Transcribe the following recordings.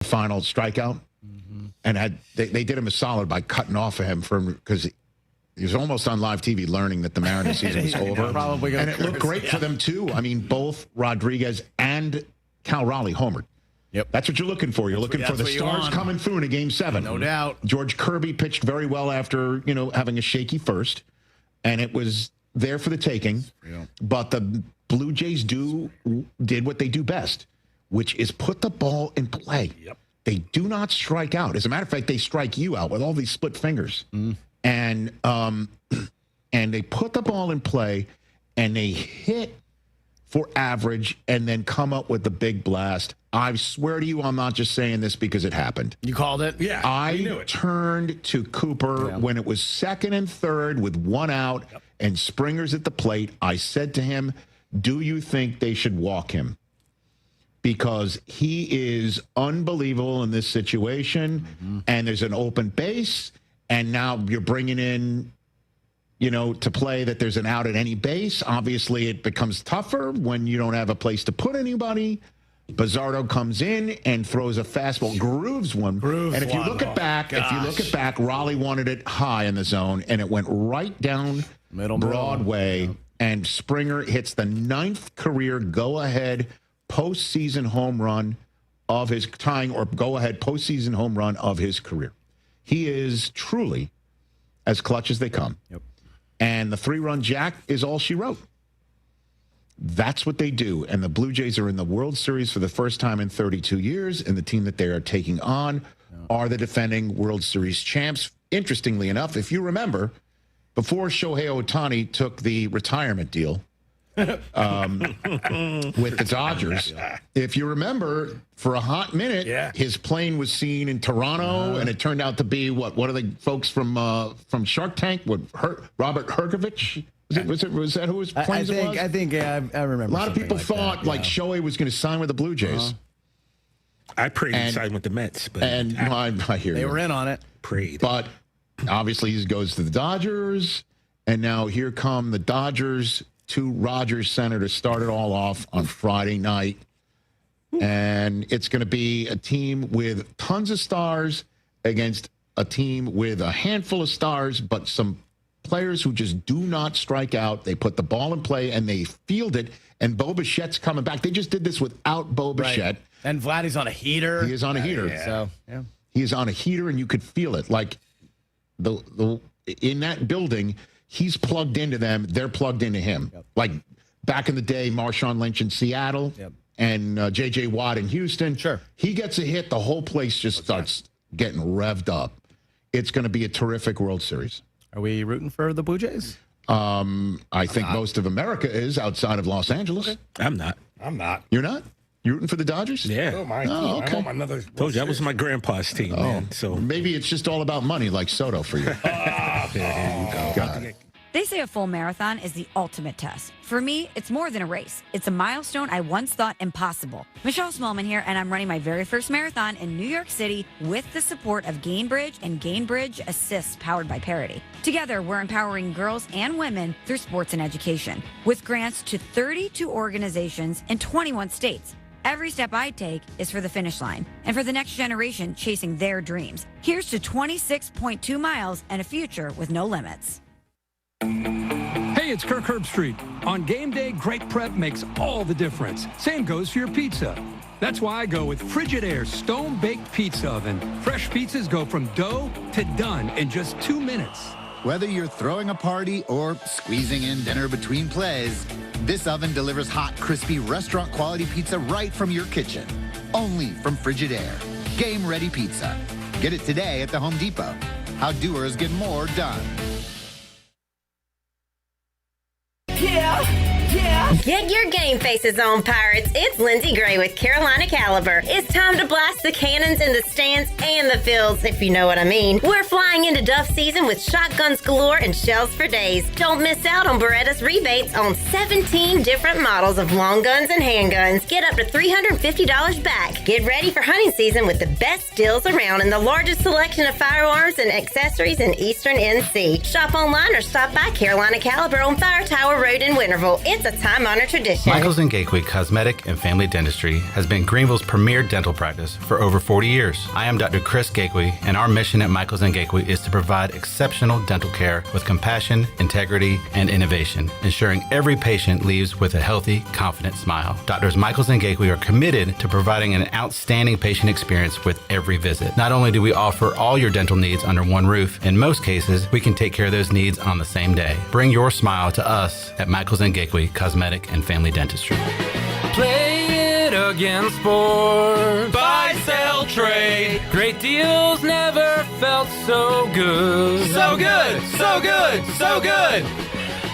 final strikeout, and they did him a solid by cutting off of him because he was almost on live TV learning that the Mariners season was over. Probably and it looked great for them, too. I mean, both Rodriguez and Cal Raleigh homered. Yep. That's what you're looking for. You're looking for the stars coming through in a Game 7. No doubt. George Kirby pitched very well after, having a shaky first, and it was there for the taking. Yeah. But the Blue Jays did what they do best, which is put the ball in play. Yep. They do not strike out. As a matter of fact, they strike you out with all these split fingers. And they put the ball in play, and they hit for average and then come up with the big blast. I swear to you, I'm not just saying this because it happened. You called it? Yeah, I turned to Cooper when it was second and third with one out and Springer's at the plate. I said to him, do you think they should walk him? Because he is unbelievable in this situation, and there's an open base, and now you're bringing in, to play that there's an out at any base. Obviously, it becomes tougher when you don't have a place to put anybody. Bizzardo comes in and throws a fastball, grooves one. And if you look at back, Raleigh wanted it high in the zone, and it went right down Broadway, and Springer hits the 9th career go-ahead postseason home run of his postseason home run of his career. He is truly as clutch as they come. Yep. And the 3-run jack is all she wrote. That's what they do. And the Blue Jays are in the World Series for the first time in 32 years. And the team that they are taking on are the defending World Series champs. Interestingly enough, if you remember, before Shohei Ohtani took the retirement deal with the Dodgers, if you remember, for a hot minute, his plane was seen in Toronto, and it turned out to be what are the folks from Shark Tank? Robert Herjavec? Was that who his planes was? I think I remember. A lot of people thought Shohei was going to sign with the Blue Jays. I prayed he signed with the Mets, but I hear they were in on it. Prayed, but obviously he goes to the Dodgers, and now here come the Dodgers to Rogers Center to start it all off on Friday night. And it's going to be a team with tons of stars against a team with a handful of stars, but some players who just do not strike out. They put the ball in play, and they field it, and Bo Bichette's coming back. They just did this without Bo Bichette. And Vladdy's on a heater. He is on a heater. Yeah. So, yeah. He is on a heater, and you could feel it. Like, in that building, he's plugged into them. They're plugged into him. Yep. Like back in the day, Marshawn Lynch in Seattle and J.J. Watt in Houston. Sure. He gets a hit, the whole place just starts getting revved up. It's going to be a terrific World Series. Are we rooting for the Blue Jays? I think most of America is outside of Los Angeles. Okay. I'm not. You're not? You rooting for the Dodgers? Yeah. Oh, my team. Okay. I want another Told you that was my grandpa's team, man. So maybe it's just all about money, like Soto for you. There you go. God. They say a full marathon is the ultimate test. For me, it's more than a race. It's a milestone I once thought impossible. Michelle Smallman here, and I'm running my very first marathon in New York City with the support of Gainbridge and Gainbridge Assists powered by Parity. Together, we're empowering girls and women through sports and education with grants to 32 organizations in 21 states. Every step I take is for the finish line and for the next generation chasing their dreams. Here's to 26.2 miles and a future with no limits. Hey, it's Kirk Herbstreit. On game day, great prep makes all the difference. Same goes for your pizza. That's why I go with Frigidaire Stone-Baked Pizza Oven. Fresh pizzas go from dough to done in just 2 minutes. Whether you're throwing a party or squeezing in dinner between plays, this oven delivers hot, crispy, restaurant-quality pizza right from your kitchen. Only from Frigidaire. Game-ready pizza. Get it today at the Home Depot. How doers get more done. Get your game faces on, Pirates. It's Lindsey Gray with Carolina Caliber. It's time to blast the cannons in the stands and the fields, if you know what I mean. We're flying into Duff season with shotguns galore and shells for days. Don't miss out on Beretta's rebates on 17 different models of long guns and handguns. Get up to $350 back. Get ready for hunting season with the best deals around and the largest selection of firearms and accessories in Eastern NC. Shop online or stop by Carolina Caliber on Fire Tower Road in Winterville. It's a time time-honored tradition. Michaels and Gateway Cosmetic and Family Dentistry has been Greenville's premier dental practice for over 40 years. I am Dr. Chris Gateway, and our mission at Michaels and Gateway is to provide exceptional dental care with compassion, integrity, and innovation, ensuring every patient leaves with a healthy, confident smile. Doctors Michaels and Gateway are committed to providing an outstanding patient experience with every visit. Not only do we offer all your dental needs under one roof, in most cases, we can take care of those needs on the same day. Bring your smile to us at Michaels and Gateway Cosmetic and Family Dentistry. Play it again, sport. Buy, sell, trade. Great deals never felt so good. So good, so good, so good.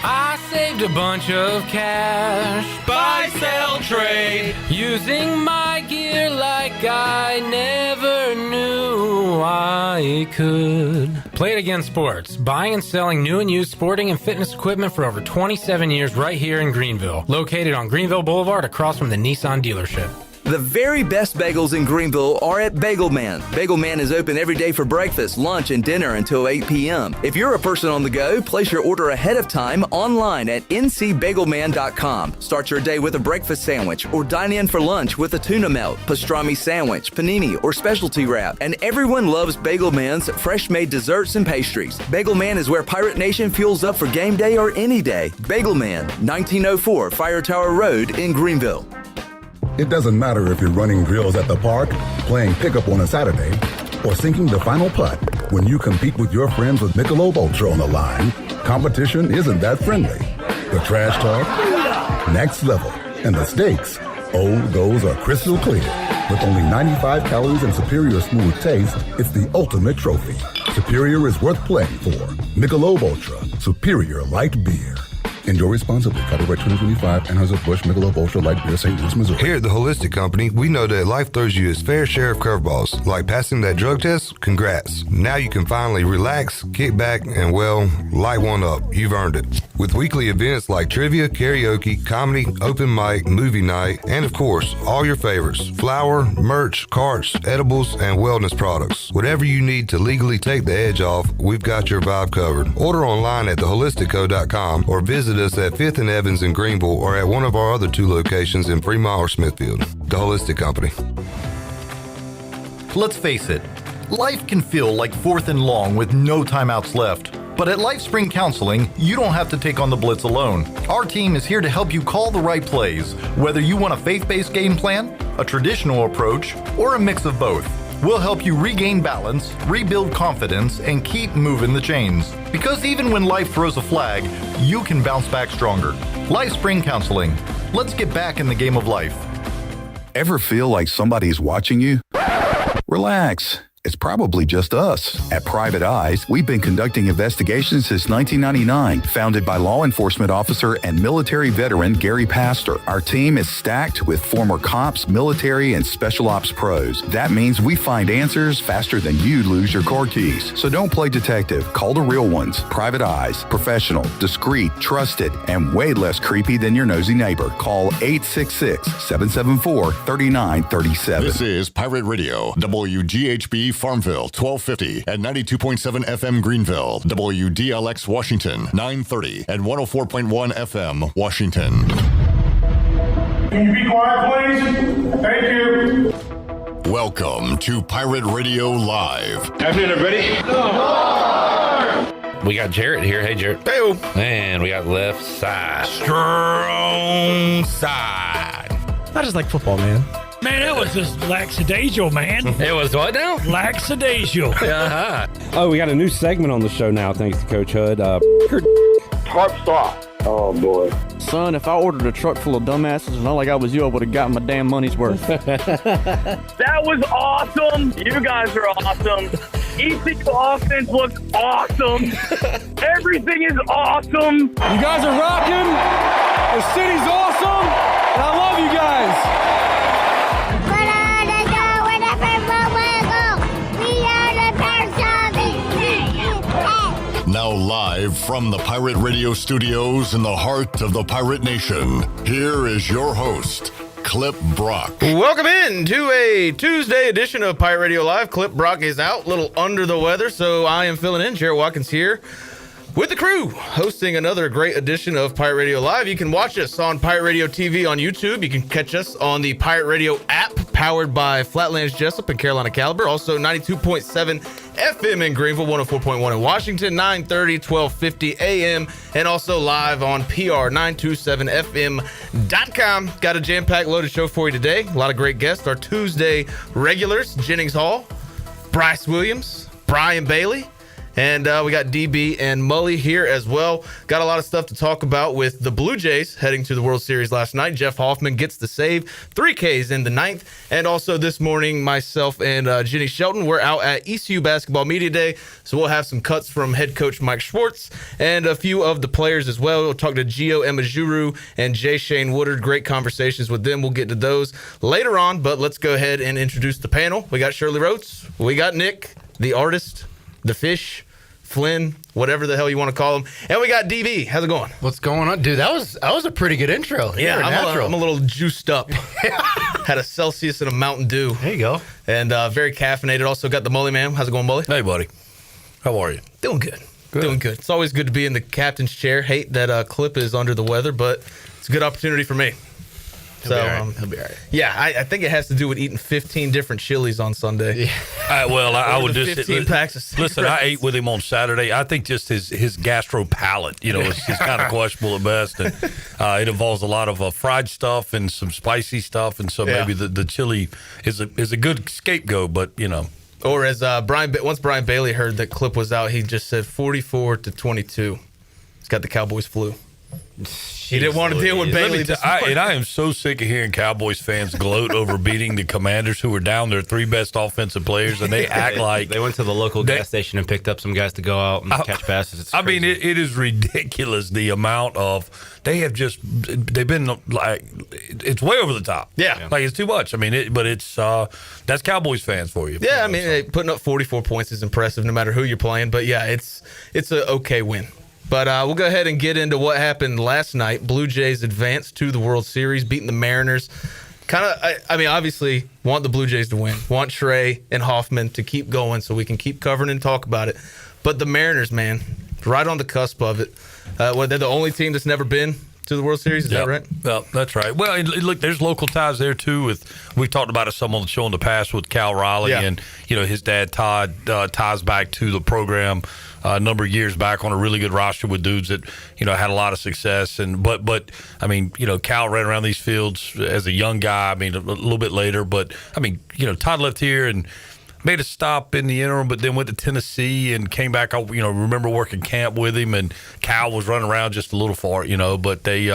I saved a bunch of cash. Buy, sell, trade. Using my gear like I never knew I could. Play it again, sports. Buying and selling new and used sporting and fitness equipment for over 27 years right here in Greenville. Located on Greenville Boulevard across from the Nissan dealership. The very best bagels in Greenville are at Bagel Man. Bagel Man is open every day for breakfast, lunch, and dinner until 8 p.m. If you're a person on the go, place your order ahead of time online at ncbagelman.com. Start your day with a breakfast sandwich or dine in for lunch with a tuna melt, pastrami sandwich, panini, or specialty wrap. And everyone loves Bagel Man's fresh-made desserts and pastries. Bagel Man is where Pirate Nation fuels up for game day or any day. Bagel Man, 1904 Fire Tower Road in Greenville. It doesn't matter if you're running drills at the park, playing pickup on a Saturday, or sinking the final putt. When you compete with your friends with Michelob Ultra on the line, competition isn't that friendly. The trash talk, next level, and the stakes, those are crystal clear. With only 95 calories and superior smooth taste, it's the ultimate trophy. Superior is worth playing for. Michelob Ultra, superior light beer. Enjoy responsibly. Copyright 2025, Anheuser-Busch, Michelob Ultra Light Beer, St. Louis, Missouri. Here at the Holistic Company, we know that life throws you its fair share of curveballs. Like passing that drug test? Congrats. Now you can finally relax, kick back, and, well, light one up. You've earned it. With weekly events like trivia, karaoke, comedy, open mic, movie night, and, of course, all your favorites. Flour, merch, carts, edibles, and wellness products. Whatever you need to legally take the edge off, we've got your vibe covered. Order online at theholisticco.com or visit us at 5th and Evans in Greenville or at one of our other 2 locations in Fremont or Smithfield. The Holistic Company. Let's face it, life can feel like 4th and long with no timeouts left. But at LifeSpring Counseling, you don't have to take on the blitz alone. Our team is here to help you call the right plays, whether you want a faith-based game plan, a traditional approach, or a mix of both. We'll help you regain balance, rebuild confidence, and keep moving the chains. Because even when life throws a flag, you can bounce back stronger. LifeSpring Counseling. Let's get back in the game of life. Ever feel like somebody's watching you? Relax. It's probably just us. At Private Eyes, we've been conducting investigations since 1999, founded by law enforcement officer and military veteran Gary Pastor. Our team is stacked with former cops, military, and special ops pros. That means we find answers faster than you lose your car keys. So don't play detective. Call the real ones. Private Eyes. Professional, discreet, trusted, and way less creepy than your nosy neighbor. Call 866-774-3937. This is Pirate Radio, WGHB Farmville, 1250 and 92.7 FM Greenville, WDLX Washington, 930 and 104.1 FM Washington. Can you be quiet, please? Thank you. Welcome to Pirate Radio Live. Afternoon, everybody. We got Jarrett here. Hey, Jarrett. Hey. And we got left side. Strong side. I just like football, man. Man, that was just lackadaisical, man. It was what now? Lackadaisical. Uh-huh. Oh, we got a new segment on the show now, thanks to Coach Hud. Tarp stop. Oh, boy. Son, if I ordered a truck full of dumbasses, not like I was you, I would have gotten my damn money's worth. That was awesome. You guys are awesome. ECU offense looks awesome. Everything is awesome. You guys are rocking. The city's awesome. And I love you guys. Now live from the Pirate Radio studios in the heart of the Pirate Nation, here is your host, Clip Brock. Welcome in to a Tuesday edition of Pirate Radio Live. Clip Brock is out, a little under the weather, so I am filling in. Jarrett Watkins here. with the crew, hosting another great edition of Pirate Radio Live. You can watch us on Pirate Radio TV on YouTube. You can catch us on the Pirate Radio app, powered by Flatlands Jessup and Carolina Caliber. Also 92.7 FM in Greenville, 104.1 in Washington, 930, 1250 AM, and also live on PR927FM.com. Got a jam-packed loaded show for you today. A lot of great guests. Our Tuesday regulars, Jennings Hall, Bryce Williams, Brian Bailey, and we got DB and Mully here as well. Got a lot of stuff to talk about with the Blue Jays heading to the World Series last night. Jeff Hoffman gets the save, 3 Ks in the 9th. And also this morning, myself and Jenny Shelton, we're out at ECU Basketball Media Day. So we'll have some cuts from head coach Mike Schwartz and a few of the players as well. We'll talk to Gio Emajuru and Jay Shane Woodard. Great conversations with them. We'll get to those later on, but let's go ahead and introduce the panel. We got Shirley Rhodes. We got Nick, the artist, the fish, Flynn, whatever the hell you want to call him. And we got DB. How's it going? What's going on? Dude, that was a pretty good intro. Yeah, I'm a little juiced up. Had a Celsius and a Mountain Dew. There you go. And very caffeinated. Also got the Mully man. How's it going, Mully? Hey, buddy. How are you? Doing good. Doing good. It's always good to be in the captain's chair. Hate that Clip is under the weather, but it's a good opportunity for me. He'll be all right. Yeah, I think it has to do with eating 15 different chilies on Sunday. Yeah. I would just 15 packs of cigarettes. listen. I ate with him on Saturday. I think just his gastro palate, is kind of questionable at best, and it involves a lot of fried stuff and some spicy stuff, and so maybe the chili is a good scapegoat, but Or as once Brian Bailey heard that Clip was out, he just said 44-22. He's got the Cowboys flu. He didn't want to deal with Bailey. I am so sick of hearing Cowboys fans gloat over beating the Commanders, who were down their 3 best offensive players, and they act like they went to the local gas station and picked up some guys to go out and catch passes. It's crazy. I mean, it is ridiculous the amount of they've been like it's way over the top. Yeah, like it's too much. I mean, that's Cowboys fans for you. Yeah, I mean, putting up 44 points is impressive no matter who you're playing. But yeah, it's an okay win. But we'll go ahead and get into what happened last night. Blue Jays advanced to the World Series, beating the Mariners. Obviously want the Blue Jays to win. Want Trey and Hoffman to keep going so we can keep covering and talk about it. But the Mariners, man, right on the cusp of it. They're the only team that's never been to the World Series. Is that right? Well, that's right. Well, look, there's local ties there too. We've talked about it some on the show in the past with Cal Riley, and his dad Todd ties back to the program a number of years back on a really good roster with dudes that had a lot of success. And but I mean, Cal ran around these fields as a young guy. I mean, a little bit later, but I mean, Todd left here and made a stop in the interim, but then went to Tennessee and came back. I remember working camp with him, and Cal was running around just a little far, But they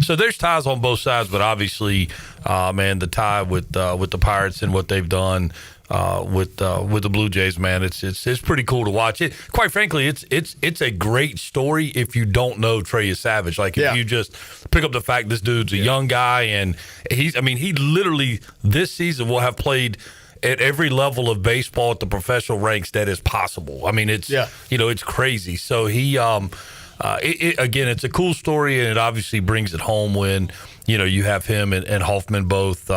so there's ties on both sides, but obviously, man, the tie with the Pirates and what they've done with the Blue Jays, man, it's pretty cool to watch. It quite frankly, it's a great story if you don't know Trey Savage. Like if you just pick up the fact this dude's a young guy, and he literally this season will have played at every level of baseball at the professional ranks that is possible. I mean, it's it's crazy. So he again, it's a cool story, and it obviously brings it home when you have him and Hoffman both.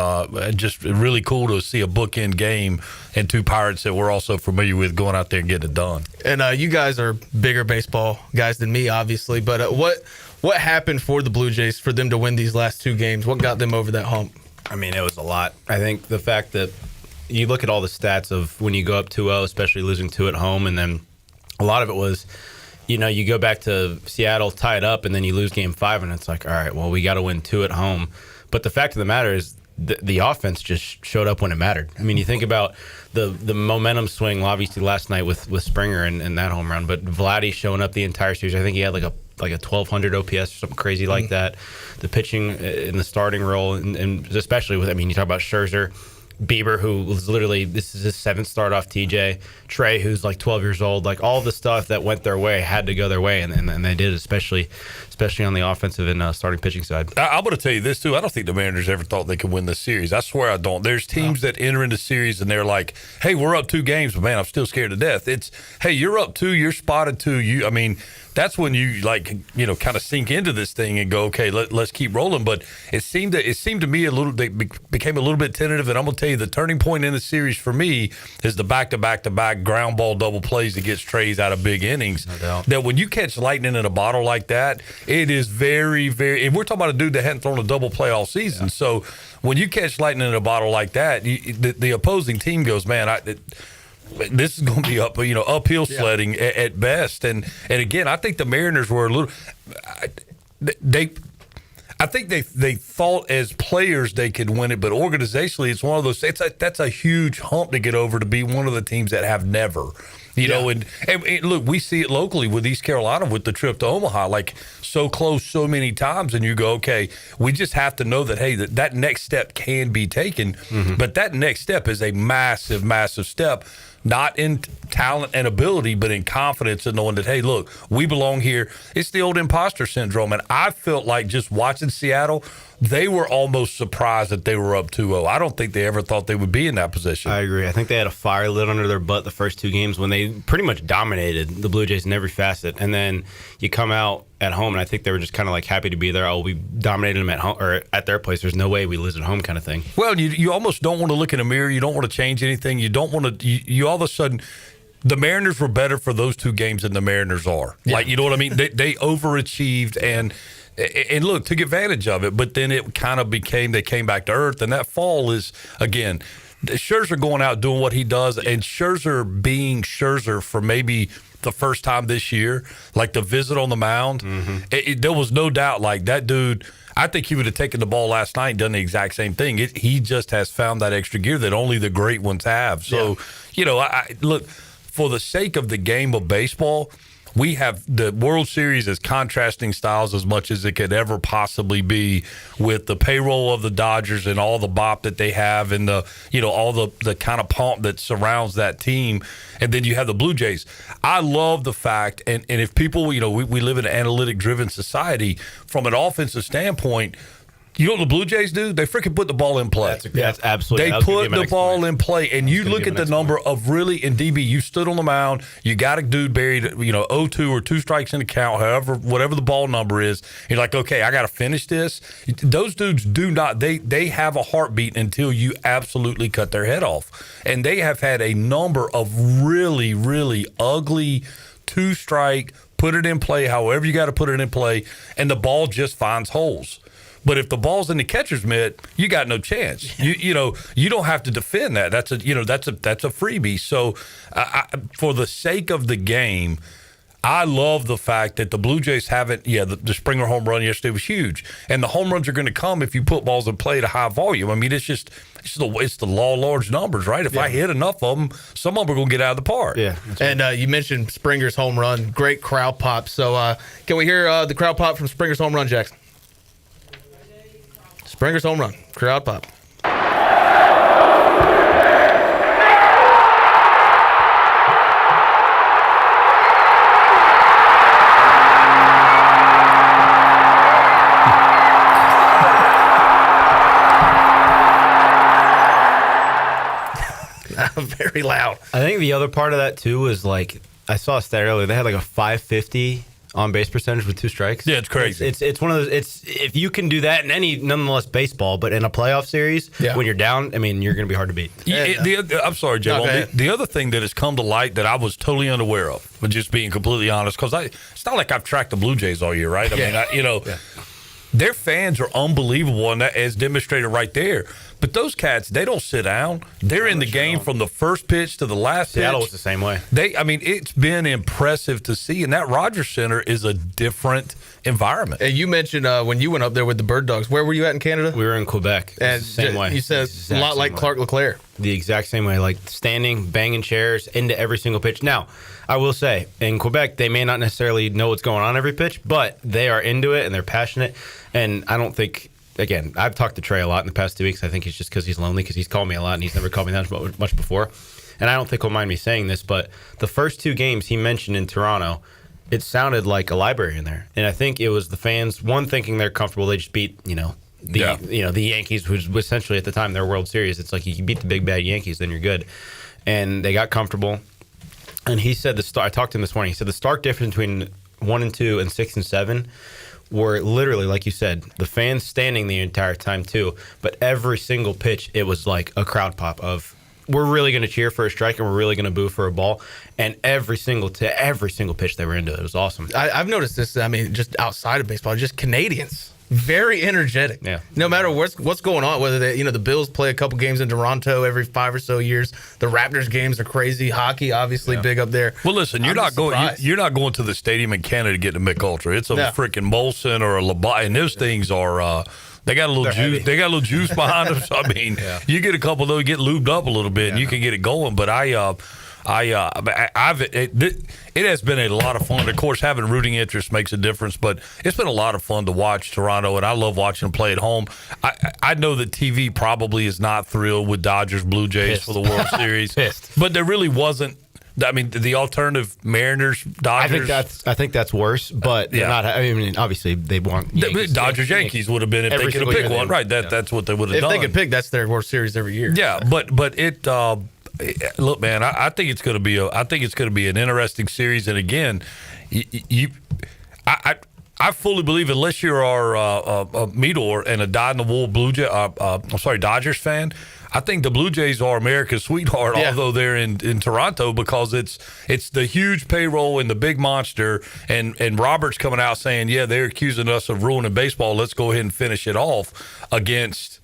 Just really cool to see a bookend game and 2 Pirates that we're also familiar with going out there and getting it done. And you guys are bigger baseball guys than me, obviously. But what happened for the Blue Jays for them to win these last 2 games? What got them over that hump? I mean, it was a lot. I think the fact that you look at all the stats of when you go up 2-0, especially losing 2 at home, and then a lot of it was, you go back to Seattle, tie it up, and then you lose game 5, and it's like, all right, well, we got to win 2 at home. But the fact of the matter is the offense just showed up when it mattered. I mean, you think about the momentum swing, obviously, last night with Springer and that home run, but Vladdy showing up the entire series. I think he had like a 1,200 OPS or something crazy like that. The pitching in the starting role, and especially with, you talk about Scherzer, Bieber, who was literally, this is his 7th start off TJ, Trey, who's like 12 years old, like all the stuff that went their way had to go their way, and they did, especially especially on the offensive and starting pitching side. I'm going to tell you this, too. I don't think the Mariners ever thought they could win this series. I swear I don't. There's teams that enter into series and they're like, hey, we're up 2 games, but, man, I'm still scared to death. It's, hey, you're up 2, you're spotted 2. That's when you kind of sink into this thing and go, okay, let's keep rolling. But it seemed to me they became a little bit tentative. And I'm going to tell you, the turning point in the series for me is the back-to-back-to-back ground ball double plays that gets Trays out of big innings. No doubt. That when you catch lightning in a bottle like that, it is very, very. And we're talking about a dude that hadn't thrown a double play all season. Yeah. So when you catch lightning in a bottle like that, the opposing team goes, man, this is going to be uphill sledding at best. And again, I think the Mariners were a little. I think they thought as players they could win it, but organizationally, it's one of those. That's a huge hump to get over to be one of the teams that have never. And look, we see it locally with East Carolina with the trip to Omaha, like so close so many times, and you go, okay, we just have to know that, hey, that next step can be taken, but that next step is a massive, massive step. Not in talent and ability, but in confidence and knowing that, hey, look, we belong here. It's the old imposter syndrome. And I felt like just watching Seattle, they were almost surprised that they were up 2-0. I don't think they ever thought they would be in that position. I agree. I think they had a fire lit under their butt the first 2 games when they pretty much dominated the Blue Jays in every facet. And then you come out at home, and I think they were just kind of like happy to be there. Oh, we dominated them at home or at their place. There's no way we lose at home, kind of thing. Well, you almost don't want to look in a mirror. You don't want to change anything. You don't want to. You all of a sudden, the Mariners were better for those 2 games than the Mariners are. Yeah. Like, you know what I mean? They overachieved and look, took advantage of it. But then it kind of became they came back to earth, and that fall is again. Scherzer going out doing what he does, and Scherzer being Scherzer for maybe the first time this year, like the visit on the mound, there was no doubt like that dude. I think he would have taken the ball last night and done the exact same thing. He just has found that extra gear that only the great ones have. So, I look, for the sake of the game of baseball, we have the World Series as contrasting styles as much as it could ever possibly be, with the payroll of the Dodgers and all the bop that they have and the all the kind of pomp that surrounds that team. And then you have the Blue Jays. I love the fact, and if people, we live in an analytic-driven society, from an offensive standpoint, you know what the Blue Jays do? They freaking put the ball in play. That's absolutely. They put the ball in play, and you look at the number of really. In DB, you stood on the mound. You got a dude buried, 0-2 or 2 strikes in the count, whatever the ball number is. You're like, okay, I got to finish this. Those dudes do not. They have a heartbeat until you absolutely cut their head off, and they have had a number of really, really ugly 2-strike. Put it in play, however you got to put it in play, and the ball just finds holes. But if the ball's in the catcher's mitt, you got no chance. You don't have to defend that. That's a freebie. So, for the sake of the game, I love the fact that the Blue Jays haven't. Yeah, the Springer home run yesterday was huge, and the home runs are going to come if you put balls in play at a high volume. I mean, it's the law of large numbers, right? If I hit enough of them, some of them are going to get out of the park. Yeah. And you mentioned Springer's home run, great crowd pop. So can we hear the crowd pop from Springer's home run, Jackson? Springer's home run, crowd pop. Very loud. I think the other part of that too was like I saw a stat earlier. They had like a 550 on base percentage with 2 strikes. Yeah, it's crazy. It's one of those. It's if you can do that in any nonetheless baseball, but in a playoff series when you're down, I mean, you're going to be hard to beat. I'm sorry, Jay. The other thing that has come to light that I was totally unaware of, but just being completely honest, because it's not like I've tracked the Blue Jays all year, right? I mean, their fans are unbelievable, and that is demonstrated right there. But those cats, they don't sit down. They're in the game from the first pitch to the last pitch. Seattle was the same way. It's been impressive to see, and that Rogers Center is a different environment. And you mentioned when you went up there with the Bird Dogs. Where were you at in Canada? We were in Quebec. And same way. You said a lot like Clark LeClaire. The exact same way, like standing, banging chairs into every single pitch. Now, I will say, in Quebec, they may not necessarily know what's going on every pitch, but they are into it and they're passionate. And I don't think, again, I've talked to Trey a lot in the past 2 weeks. I think it's just because he's lonely, because he's called me a lot and he's never called me that much before. And I don't think he'll mind me saying this, but the first 2 games he mentioned in Toronto, it sounded like a library in there. And I think it was the fans, one, thinking they're comfortable. They just beat, the Yankees, who's essentially at the time their World Series. It's like you beat the big bad Yankees, then you're good. And they got comfortable. And he said I talked to him this morning. He said the stark difference between 1 and 2 and 6 and 7 were literally, like you said, the fans standing the entire time too. But every single pitch, it was like a crowd pop of, we're really going to cheer for a strike and we're really going to boo for a ball. And every single pitch they were into it. It was awesome. I've noticed this, just outside of baseball, just Canadians. Very energetic. Yeah. No matter what's going on, whether the Bills play a couple games in Toronto every 5 or so years, the Raptors games are crazy. Hockey, obviously, big up there. Well, listen, you're not going to the stadium in Canada to get the Mick Ultra. It's a freaking Molson or a Labatt, and those things are. They got a little juice. Heavy. They got a little juice behind them. So, you get a couple of those, get lubed up a little bit, and you can get it going. But it has been a lot of fun. Of course, having rooting interest makes a difference, but it's been a lot of fun to watch Toronto, and I love watching them play at home. I know that TV probably is not thrilled with Dodgers Blue Jays for the World Series, but there really wasn't. The alternative Mariners, Dodgers. I think that's worse, but they're not. Obviously they want Yankees would have been if they could have picked one, right? That's what they would have done. If they could pick, that's their World Series every year. Yeah, but it. Look, man, I think it's going to be an interesting series, and again, I fully believe unless you're a Meador and a dyed-in-the-wool Dodgers fan, I think the Blue Jays are America's sweetheart, although they're in Toronto, because it's the huge payroll and the big monster, and Roberts coming out saying, they're accusing us of ruining baseball. Let's go ahead and finish it off against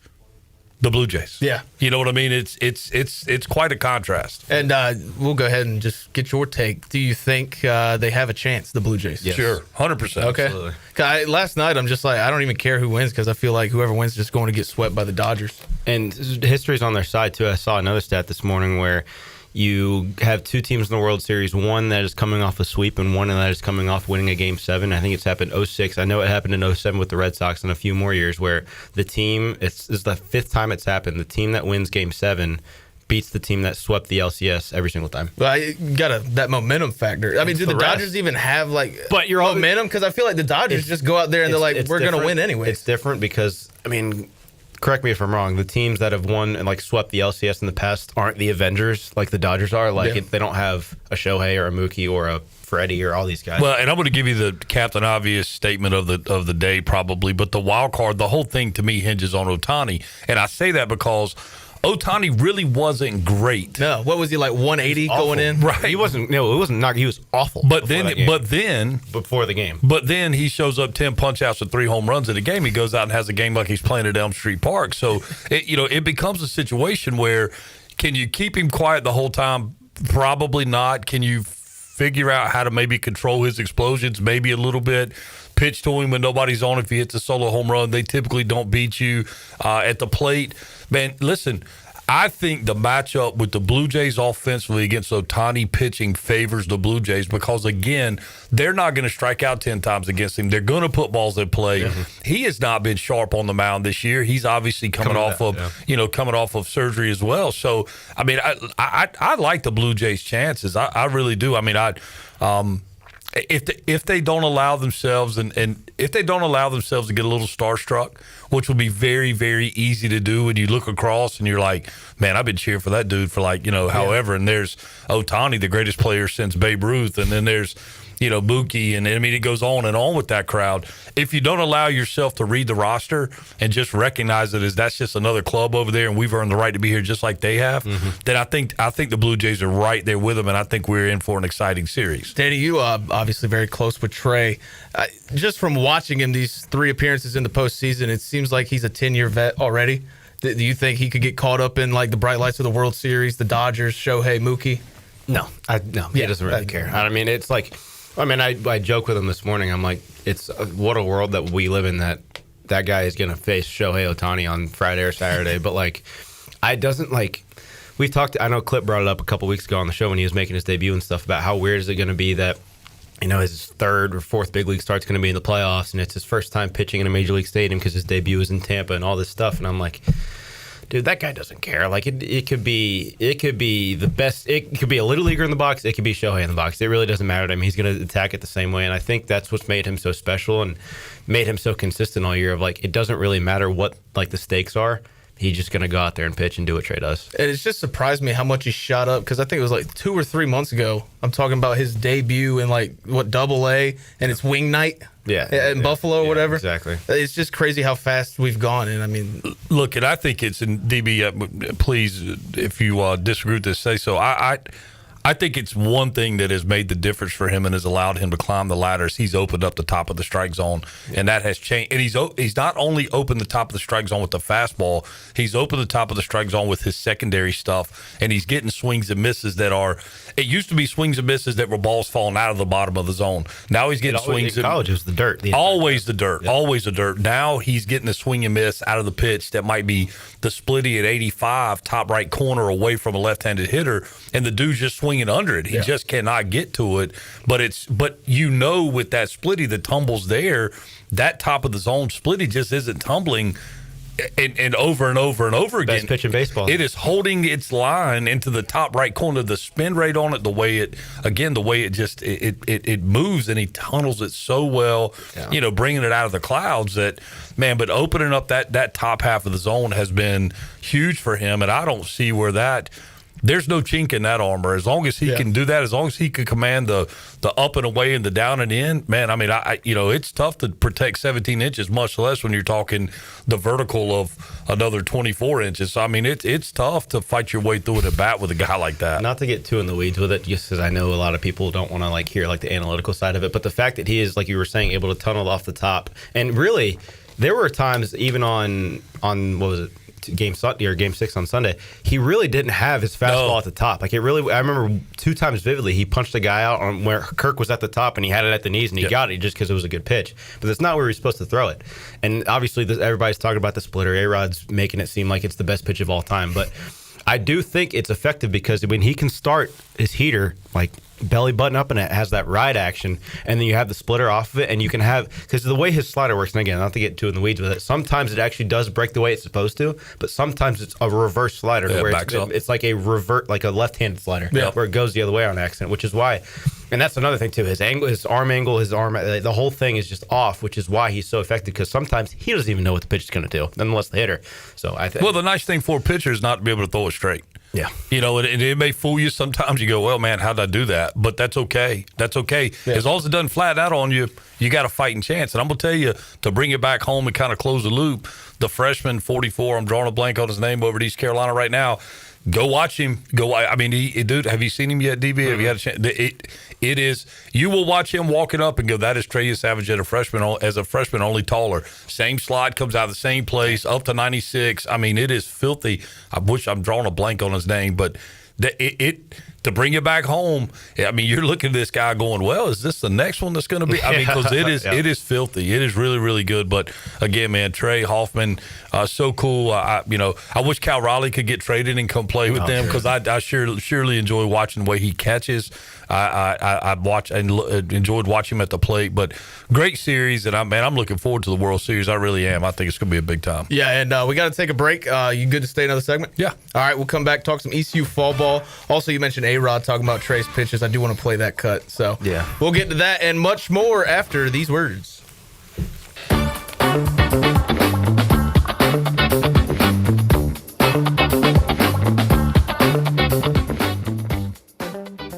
the Blue Jays. Yeah. You know what I mean? It's quite a contrast. And we'll go ahead and just get your take. Do you think they have a chance, the Blue Jays? Yes. Sure. 100%. Okay. Absolutely. Last night, I'm just like, I don't even care who wins because I feel like whoever wins is just going to get swept by the Dodgers. And history's on their side, too. I saw another stat this morning where you have two teams in the World Series, one that is coming off a sweep and one that is coming off winning a Game 7. I think it's happened 06. I know it happened in 07 with the Red Sox and a few more years where the team, it's the fifth time it's happened, the team that wins Game 7 beats the team that swept the LCS every single time. Well, you got that momentum factor. Do the Dodgers even have momentum? Because I feel like the Dodgers just go out there and they're like, we're going to win anyway. It's different because, correct me if I'm wrong, the teams that have won and swept the LCS in the past aren't the Avengers like the Dodgers are. They don't have a Shohei or a Mookie or a Freddie or all these guys. Well, and I'm going to give you the Captain Obvious statement of the day probably, but the wild card, the whole thing to me hinges on Ohtani, and I say that because Ohtani really wasn't great. No, what was he like 180 going in? Right, he wasn't. No, it wasn't. He was awful. But then, before the game. But then he shows up 10 punch outs with 3 home runs in a game. He goes out and has a game like he's playing at Elm Street Park. So it becomes a situation where can you keep him quiet the whole time? Probably not. Can you figure out how to maybe control his explosions? Maybe a little bit. Pitch to him when nobody's on. If he hits a solo home run, they typically don't beat you at the plate. Man, listen, I think the matchup with the Blue Jays offensively against Ohtani pitching favors the Blue Jays because, again, they're not going to strike out 10 times against him. They're going to put balls in play. Mm-hmm. He has not been sharp on the mound this year. He's obviously coming off of surgery as well. So, I like the Blue Jays' chances. I really do. If they don't allow themselves and if they don't allow themselves to get a little starstruck, which will be very, very easy to do when you look across and you're like, man, I've been cheering for that dude for however. And there's Ohtani, the greatest player since Babe Ruth, and then there's Mookie, and it goes on and on with that crowd. If you don't allow yourself to read the roster and just recognize it as that's just another club over there and we've earned the right to be here just like they have, then I think the Blue Jays are right there with them, and I think we're in for an exciting series. Danny, you obviously very close with Trey. Just from watching him these 3 appearances in the postseason, it seems like he's a 10-year vet already. Do you think he could get caught up in the bright lights of the World Series, the Dodgers, Shohei, Mookie? No, he doesn't really care. It's like, I joke with him this morning. I'm like, it's what a world that we live in that guy is going to face Shohei Ohtani on Friday or Saturday. But we've talked. I know Clip brought it up a couple weeks ago on the show when he was making his debut and stuff about how weird is it going to be that his 3rd or 4th big league start's going to be in the playoffs and it's his first time pitching in a major league stadium because his debut was in Tampa and all this stuff. And I'm like, dude, that guy doesn't care. Like it could be the best. It could be a little leaguer in the box. It could be Shohei in the box. It really doesn't matter to him. He's going to attack it the same way, and I think that's what's made him so special and made him so consistent all year. Of like, it doesn't really matter what like the stakes are. He's just going to go out there and pitch and do what Trey does. And it's just surprised me how much he shot up, because I think it was like 2 or 3 months ago. I'm talking about his debut in like AA, and it's wing night. In Buffalo or whatever. Exactly. It's just crazy how fast we've gone. And I mean, look, and I think it's in DB. Please, if you disagree with this, say so. I think it's one thing that has made the difference for him and has allowed him to climb the ladders. He's opened up the top of the strike zone, and that has changed. And he's not only opened the top of the strike zone with the fastball, he's opened the top of the strike zone with his secondary stuff, and he's getting swings and misses that are. It used to be swings and misses that were balls falling out of the bottom of the zone. Now he's getting swings. In college, it was the dirt. Always the dirt. Yep. Always the dirt. Now he's getting a swing and miss out of the pitch that might be the splitty at 85, top right corner away from a left-handed hitter, and the dude's just swinging under it. He just cannot get to it. But with that splitty that tumbles there, that top of the zone splitty just isn't tumbling. And over and over and over again. Best pitch in baseball. It is holding its line into the top right corner. The spin rate on it, the way it just moves, and he tunnels it so well. Yeah. Bringing it out of the clouds that man. But opening up that top half of the zone has been huge for him, and I don't see where that. There's no chink in that armor. As long as he can do that, as long as he can command the up and away and the down and in, man, I mean, it's tough to protect 17 inches, much less when you're talking the vertical of another 24 inches. So, I mean, it's tough to fight your way through it at bat with a guy like that. Not to get too in the weeds with it, just because I know a lot of people don't want to hear the analytical side of it, but the fact that he is, like you were saying, able to tunnel off the top, and really, there were times even on what was it? Game 6 on Sunday, he really didn't have his fastball at the top. I remember 2 times vividly, he punched a guy out on where Kirk was at the top, and he had it at the knees, and he got it just because it was a good pitch. But that's not where he's supposed to throw it. And obviously, everybody's talking about the splitter. A-Rod's making it seem like it's the best pitch of all time. But I do think it's effective because when he can start his heater, belly button up, and it has that ride action, and then you have the splitter off of it, and you can have, because the way his slider works, and again, not to get too in the weeds with it, sometimes it actually does break the way it's supposed to, but sometimes it's a reverse slider where it's like a left-handed slider where it goes the other way on accident, which is why, and that's another thing too, his arm, the whole thing is just off, which is why he's so effective, because sometimes he doesn't even know what the pitch is going to do, unless the hitter. So I think. Well, the nice thing for a pitcher is not to be able to throw it straight. Yeah. It may fool you sometimes. You go, well, man, how'd I do that? But that's okay. That's okay. Yeah. As long as it doesn't flatten out on you, you got a fighting chance. And I'm going to tell you, to bring it back home and kind of close the loop, the freshman, 44, I'm drawing a blank on his name, over at East Carolina right now. Go watch him. Dude, have you seen him yet, DB? Have you had a chance? It is. You will watch him walking up and go, that is Trey Savage as a freshman, only taller. Same slide, comes out of the same place, up to 96. I mean, it is filthy. I wish I'm drawing a blank on his name, but to bring it back home, I mean, you're looking at this guy going, well, is this the next one that's going to be? I mean, because it is filthy. It is really, really good. But again, man, Trey Hoffman, so cool. I wish Cal Raleigh could get traded and come play with them, because I surely enjoy watching the way he catches. I watch and enjoyed watching him at the plate. But great series, and I'm looking forward to the World Series. I really am. I think it's going to be a big time. Yeah, and we got to take a break. You good to stay another segment? Yeah. All right, we'll come back, talk some ECU fall ball. Also, you mentioned A-Rod talking about Trey's pitches. I do want to play that cut. So yeah, we'll get to that and much more after these words.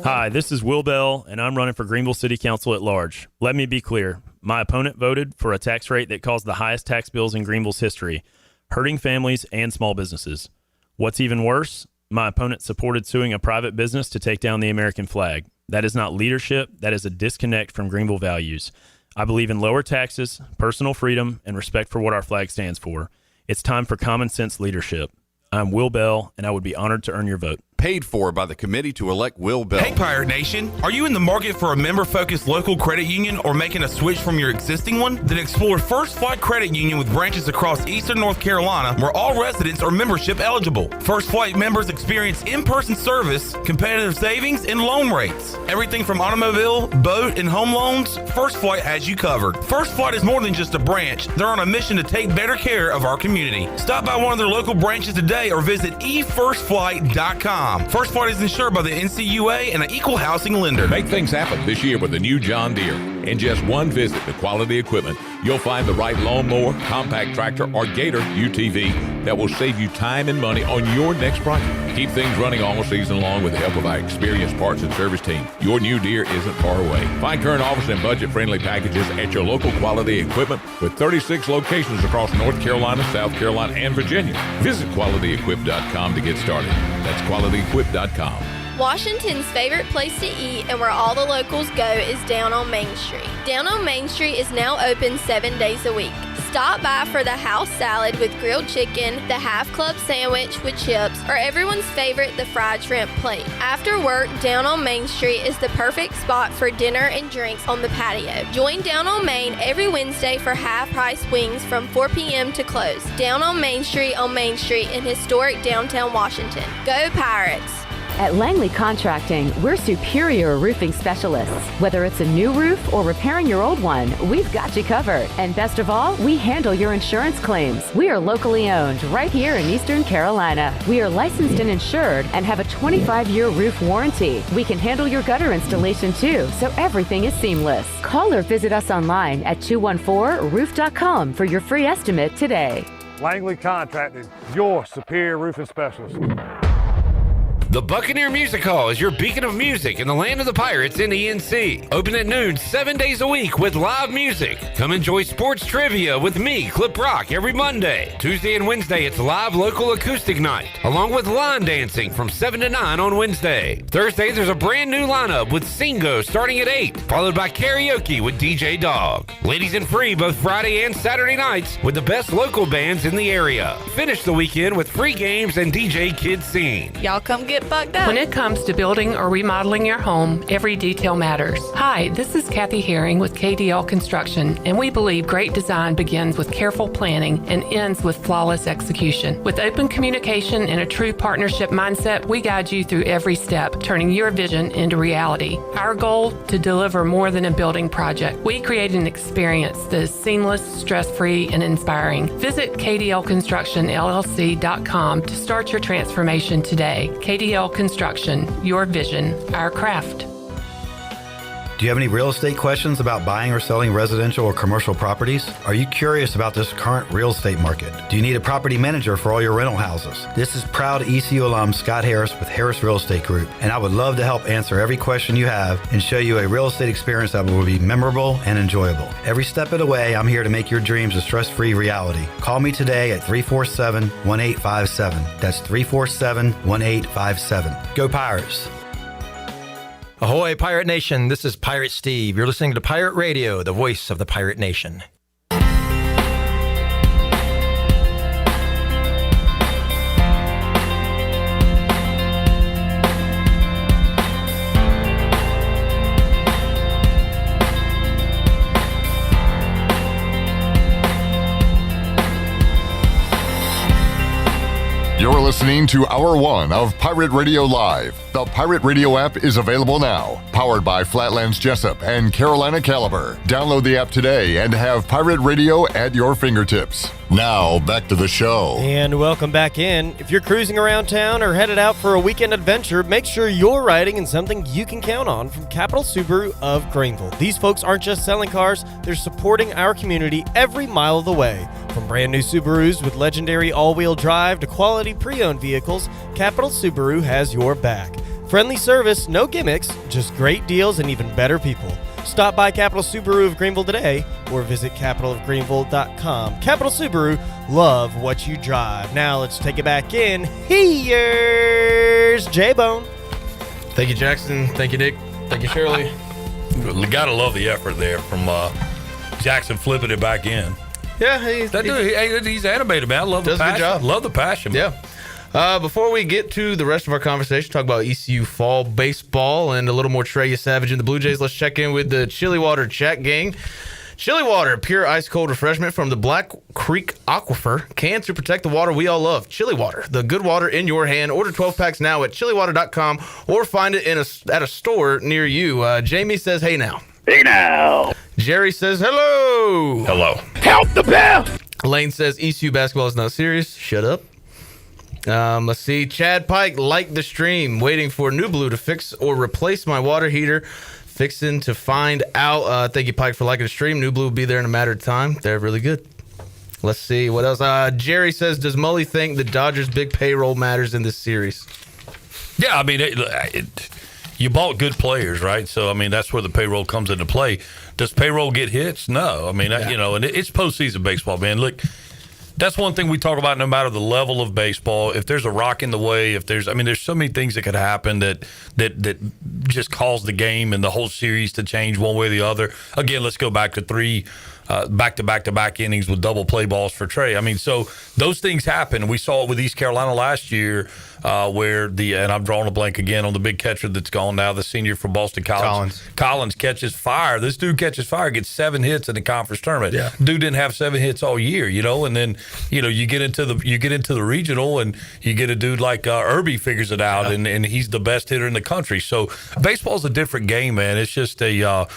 Hi, this is Will Bell, and I'm running for Greenville City Council at large. Let me be clear. My opponent voted for a tax rate that caused the highest tax bills in Greenville's history, hurting families and small businesses. What's even worse, my opponent supported suing a private business to take down the American flag. That is not leadership. That is a disconnect from Greenville values. I believe in lower taxes, personal freedom, and respect for what our flag stands for. It's time for common sense leadership. I'm Will Bell, and I would be honored to earn your vote. paid for by the committee to elect Will Bell. Hey, Pirate Nation. Are you in the market for a member-focused local credit union or making a switch from your existing one? Then explore First Flight Credit Union with branches across eastern North Carolina where all residents are membership eligible. First Flight members experience in-person service, competitive savings, and loan rates. Everything from automobile, boat, and home loans, First Flight has you covered. First Flight is more than just a branch. They're on a mission to take better care of our community. Stop by one of their local branches today or visit efirstflight.com. First Flight is insured by the NCUA and an equal housing lender. Make things happen this year with a new John Deere. In just one visit to Quality Equipment, you'll find the right lawnmower, compact tractor, or Gator UTV that will save you time and money on your next project. Keep things running all season long with the help of our experienced parts and service team. Your new Deere isn't far away. Find current offers and budget-friendly packages at your local Quality Equipment with 36 locations across North Carolina, South Carolina, and Virginia. Visit QualityEquip.com to get started. That's QualityEquip.com. Washington's favorite place to eat and where all the locals go is Down on Main Street. Down on Main Street is now open 7 days a week. Stop by for the house salad with grilled chicken, the half club sandwich with chips, or everyone's favorite, the fried shrimp plate. After work, Down on Main Street is the perfect spot for dinner and drinks on the patio. Join Down on Main every Wednesday for half-price wings from 4 p.m. to close. Down on Main Street in historic downtown Washington. Go Pirates! At Langley Contracting, we're superior roofing specialists. Whether it's a new roof or repairing your old one, we've got you covered. And best of all, we handle your insurance claims. We are locally owned right here in Eastern Carolina. We are licensed and insured and have a 25-year roof warranty. We can handle your gutter installation too, so everything is seamless. Call or visit us online at 214roof.com for your free estimate today. Langley Contracting, your superior roofing specialist. The Buccaneer Music Hall is your beacon of music in the land of the Pirates in the NC. Open at noon 7 days a week with live music. Come enjoy sports trivia with me, Clip Rock, every Monday. Tuesday and Wednesday, it's live local acoustic night, along with line dancing from 7 to 9 on Wednesday. Thursday, there's a brand new lineup with Singo starting at 8, followed by karaoke with DJ Dog. Ladies and free both Friday and Saturday nights with the best local bands in the area. Finish the weekend with free games and DJ Kids Scene. Y'all come get bugged up. When it comes to building or remodeling your home, every detail matters. Hi, this is Kathy Herring with KDL Construction, and we believe great design begins with careful planning and ends with flawless execution. With open communication and a true partnership mindset, we guide you through every step, turning your vision into reality. Our goal, to deliver more than a building project. We create an experience that is seamless, stress-free, and inspiring. Visit KDLConstructionLLC.com to start your transformation today. KDL Construction, your vision, our craft. Do you have any real estate questions about buying or selling residential or commercial properties? Are you curious about this current real estate market? Do you need a property manager for all your rental houses? This is proud ECU alum Scott Harris with Harris Real Estate Group, and I would love to help answer every question you have and show you a real estate experience that will be memorable and enjoyable. Every step of the way, I'm here to make your dreams a stress-free reality. Call me today at 347-1857. That's 347-1857. Go Pirates! Ahoy, Pirate Nation. This is Pirate Steve. You're listening to Pirate Radio, the voice of the Pirate Nation. You're listening to Hour 1 of Pirate Radio Live. The Pirate Radio app is available now. Powered by Flatlands Jessup and Carolina Caliber. Download the app today and have Pirate Radio at your fingertips. Now, back to the show. And welcome back in. If you're cruising around town or headed out for a weekend adventure, make sure you're riding in something you can count on from Capital Subaru of Greenville. These folks aren't just selling cars, they're supporting our community every mile of the way. From brand new Subarus with legendary all-wheel drive to quality pre-owned vehicles, Capital Subaru has your back. Friendly service, no gimmicks, just great deals and even better people. Stop by Capital Subaru of Greenville today or visit capitalofgreenville.com. Capital Subaru, love what you drive. Now let's take it back in. Here's J-Bone. Thank you, Jackson. Thank you, Nick. Thank you, Shirley. You gotta love the effort there from Jackson flipping it back in. Yeah, he's animated, man. I love the passion. Love the passion. Yeah. Before we get to the rest of our conversation, talk about ECU fall baseball and a little more Trey Savage and the Blue Jays, let's check in with the Chili Water chat gang. Chili Water, pure ice-cold refreshment from the Black Creek Aquifer, canned to protect the water we all love. Chili Water, the good water in your hand. Order 12 packs now at chiliwater.com or find it at a store near you. Jamie says, hey now. Hey now. Jerry says, hello. Hello. Help the bell. Lane says, ECU basketball is not serious. Shut up. Let's see. Chad Pike liked the stream, waiting for New Blue to fix or replace my water heater. Fixing to find out. Thank you, Pike, for liking the stream. New Blue will be there in a matter of time. They're really good. Let's see. What else? Jerry says, does Mully think the Dodgers' big payroll matters in this series? Yeah, I mean, you bought good players, right? So, I mean, that's where the payroll comes into play. Does payroll get hits? No. I mean, and it's postseason baseball, man. Look, that's one thing we talk about no matter the level of baseball. If there's a rock in the way, there's so many things that could happen that just cause the game and the whole series to change one way or the other. Again, let's go back to 3 back-to-back innings with double play balls for Trey. I mean, so those things happen. We saw it with East Carolina last year where and I'm drawing a blank again on the big catcher that's gone now, the senior from Boston College. Collins catches fire. This dude catches fire, gets 7 hits in the conference tournament. Yeah. Dude didn't have 7 hits all year, and then, you get into the regional and you get a dude like Irby figures it out and he's the best hitter in the country. So baseball's a different game, man. It's just a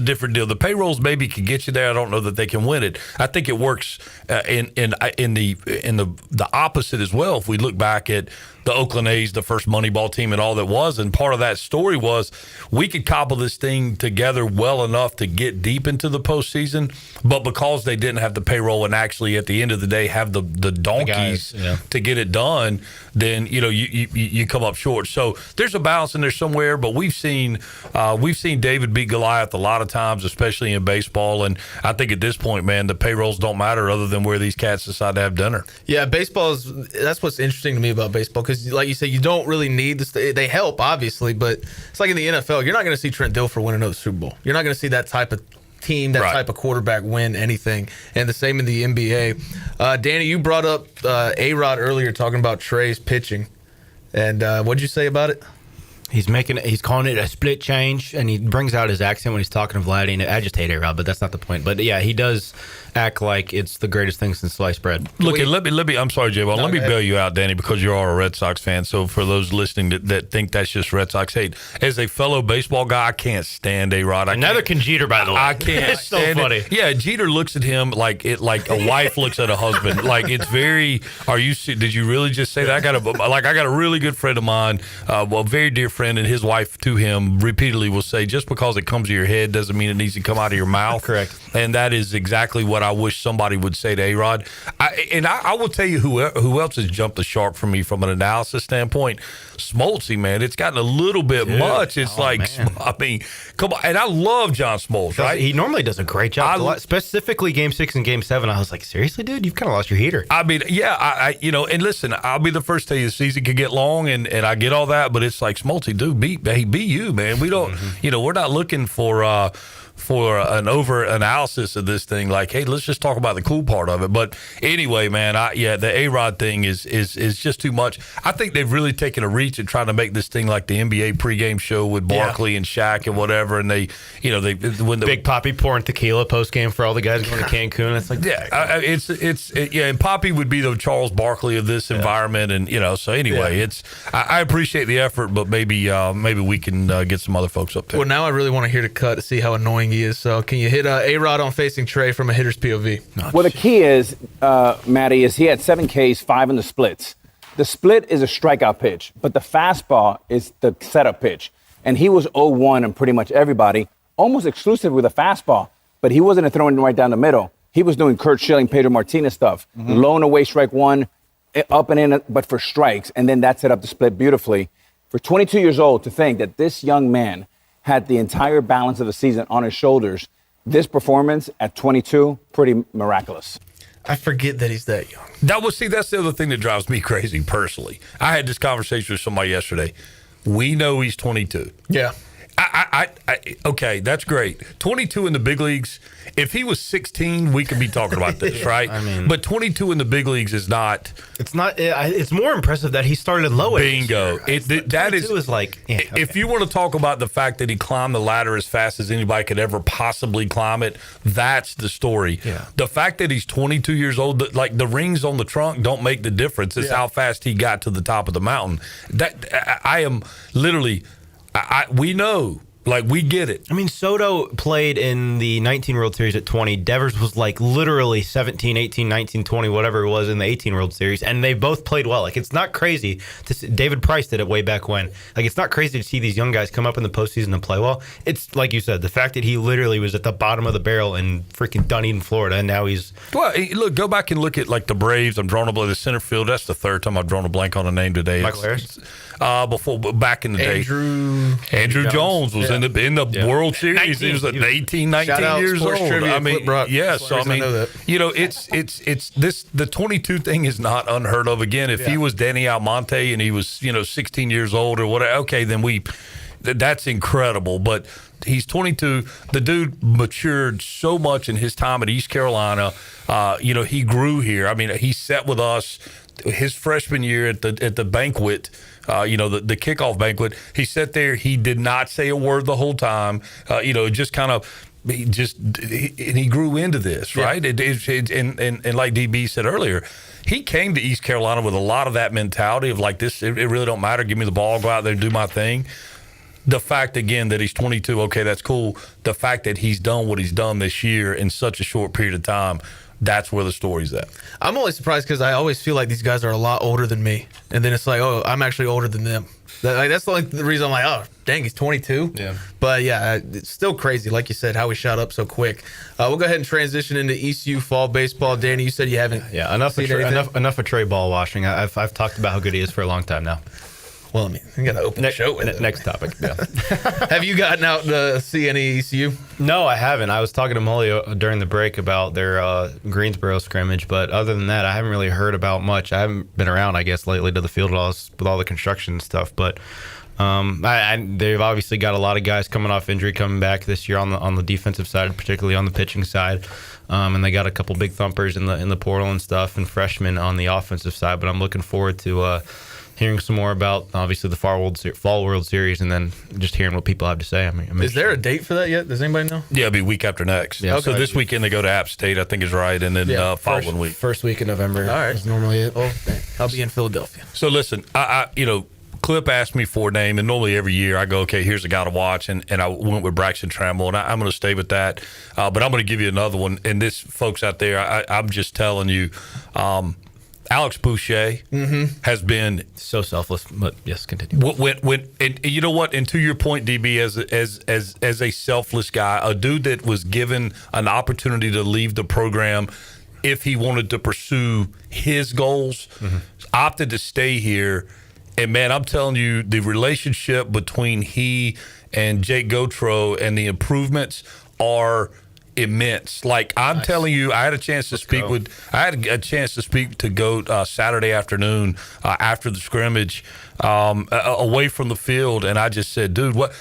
different deal. The payrolls maybe can get you there. I don't know that they can win it. I think it works in the opposite as well. If we look back at the Oakland A's, the first Moneyball team and all that was, and part of that story was we could cobble this thing together well enough to get deep into the postseason, but because they didn't have the payroll and actually at the end of the day have the donkeys to get it done, then you come up short. So there's a balance in there somewhere, but we've seen David beat Goliath a lot of times, especially in baseball, and I think at this point, man, the payrolls don't matter other than where these cats decide to have dinner. Yeah, that's what's interesting to me about baseball, because like you said, you don't really need this. They help, obviously, but it's like in the NFL, you're not going to see Trent Dilfer win another Super Bowl. You're not going to see that type of team, type of quarterback win anything. And the same in the NBA. Danny, you brought up A-Rod earlier talking about Trey's pitching. And what'd you say about it? He's calling it a split change, and he brings out his accent when he's talking to Vladdy. I just hate A-Rod, but that's not the point. But yeah, he does act like it's the greatest thing since sliced bread. Look, let me. I'm sorry, J-Ball. Let me bail you out, Danny, because you are a Red Sox fan. So for those listening that think that's just Red Sox hate, as a fellow baseball guy, I can't stand A-Rod. Neither can Jeter, by the way. I can't. It's so funny. Yeah, Jeter looks at him like a wife looks at a husband. Like it's very. Did you really just say that? I got a really good friend of mine, a very dear friend, and his wife to him repeatedly will say, just because it comes to your head doesn't mean it needs to come out of your mouth. Correct. And that is exactly what I wish somebody would say to A-Rod. I will tell you who else has jumped the shark for me from an analysis standpoint. Smoltzy, man. It's gotten a little bit much. It's man. I mean, come on. And I love John Smoltz, right? He normally does a great job. Specifically Game 6 and Game 7, I was like, seriously, dude? You've kind of lost your heater. I mean, yeah, and listen, I'll be the first to tell you the season could get long, and I get all that, but it's like, Smoltzy, dude, be you, man. We don't, we're not looking for an over analysis of this thing. Like, hey, let's just talk about the cool part of it. But anyway, man, the A-Rod thing is just too much. I think they've really taken a reach at trying to make this thing like the NBA pregame show with Barkley and Shaq and whatever. And they when the Big Poppy pouring tequila post game for all the guys going to Cancun. It's like, and Poppy would be the Charles Barkley of this environment. And so anyway, I appreciate the effort, but maybe we can get some other folks up there. Well, now I really want to hear the cut to see how annoying he is. So can you hit A-Rod on facing Trey from a hitter's POV? Well, the key is, Matty, is he had 7 Ks, 5 in the splits. The split is a strikeout pitch, but the fastball is the setup pitch. And he was 0-1 in pretty much everybody, almost exclusive with a fastball, but he wasn't throwing right down the middle. He was doing Kurt Schilling, Pedro Martinez stuff, low and away strike 1, up and in, but for strikes, and then that set up the split beautifully. For 22 years old, to think that this young man had the entire balance of the season on his shoulders, this performance at 22, pretty miraculous. I forget that he's that young. That's the other thing that drives me crazy personally. I had this conversation with somebody yesterday. We know he's 22. Yeah. Okay, that's great. 22 in the big leagues. If he was 16, we could be talking about this, right? I mean, but 22 in the big leagues is not. It's not. It's more impressive that he started low. Bingo. That is like. Yeah, okay. If you want to talk about the fact that he climbed the ladder as fast as anybody could ever possibly climb it, that's the story. Yeah. The fact that he's 22 years old, like the rings on the trunk don't make the difference. It's how fast he got to the top of the mountain. That I am literally. We know. Like, we get it. I mean, Soto played in the 19 World Series at 20. Devers was like literally 17, 18, 19, 20, whatever it was in the 18 World Series. And they both played well. Like, it's not crazy. David Price did it way back when. Like, it's not crazy to see these young guys come up in the postseason and play well. It's, like you said, the fact that he literally was at the bottom of the barrel in freaking Dunedin, Florida, and now he's... Well, look, go back and look at, like, the Braves. I'm drawing a blank. The center field, that's the third time I've drawn a blank on a name today. Michael Harris? Back in the day. Andrew Jones was in the World Series. He was 18, 19 years old. I mean, so I mean, you know, it's this. The 22 thing is not unheard of. Again, if he was Danny Almonte and he was 16 years old or whatever, okay, then that's incredible. But he's 22. The dude matured so much in his time at East Carolina. He grew here. I mean, he sat with us his freshman year at the banquet. The kickoff banquet, he sat there. He did not say a word the whole time. Just kind of, he grew into this, right? And like DB said earlier, he came to East Carolina with a lot of that mentality of like this. It really don't matter. Give me the ball, go out there and do my thing. The fact again that he's 22, okay, that's cool. The fact that he's done what he's done this year in such a short period of time. That's where the story's at. I'm only surprised because I always feel like these guys are a lot older than me. And then it's like, oh, I'm actually older than them. That's the only reason I'm like, oh, dang, he's 22. Yeah. But, yeah, it's still crazy, like you said, how he shot up so quick. We'll go ahead and transition into ECU fall baseball. Danny, you said you haven't enough of Trey ball washing. I've talked about how good he is for a long time now. Well, I mean, we got to open the show with it. Next topic. Yeah. Have you gotten out to see any ECU? No, I haven't. I was talking to Mully during the break about their Greensboro scrimmage, but other than that, I haven't really heard about much. I haven't been around, I guess, lately to the field with all the construction and stuff, but they've obviously got a lot of guys coming off injury coming back this year on the defensive side, particularly on the pitching side. And they got a couple big thumpers in the portal and stuff, and freshmen on the offensive side. But I'm looking forward to hearing some more about obviously the Fall World Series, and then just hearing what people have to say. I mean, is there a date for that yet? Does anybody know? Yeah, it'll be week after next. Yeah. Okay. So this weekend they go to App State, I think is right, and then following week. First week in November. All right, is normally it. Oh, I'll be in Philadelphia. So listen, I Clip asked me for a name, and normally every year I go, okay, here's a guy to watch, and I went with Braxton Trammell, and I'm going to stay with that. But I'm going to give you another one. And this, folks out there, I'm just telling you, Alex Boucher has been so selfless. But yes, continue. And you know what? And to your point, DB, as a selfless guy, a dude that was given an opportunity to leave the program if he wanted to pursue his goals, opted to stay here. And man, I'm telling you, the relationship between he and Jake Gautreaux and the improvements are immense. Like I'm telling you, I had a chance to speak to Goat Saturday afternoon after the scrimmage, away from the field, and I just said, dude, what?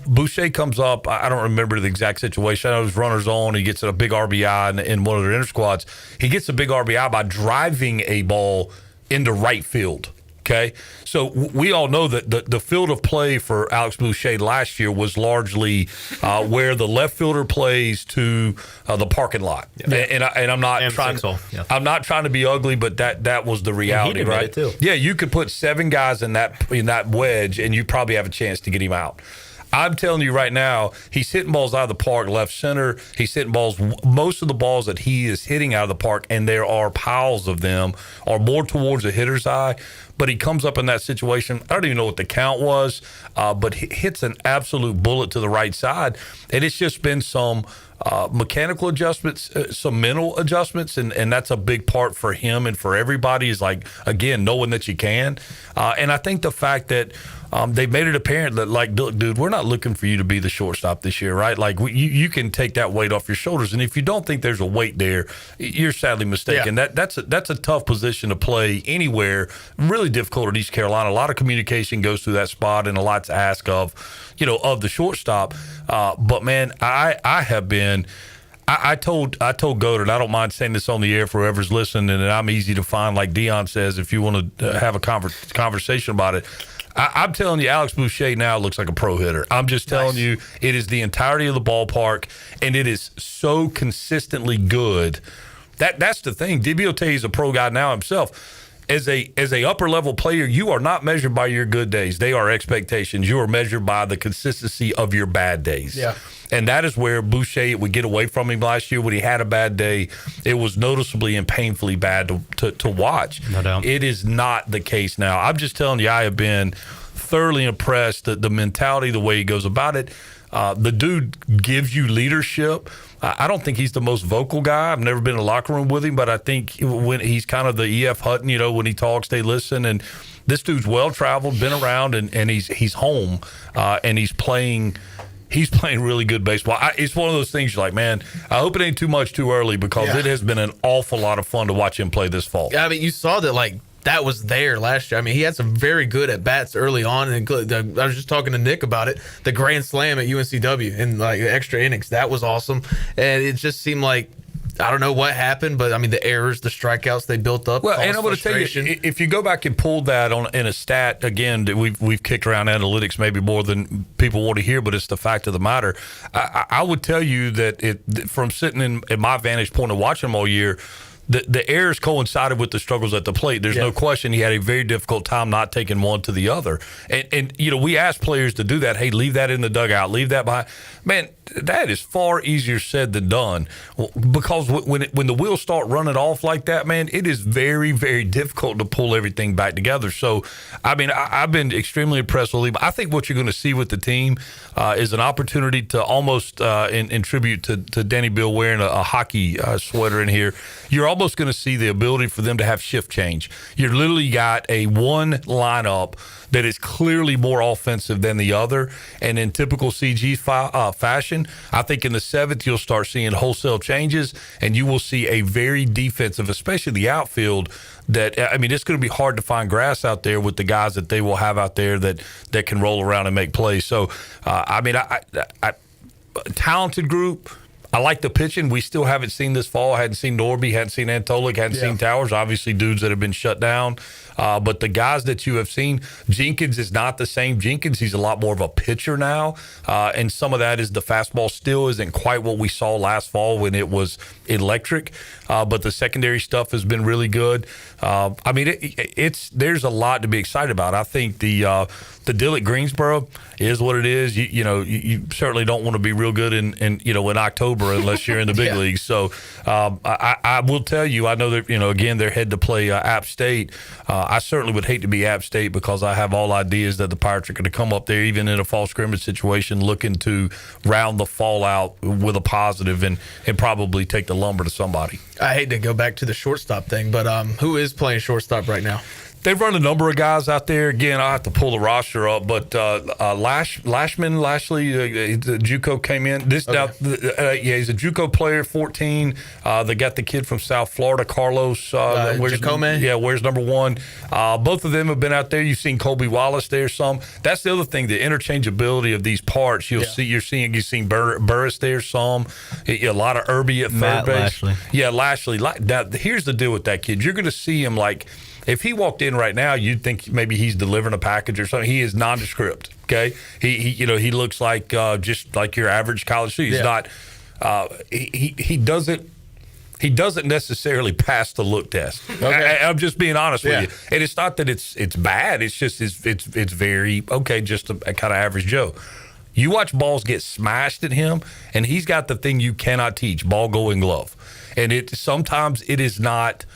Boucher comes up. I don't remember the exact situation. I know it was runners on. He gets a big RBI in one of their inter squads. He gets a big RBI by driving a ball into right field. Okay, so we all know that the field of play for Alex Boucher last year was largely where the left fielder plays to the parking lot, and I'm not I'm not trying to be ugly, but that was the reality, right? It too. Yeah, you could put 7 guys in that wedge, and you probably have a chance to get him out. I'm telling you right now, he's hitting balls out of the park, left center. He's hitting balls. Most of the balls that he is hitting out of the park, and there are piles of them, are more towards the hitter's eye. But he comes up in that situation. I don't even know what the count was, but he hits an absolute bullet to the right side. And it's just been some mechanical adjustments, some mental adjustments, and that's a big part for him and for everybody is like, again, knowing that you can. And I think the fact that they made it apparent that, like, dude, we're not looking for you to be the shortstop this year, right? Like, you can take that weight off your shoulders. And if you don't think there's a weight there, you're sadly mistaken. Yeah. That's a tough position to play anywhere. Really really difficult at East Carolina. A lot of communication goes through that spot, and a lot to ask of, of the shortstop. But man, I have been. I told Goddard, I don't mind saying this on the air for whoever's listening, and I'm easy to find, like Dion says, if you want to have a conversation about it. I'm telling you, Alex Boucher now looks like a pro hitter. I'm just telling you, it is the entirety of the ballpark, and it is so consistently good. That's the thing. DiBiote is a pro guy now himself. As a upper level player, you are not measured by your good days. They are expectations. You are measured by the consistency of your bad days. Yeah. And that is where Boucher would get away from him last year when he had a bad day. It was noticeably and painfully bad to watch. No doubt. It is not the case now. I'm just telling you, I have been thoroughly impressed. The mentality, the way he goes about it. The dude gives you leadership. I don't think he's the most vocal guy. I've never been in a locker room with him, but I think when he's kind of the E.F. Hutton, when he talks, they listen. And this dude's well-traveled, been around, and he's home, and he's playing really good baseball. It's one of those things you're like, man, I hope it ain't too much too early, because it has been an awful lot of fun to watch him play this fall. Yeah, I mean, you saw that, that was there last year. I mean, he had some very good at-bats early on. And I was just talking to Nick about it. The grand slam at UNCW in, extra innings. That was awesome. And it just seemed like, I don't know what happened, but, I mean, the errors, the strikeouts they built up. Well, and I'm going to tell you, if you go back and pull that in a stat, again, we've kicked around analytics maybe more than people want to hear, but it's the fact of the matter. I would tell you that from sitting in my vantage point of watching them all year, the errors coincided with the struggles at the plate. There's no question he had a very difficult time not taking one to the other. And we ask players to do that. Hey, leave that in the dugout. Leave that behind. Man, that is far easier said than done, because when the wheels start running off like that, man, it is very, very difficult to pull everything back together. So, I mean, I've been extremely impressed with him. I think what you're going to see with the team is an opportunity to almost in tribute to Danny Bill wearing a hockey sweater in here. You're almost going to see the ability for them to have shift change. You've literally got a one lineup that is clearly more offensive than the other. And in typical CG fashion, I think in the seventh, you'll start seeing wholesale changes, and you will see a very defensive, especially the outfield, that, I mean, it's going to be hard to find grass out there with the guys that they will have out there that can roll around and make plays. So, I mean, I talented group. I like the pitching. We still haven't seen this fall. I hadn't seen Norby, hadn't seen Antolik, hadn't seen Towers. Obviously, dudes that have been shut down. But the guys that you have seen, Jenkins is not the same Jenkins. He's a lot more of a pitcher now. And some of that is the fastball still isn't quite what we saw last fall when it was electric. But the secondary stuff has been really good. I mean, there's a lot to be excited about. I think the deal at Greensboro is what it is. You certainly don't want to be real good in October unless you're in the big leagues. So I will tell you, I know that again they're headed to play App State. I certainly would hate to be App State, because I have all ideas that the Pirates are going to come up there, even in a fall scrimmage situation, looking to round the fall out with a positive and probably take the lumber to somebody. I hate to go back to the shortstop thing, but who is playing shortstop right now? They've run a number of guys out there. Again, I have to pull the roster up, but Lashley, the JUCO came in. He's a JUCO player, 14. They got the kid from South Florida, Carlos. Jacome? Yeah, where's number 1? Both of them have been out there. You've seen Colby Wallace there some. That's the other thing, the interchangeability of these parts. You've seen Burris there some. A lot of Irby at third base. Lashley. Yeah, Lashley. Now, here's the deal with that kid. You're going to see him like. If he walked in right now, you'd think maybe he's delivering a package or something. He is nondescript. Okay, he looks like just like your average college student. He's not. He doesn't necessarily pass the look test. Okay. I'm just being honest with you, and it's not that it's bad. It's just it's very okay, just a kind of average Joe. You watch balls get smashed at him, and he's got the thing you cannot teach: ball going glove. And sometimes it is not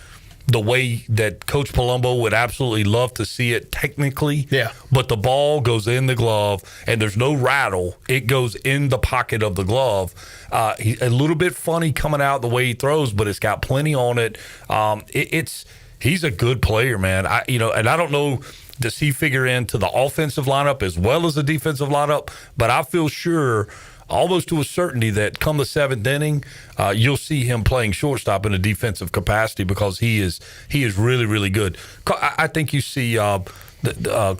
the way that Coach Palumbo would absolutely love to see it technically. Yeah. But the ball goes in the glove, and there's no rattle. It goes in the pocket of the glove. He's a little bit funny coming out the way he throws, but it's got plenty on it. He's a good player, man. And I don't know, does he figure into the offensive lineup as well as the defensive lineup? But I feel sure almost to a certainty that come the 7th inning, you'll see him playing shortstop in a defensive capacity because he is really, really good. I think you see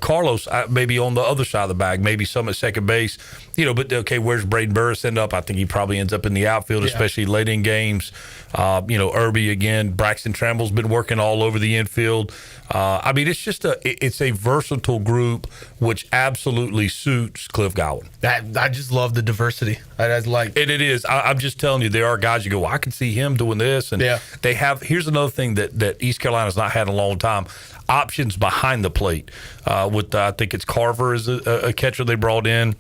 Carlos maybe on the other side of the bag, maybe some at second base, but okay, where's Braden Burris end up? I think he probably ends up in the outfield, especially late in games. Irby again, Braxton Trammell's been working all over the infield. It's just it's a versatile group, which absolutely suits Cliff Godwin. I just love the diversity. It is. I'm just telling you, there are guys you go, I can see him doing this. And they have, here's another thing that East Carolina's not had in a long time, options behind the plate. I think it's Carver is a catcher they brought in.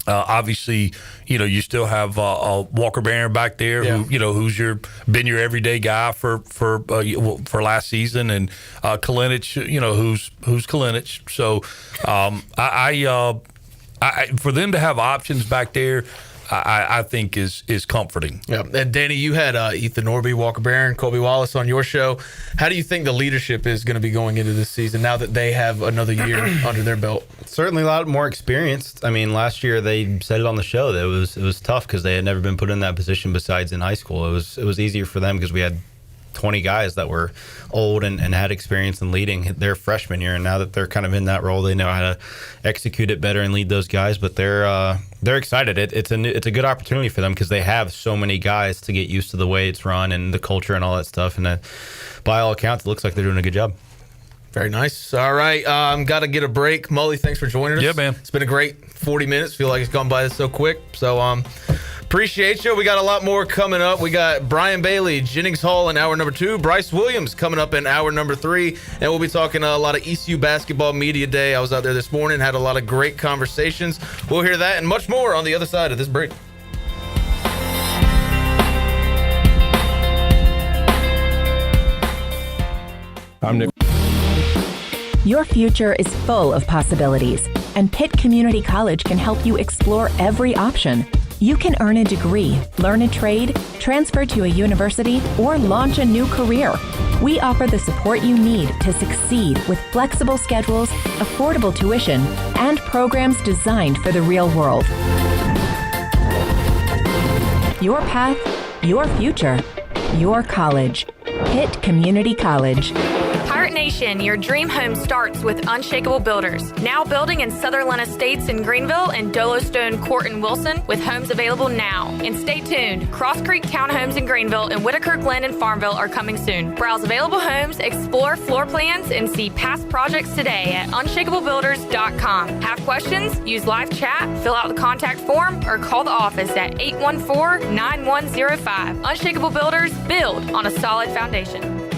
Obviously, you still have Walker Barron back there, who's been your everyday guy for last season, and Kalinich, who's Kalinich. So, for them to have options back there, I think is comforting. Yeah, and Danny, you had Ethan Norby, Walker Barron, Colby Wallace on your show. How do you think the leadership is going to be going into this season now that they have another year under their belt? Certainly a lot more experienced. I mean, last year they said it on the show that it was tough because they had never been put in that position besides in high school. It was easier for them because we had 20 guys that were old and had experience in leading their freshman year, and now that they're kind of in that role, they know how to execute it better and lead those guys. But they're excited. It's a good opportunity for them because they have so many guys to get used to the way it's run and the culture and all that stuff. And by all accounts, it looks like they're doing a good job. Very nice. All right, got to get a break. Mully, thanks for joining us. Yeah, man. It's been a great 40 minutes. Feel like it's gone by so quick. So appreciate you. We got a lot more coming up. We got Brian Bailey, Jennings Hall in hour number 2, Bryce Williams coming up in hour number 3, and we'll be talking a lot of ECU basketball media day. I was out there this morning, had a lot of great conversations. We'll hear that and much more on the other side of this break. I'm Nick. Your future is full of possibilities, and Pitt Community College can help you explore every option. You can earn a degree, learn a trade, transfer to a university, or launch a new career. We offer the support you need to succeed with flexible schedules, affordable tuition, and programs designed for the real world. Your path, your future, your college. Pitt Community College. Pirate Nation, your dream home starts with Unshakable Builders. Now building in Sutherland Estates in Greenville and Dolostone Court in Wilson with homes available now. And stay tuned, Cross Creek Townhomes in Greenville and Whitaker Glen in Farmville are coming soon. Browse available homes, explore floor plans, and see past projects today at unshakablebuilders.com. Have questions? Use live chat, fill out the contact form, or call the office at 814-9105. Unshakable Builders, build on a solid foundation.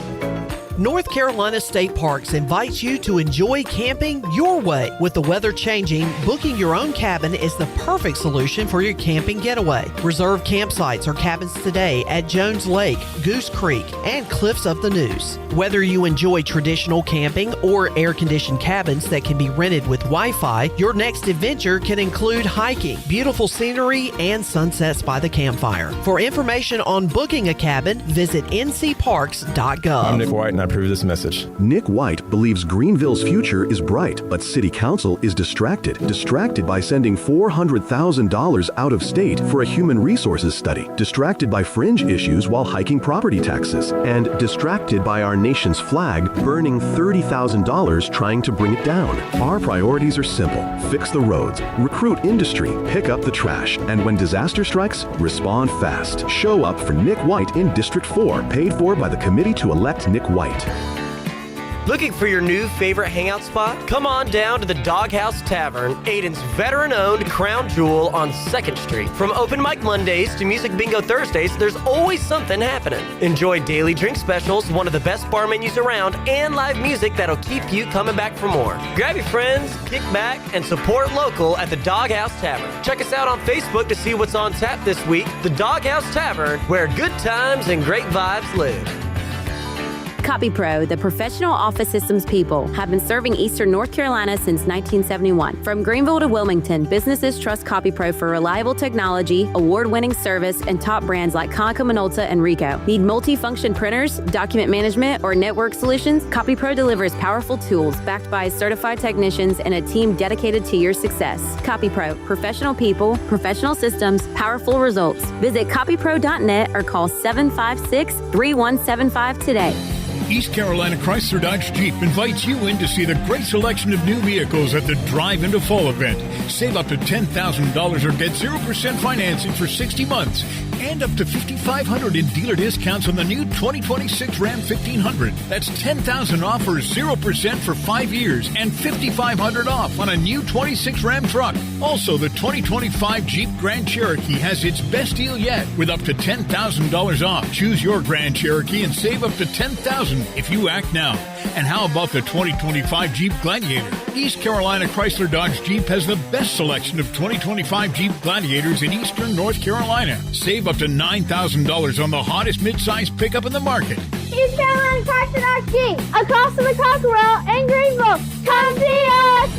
North Carolina State Parks invites you to enjoy camping your way. With the weather changing, booking your own cabin is the perfect solution for your camping getaway. Reserve campsites or cabins today at Jones Lake, Goose Creek, and Cliffs of the Neuse. Whether you enjoy traditional camping or air-conditioned cabins that can be rented with Wi-Fi, your next adventure can include hiking, beautiful scenery, and sunsets by the campfire. For information on booking a cabin, visit ncparks.gov. I'm Nick White, and I approve this message. Nick White believes Greenville's future is bright, but City Council is distracted by sending $400,000 out of state for a human resources study, distracted by fringe issues while hiking property taxes, and distracted by our nation's flag burning $30,000 trying to bring it down. Our priorities are simple. Fix the roads, recruit industry, pick up the trash, and when disaster strikes, respond fast. Show up for Nick White in District 4, paid for by the committee to elect Nick White. Looking for your new favorite hangout spot? Come on down to the Doghouse Tavern, Aiden's veteran-owned crown jewel on 2nd Street. From open mic Mondays to music bingo Thursdays, there's always something happening. Enjoy daily drink specials, one of the best bar menus around, and live music that'll keep you coming back for more. Grab your friends, kick back, and support local at the Doghouse Tavern. Check us out on Facebook to see what's on tap this week. The Doghouse Tavern, where good times and great vibes live. CopyPro, the professional office systems people, have been serving Eastern North Carolina since 1971. From Greenville to Wilmington, businesses trust CopyPro for reliable technology, award-winning service, and top brands like Konica Minolta and Ricoh. Need multi-function printers, document management, or network solutions? CopyPro delivers powerful tools backed by certified technicians and a team dedicated to your success. CopyPro, professional people, professional systems, powerful results. Visit copypro.net or call 756-3175 today. East Carolina Chrysler Dodge Jeep invites you in to see the great selection of new vehicles at the Drive into Fall event. Save up to $10,000 or get 0% financing for 60 months and up to $5,500 in dealer discounts on the new 2026 Ram 1500. That's $10,000 off or 0% for 5 years and $5,500 off on a new 26 Ram truck. Also, the 2025 Jeep Grand Cherokee has its best deal yet with up to $10,000 off. Choose your Grand Cherokee and save up to $10,000 if you act now. And how about the 2025 Jeep Gladiator? East Carolina Chrysler Dodge Jeep has the best selection of 2025 Jeep Gladiators in Eastern North Carolina. Save up to $9,000 on the hottest midsize pickup in the market. East Carolina Chrysler Dodge Jeep, across from the Cockerell in Greenville. Come see us!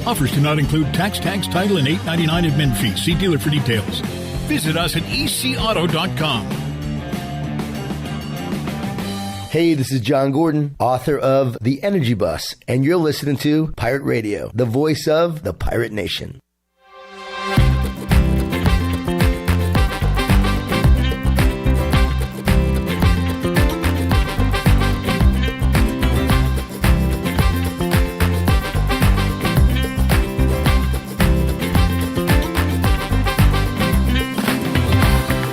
Offers do not include tax, title, and $8.99 admin fees. See dealer for details. Visit us at ecauto.com. Hey, this is John Gordon, author of The Energy Bus, and you're listening to Pirate Radio, the voice of the Pirate Nation.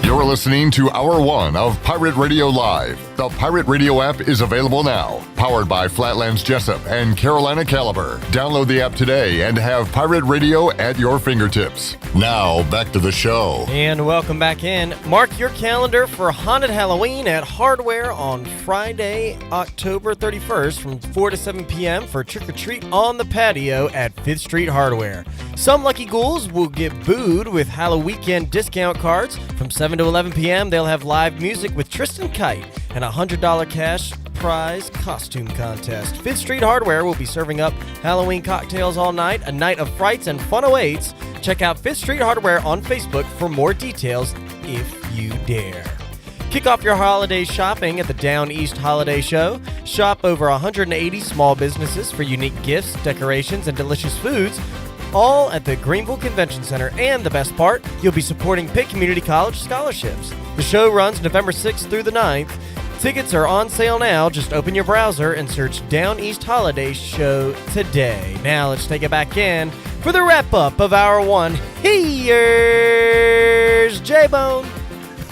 You're listening to Hour 1 of Pirate Radio Live. The Pirate Radio app is available now. Powered by Flatlands Jessup and Carolina Caliber. Download the app today and have Pirate Radio at your fingertips. Now, back to the show. And welcome back in. Mark your calendar for Haunted Halloween at Hardware on Friday, October 31st from 4 to 7 p.m. for trick-or-treat on the patio at 5th Street Hardware. Some lucky ghouls will get booed with Halloween discount cards. From 7 to 11 p.m., they'll have live music with Tristan Kite and a $100 cash prize costume contest. 5th Street Hardware will be serving up Halloween cocktails all night, a night of frights and fun awaits. Check out 5th Street Hardware on Facebook for more details if you dare. Kick off your holiday shopping at the Down East Holiday Show. Shop over 180 small businesses for unique gifts, decorations, and delicious foods, all at the Greenville Convention Center. And the best part, you'll be supporting Pitt Community College scholarships. The show runs November 6th through the 9th. Tickets are on sale now. Just open your browser and search Down East Holiday Show today. Now let's take it back in for the wrap-up of Hour 1. Here's J-Bone.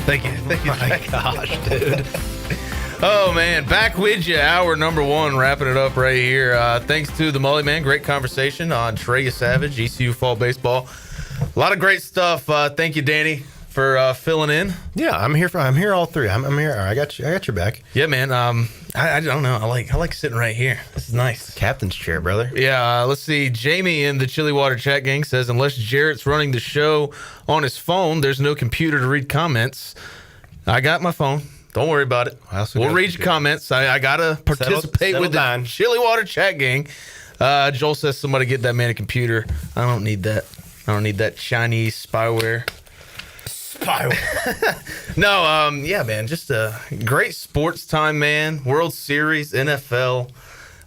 Thank you. Oh my gosh, dude. Oh, man. Back with you. Hour number 1, wrapping it up right here. Thanks to the Mully Man. Great conversation on Trey Savage, ECU fall baseball. A lot of great stuff. Thank you, Danny, for filling in. Yeah, I'm here all through. I'm here. I got your back. Yeah, man. I don't know. I like sitting right here. This is nice. Captain's chair, brother. Yeah. Let's see. Jamie in the Chili Water chat gang says, unless Jarrett's running the show on his phone, there's no computer to read comments. I got my phone. Don't worry about it. We'll read your comments. I got to participate with the Chili Water chat gang. Joel says somebody get that man a computer. I don't need that. I don't need that Chinese spyware. No, yeah, man. Just a great sports time, man. World Series, NFL,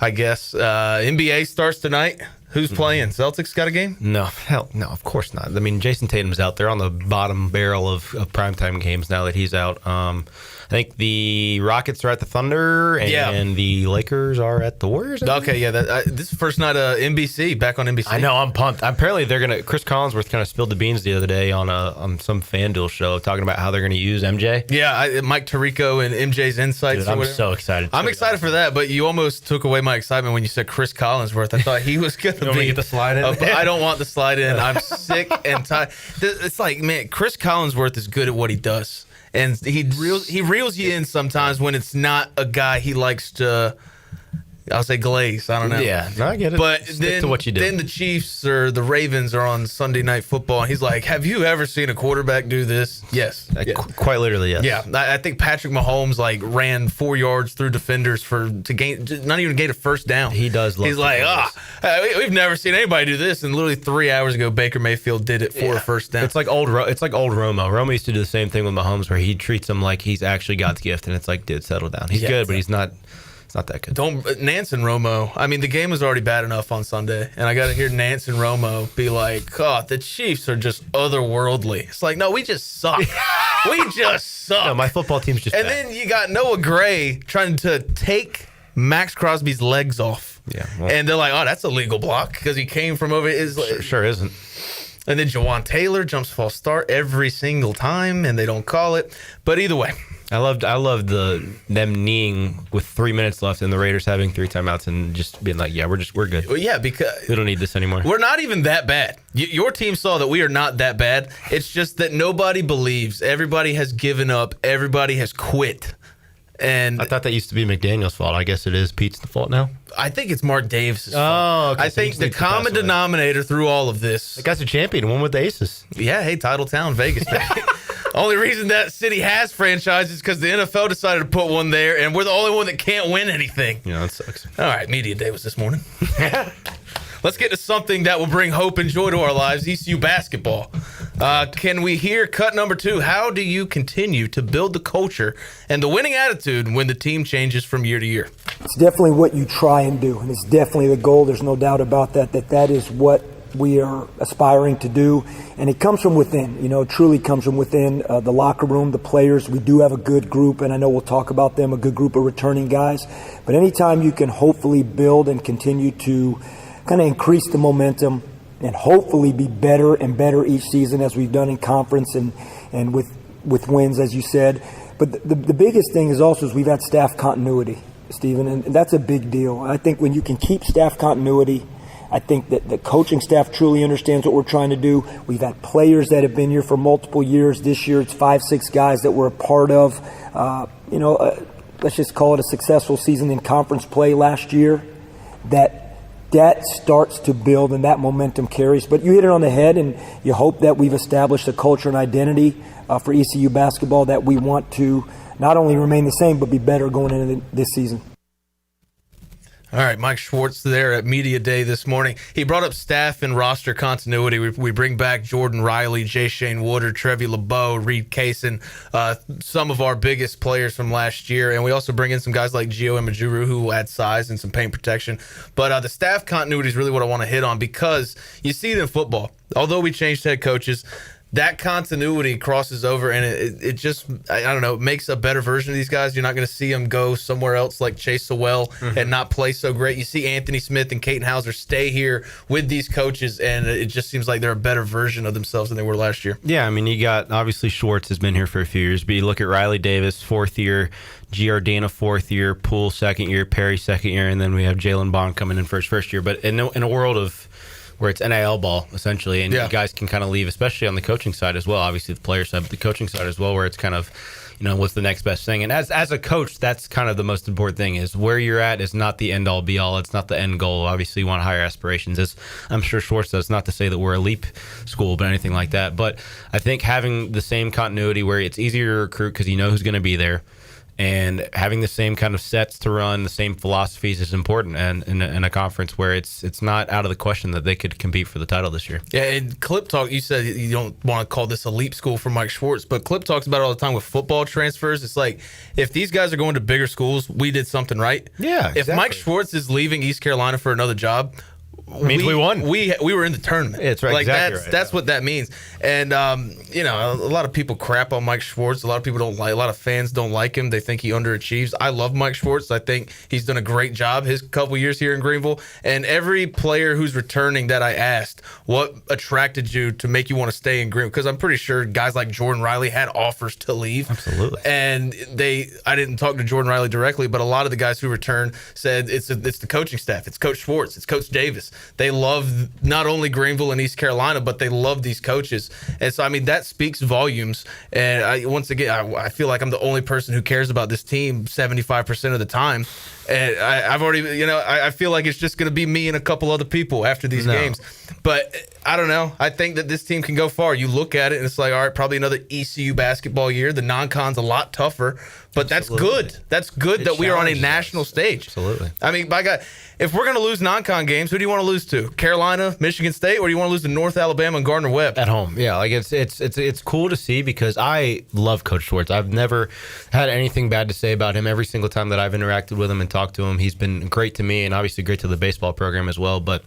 I guess. NBA starts tonight. Who's playing? Celtics got a game? No, hell no, of course not. I mean, Jason Tatum's out there on the bottom barrel of primetime games now that he's out. I think the Rockets are at the Thunder, and the Lakers are at the Warriors. Okay, yeah. This is the first night of NBC, back on NBC. I know, I'm pumped. Apparently, they're gonna. Chris Collinsworth kind of spilled the beans the other day on some FanDuel show talking about how they're gonna use MJ. Yeah, Mike Tirico and MJ's insights. Dude, I'm so excited. I'm excited for that, but you almost took away my excitement when you said Chris Collinsworth. I thought he was gonna be. Get the slide in? I don't want the slide in. I'm sick and tired. It's like, man, Chris Collinsworth is good at what he does. And he reels you in sometimes when it's not a guy he likes to I'll say glaze. I don't know. Yeah, no, I get it. But Stick then, to what you do. then the Chiefs or the Ravens are on Sunday Night Football, and he's like, "Have you ever seen a quarterback do this?" Yes, Quite literally, yes. Yeah, I think Patrick Mahomes ran 4 yards through defenders to gain, not even gain a first down. He does. He's like, we've never seen anybody do this, and literally 3 hours ago, Baker Mayfield did it for a first down. It's like old Romo. Romo used to do the same thing with Mahomes, where he treats him like he's actually God's gift, and it's like, dude, settle down. He's good, but he's not. It's not that good. Nance and Romo. I mean, the game was already bad enough on Sunday, and I got to hear Nance and Romo be like, "Oh, the Chiefs are just otherworldly." It's like, no, we just suck. We just suck. No, my football team's just. And bad. then you got Noah Gray trying to take Max Crosby's legs off. Yeah, and they're like, "Oh, that's a legal block because he came from over." Sure isn't. And then Jawan Taylor jumps false start every single time, and they don't call it. But either way. I loved them kneeing with 3 minutes left and the Raiders having 3 timeouts and just being like, yeah, we're good. Well, yeah, because we don't need this anymore. We're not even that bad. Your team saw that we are not that bad. It's just that nobody believes. Everybody has given up. Everybody has quit. And I thought that used to be McDaniel's fault. I guess it is Pete's the fault now. I think it's Mark Davis' fault. Okay, I think the common denominator through all of this. The guy's a champion, one with the Aces. Yeah, hey, Title Town, Vegas. Only reason that city has franchises is because the NFL decided to put one there, and we're the only one that can't win anything. Yeah, that sucks. All right, media day was this morning. Let's get to something that will bring hope and joy to our lives, ECU basketball. Can we hear cut number 2? How do you continue to build the culture and the winning attitude when the team changes from year to year? It's definitely what you try and do, and it's definitely the goal. There's no doubt about that is what we are aspiring to do, and it comes from within. It truly comes from within the locker room, the players. We do have a good group, and I know we'll talk about them, a good group of returning guys. But anytime you can hopefully build and continue to kind of increase the momentum and hopefully be better and better each season as we've done in conference and with wins, as you said. But the biggest thing is also we've had staff continuity, Stephen, and that's a big deal. I think when you can keep staff continuity, I think that the coaching staff truly understands what we're trying to do. We've had players that have been here for multiple years. This year it's 5-6 guys that we're a part of. Let's just call it a successful season in conference play last year. That starts to build and that momentum carries. But you hit it on the head, and you hope that we've established a culture and identity for ECU basketball that we want to not only remain the same but be better going into this season. All right, Mike Schwartz there at Media Day this morning. He brought up staff and roster continuity. We bring back Jordan Riley, Jay Shane Woodard, Trevi LeBeau, Reed Kaysen, some of our biggest players from last year. And we also bring in some guys like Gio Imajuru who will add size and some paint protection. But the staff continuity is really what I want to hit on, because you see it in football. Although we changed head coaches, that continuity crosses over, and it just, I don't know, it makes a better version of these guys. You're not going to see them go somewhere else like Chase Sewell and not play so great. You see Anthony Smith and Caton Hauser stay here with these coaches, and it just seems like they're a better version of themselves than they were last year. Yeah, I mean, you got, obviously, Schwartz has been here for a few years, but you look at Riley Davis, 4th year, Giordana 4th year, Poole 2nd year, Perry 2nd year, and then we have Jalen Bond coming in for his 1st year. But in a world of where it's NIL ball, essentially, and you guys can kind of leave, especially on the coaching side as well, obviously the player side, but the coaching side as well, where it's kind of, what's the next best thing? And as a coach, that's kind of the most important thing, is where you're at is not the end-all, be-all. It's not the end goal. Obviously, you want higher aspirations, as I'm sure Schwartz does. Not to say that we're a leap school, but anything like that. But I think having the same continuity where it's easier to recruit because you know who's going to be there, and having the same kind of sets to run, the same philosophies is important, and in a conference where it's not out of the question that they could compete for the title this year. Yeah, and Clip Talk, you said you don't want to call this a leap school for Mike Schwartz, but Clip talks about it all the time with football transfers. It's like, if these guys are going to bigger schools, we did something right. Yeah, exactly. If Mike Schwartz is leaving East Carolina for another job, means we won. We were in the tournament. Yeah, that's right. Like exactly that's what that means. And a lot of people crap on Mike Schwartz. A lot of people don't like. A lot of fans don't like him. They think he underachieves. I love Mike Schwartz. I think he's done a great job his couple years here in Greenville. And every player who's returning that I asked, what attracted you to make you want to stay in Greenville? Because I'm pretty sure guys like Jordan Riley had offers to leave. Absolutely. And I didn't talk to Jordan Riley directly, but a lot of the guys who returned said it's the coaching staff. It's Coach Schwartz. It's Coach Davis. They love not only Greenville and East Carolina, but they love these coaches. And so, I mean, that speaks volumes. And I feel like I'm the only person who cares about this team 75% of the time. And I've already, I feel like it's just going to be me and a couple other people after these games. But I don't know. I think that this team can go far. You look at it and it's like, all right, probably another ECU basketball year. The non-con's a lot tougher, but that's good. That's good that we are on a national stage. Absolutely. I mean, by God, if we're going to lose non-con games, who do you want to lose to? Carolina, Michigan State, or do you want to lose to North Alabama and Gardner-Webb? At home, yeah. Like it's cool to see because I love Coach Schwartz. I've never had anything bad to say about him. Every single time that I've interacted with him and talked to him, he's been great to me and obviously great to the baseball program as well. But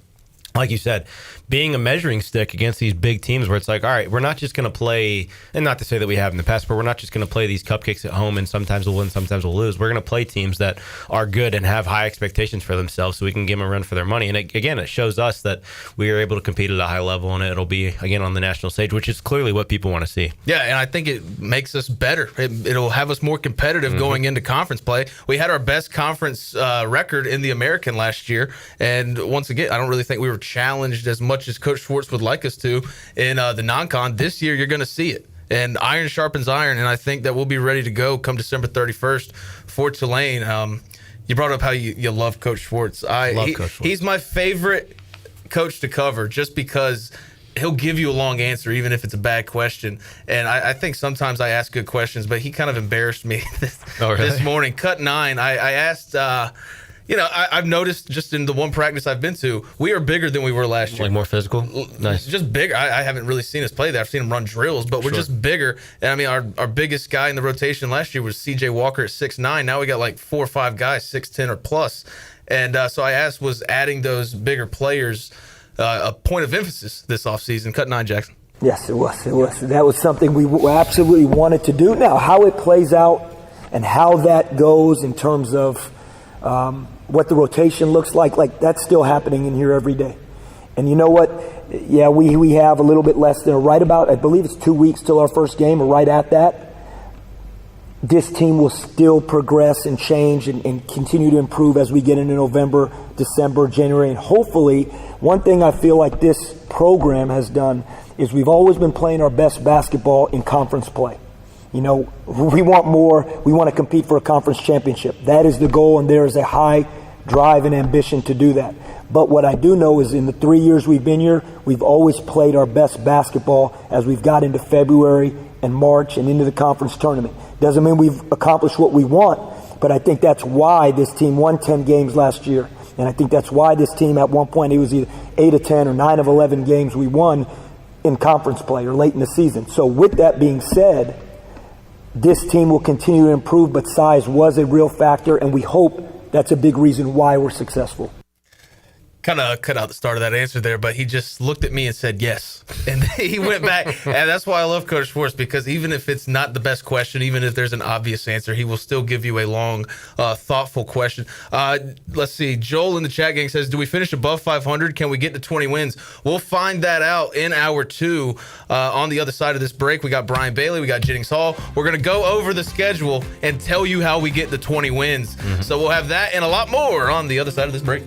like you said, being a measuring stick against these big teams where it's like, all right, we're not just going to play, and not to say that we have in the past, but we're not just going to play these cupcakes at home and sometimes we'll win, sometimes we'll lose. We're going to play teams that are good and have high expectations for themselves so we can give them a run for their money. And again, it shows us that we are able to compete at a high level and it'll be, again, on the national stage, which is clearly what people want to see. Yeah, and I think it makes us better. It'll have us more competitive going into conference play. We had our best conference record in the American last year. And once again, I don't really think we were challenged as much as Coach Schwartz would like us to in the non-con. This year, you're going to see it. And iron sharpens iron, and I think that we'll be ready to go come December 31st for Tulane. You brought up how you love Coach Schwartz. Coach Schwartz. He's my favorite coach to cover just because he'll give you a long answer, even if it's a bad question. And I think sometimes I ask good questions, but he kind of embarrassed me this morning. Cut 9, I asked... I've noticed just in the one practice I've been to, we are bigger than we were last year. Like more physical? Nice. Just bigger. I haven't really seen us play that. I've seen him run drills, but we're just bigger. And I mean, our biggest guy in the rotation last year was CJ Walker at 6'9". Now we got like 4 or 5 guys, 6'10" or plus. And so I asked, was adding those bigger players a point of emphasis this offseason? Cut 9, Jackson. Yes, it was. That was something we absolutely wanted to do. Now, how it plays out and how that goes in terms of what the rotation looks like that's still happening in here every day. And you know what? Yeah, we have a little bit less than right about, I believe it's 2 weeks till our first game, or right at that. This team will still progress and change and continue to improve as we get into November, December, January. And hopefully, one thing I feel like this program has done is we've always been playing our best basketball in conference play. We want more. We want to compete for a conference championship. That is the goal, and there is a high drive and ambition to do that. But what I do know is in the 3 years we've been here, we've always played our best basketball as we've got into February and March and into the conference tournament. Doesn't mean we've accomplished what we want, but I think that's why this team won 10 games last year. And I think that's why this team at one point, it was either 8 of 10 or 9 of 11 games we won in conference play or late in the season. So with that being said, this team will continue to improve, but size was a real factor, and we hope that's a big reason why we're successful. Kind of cut out the start of that answer there, but he just looked at me and said yes. And he went back. And that's why I love Coach Schwartz, because even if it's not the best question, even if there's an obvious answer, he will still give you a long, thoughtful question. Let's see. Joel in the chat gang says, do we finish above 500? Can we get to 20 wins? We'll find that out in hour 2 on the other side of this break. We got Brian Bailey. We got Jennings Hall. We're going to go over the schedule and tell you how we get the 20 wins. So we'll have that and a lot more on the other side of this break.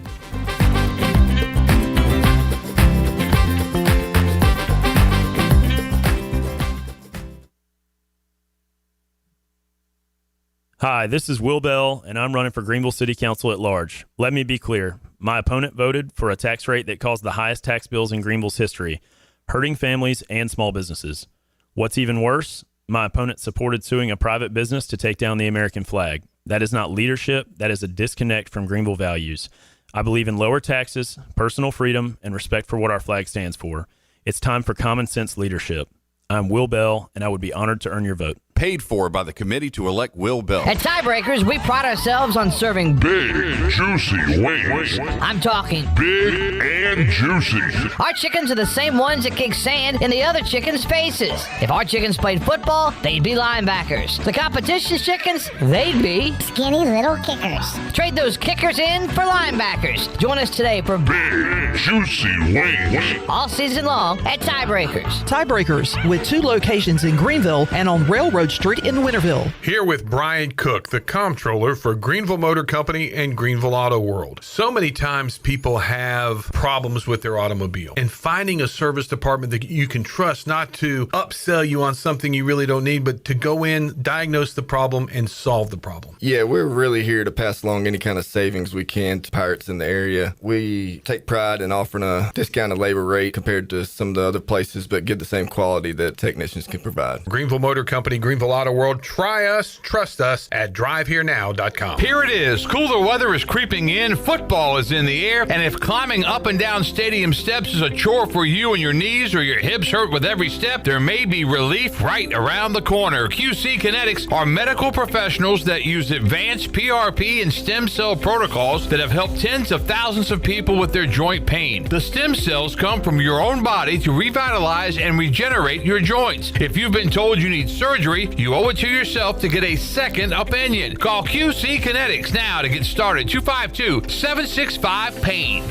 Hi, this is Will Bell, and I'm running for Greenville City Council at large. Let me be clear. My opponent voted for a tax rate that caused the highest tax bills in Greenville's history, hurting families and small businesses. What's even worse, my opponent supported suing a private business to take down the American flag. That is not leadership. That is a disconnect from Greenville values. I believe in lower taxes, personal freedom, and respect for what our flag stands for. It's time for common sense leadership. I'm Will Bell, and I would be honored to earn your vote. Paid for by the committee to elect Will Bell. At Tiebreakers, we pride ourselves on serving big, juicy wings. I'm talking big and juicy. Our chickens are the same ones that kick sand in the other chickens' faces. If our chickens played football, they'd be linebackers. The competition's chickens, they'd be skinny little kickers. Trade those kickers in for linebackers. Join us today for big, juicy wings. All season long at Tiebreakers. Tiebreakers, with 2 locations in Greenville and on Railroad Church Street in Winterville. Here with Brian Cook, the comptroller for Greenville Motor Company and Greenville Auto World. So many times people have problems with their automobile, and finding a service department that you can trust not to upsell you on something you really don't need, but to go in, diagnose the problem, and solve the problem. Yeah, we're really here to pass along any kind of savings we can to pirates in the area. We take pride in offering a discounted labor rate compared to some of the other places, but give the same quality that technicians can provide. Greenville Motor Company, Greenville Auto World. Try us, trust us at drivehherenow.com. Here it is. Cooler weather is creeping in. Football is in the air. And if climbing up and down stadium steps is a chore for you and your knees or your hips hurt with every step, there may be relief right around the corner. QC Kinetics are medical professionals that use advanced PRP and stem cell protocols that have helped tens of thousands of people with their joint pain. The stem cells come from your own body to revitalize and regenerate your joints. If you've been told you need surgery, you owe it to yourself to get a second opinion. Call QC Kinetics now to get started. 252-765-PAIN.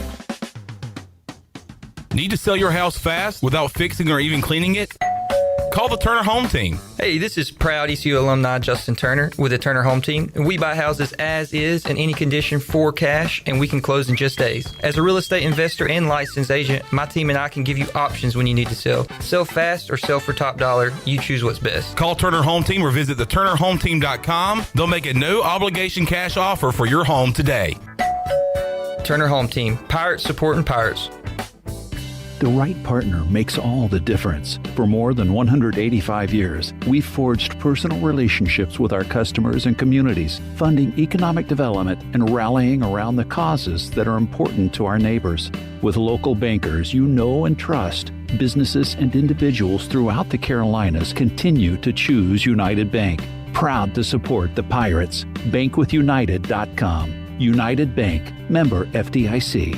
Need to sell your house fast without fixing or even cleaning it? Call the Turner Home Team. Hey, this is proud ECU alumni Justin Turner with the Turner Home Team. We buy houses as is in any condition for cash, and we can close in just days. As a real estate investor and licensed agent, my team and I can give you options when you need to sell. Sell fast or sell for top dollar. You choose what's best. Call Turner Home Team or visit theturnerhometeam.com. They'll make a no-obligation cash offer for your home today. Turner Home Team. Pirates supporting pirates. The right partner makes all the difference. For more than 185 years, we've forged personal relationships with our customers and communities, funding economic development and rallying around the causes that are important to our neighbors. With local bankers you know and trust, businesses and individuals throughout the Carolinas continue to choose United Bank. Proud to support the Pirates. Bankwithunited.com. United Bank. Member FDIC.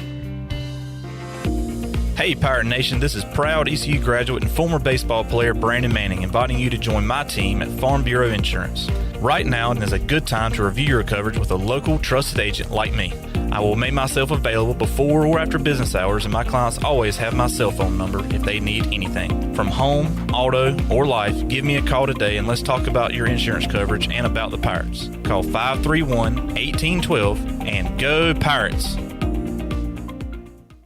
Hey Pirate Nation, this is proud ECU graduate and former baseball player Brandon Manning inviting you to join my team at Farm Bureau Insurance. Right now is a good time to review your coverage with a local trusted agent like me. I will make myself available before or after business hours, and my clients always have my cell phone number if they need anything. From home, auto, or life, give me a call today and let's talk about your insurance coverage and about the Pirates. Call 531-1812 and go Pirates!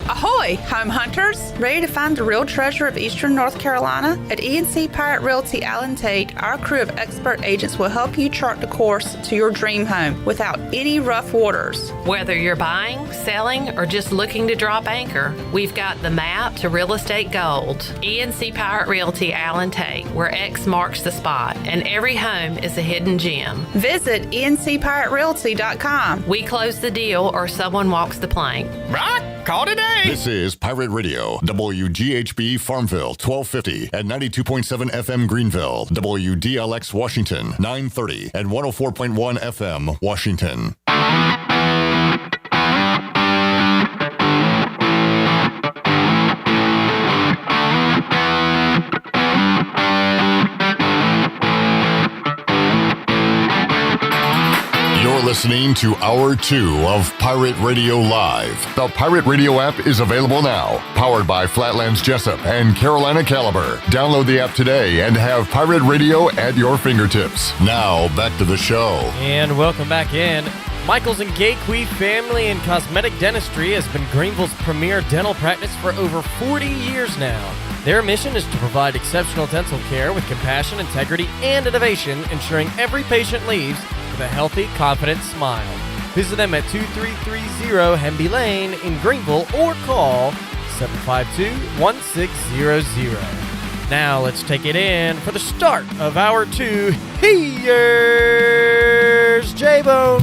Ahoy, home hunters! Ready to find the real treasure of Eastern North Carolina? At E&C Pirate Realty Allen Tate, our crew of expert agents will help you chart the course to your dream home without any rough waters. Whether you're buying, selling, or just looking to drop anchor, we've got the map to real estate gold. E&C Pirate Realty Allen Tate, where X marks the spot, and every home is a hidden gem. Visit encpiraterealty.com. We close the deal or someone walks the plank. Right? Call today! This is Pirate Radio, WGHB Farmville, 1250 and 92.7 FM Greenville, WDLX Washington, 930 and 104.1 FM Washington. You're listening to Hour 2 of Pirate Radio Live. The Pirate Radio app is available now. Powered by Flatlands Jessup and Carolina Caliber. Download the app today and have Pirate Radio at your fingertips. Now, back to the show. And welcome back in. Michaels and Gayquee Family and Cosmetic Dentistry has been Greenville's premier dental practice for over 40 years now. Their mission is to provide exceptional dental care with compassion, integrity, and innovation, ensuring every patient leaves with a healthy, confident smile. Visit them at 2330 Hemby Lane in Greenville or call 752-1600. Now let's take it in for the start of Hour 2. Here's J-Bone.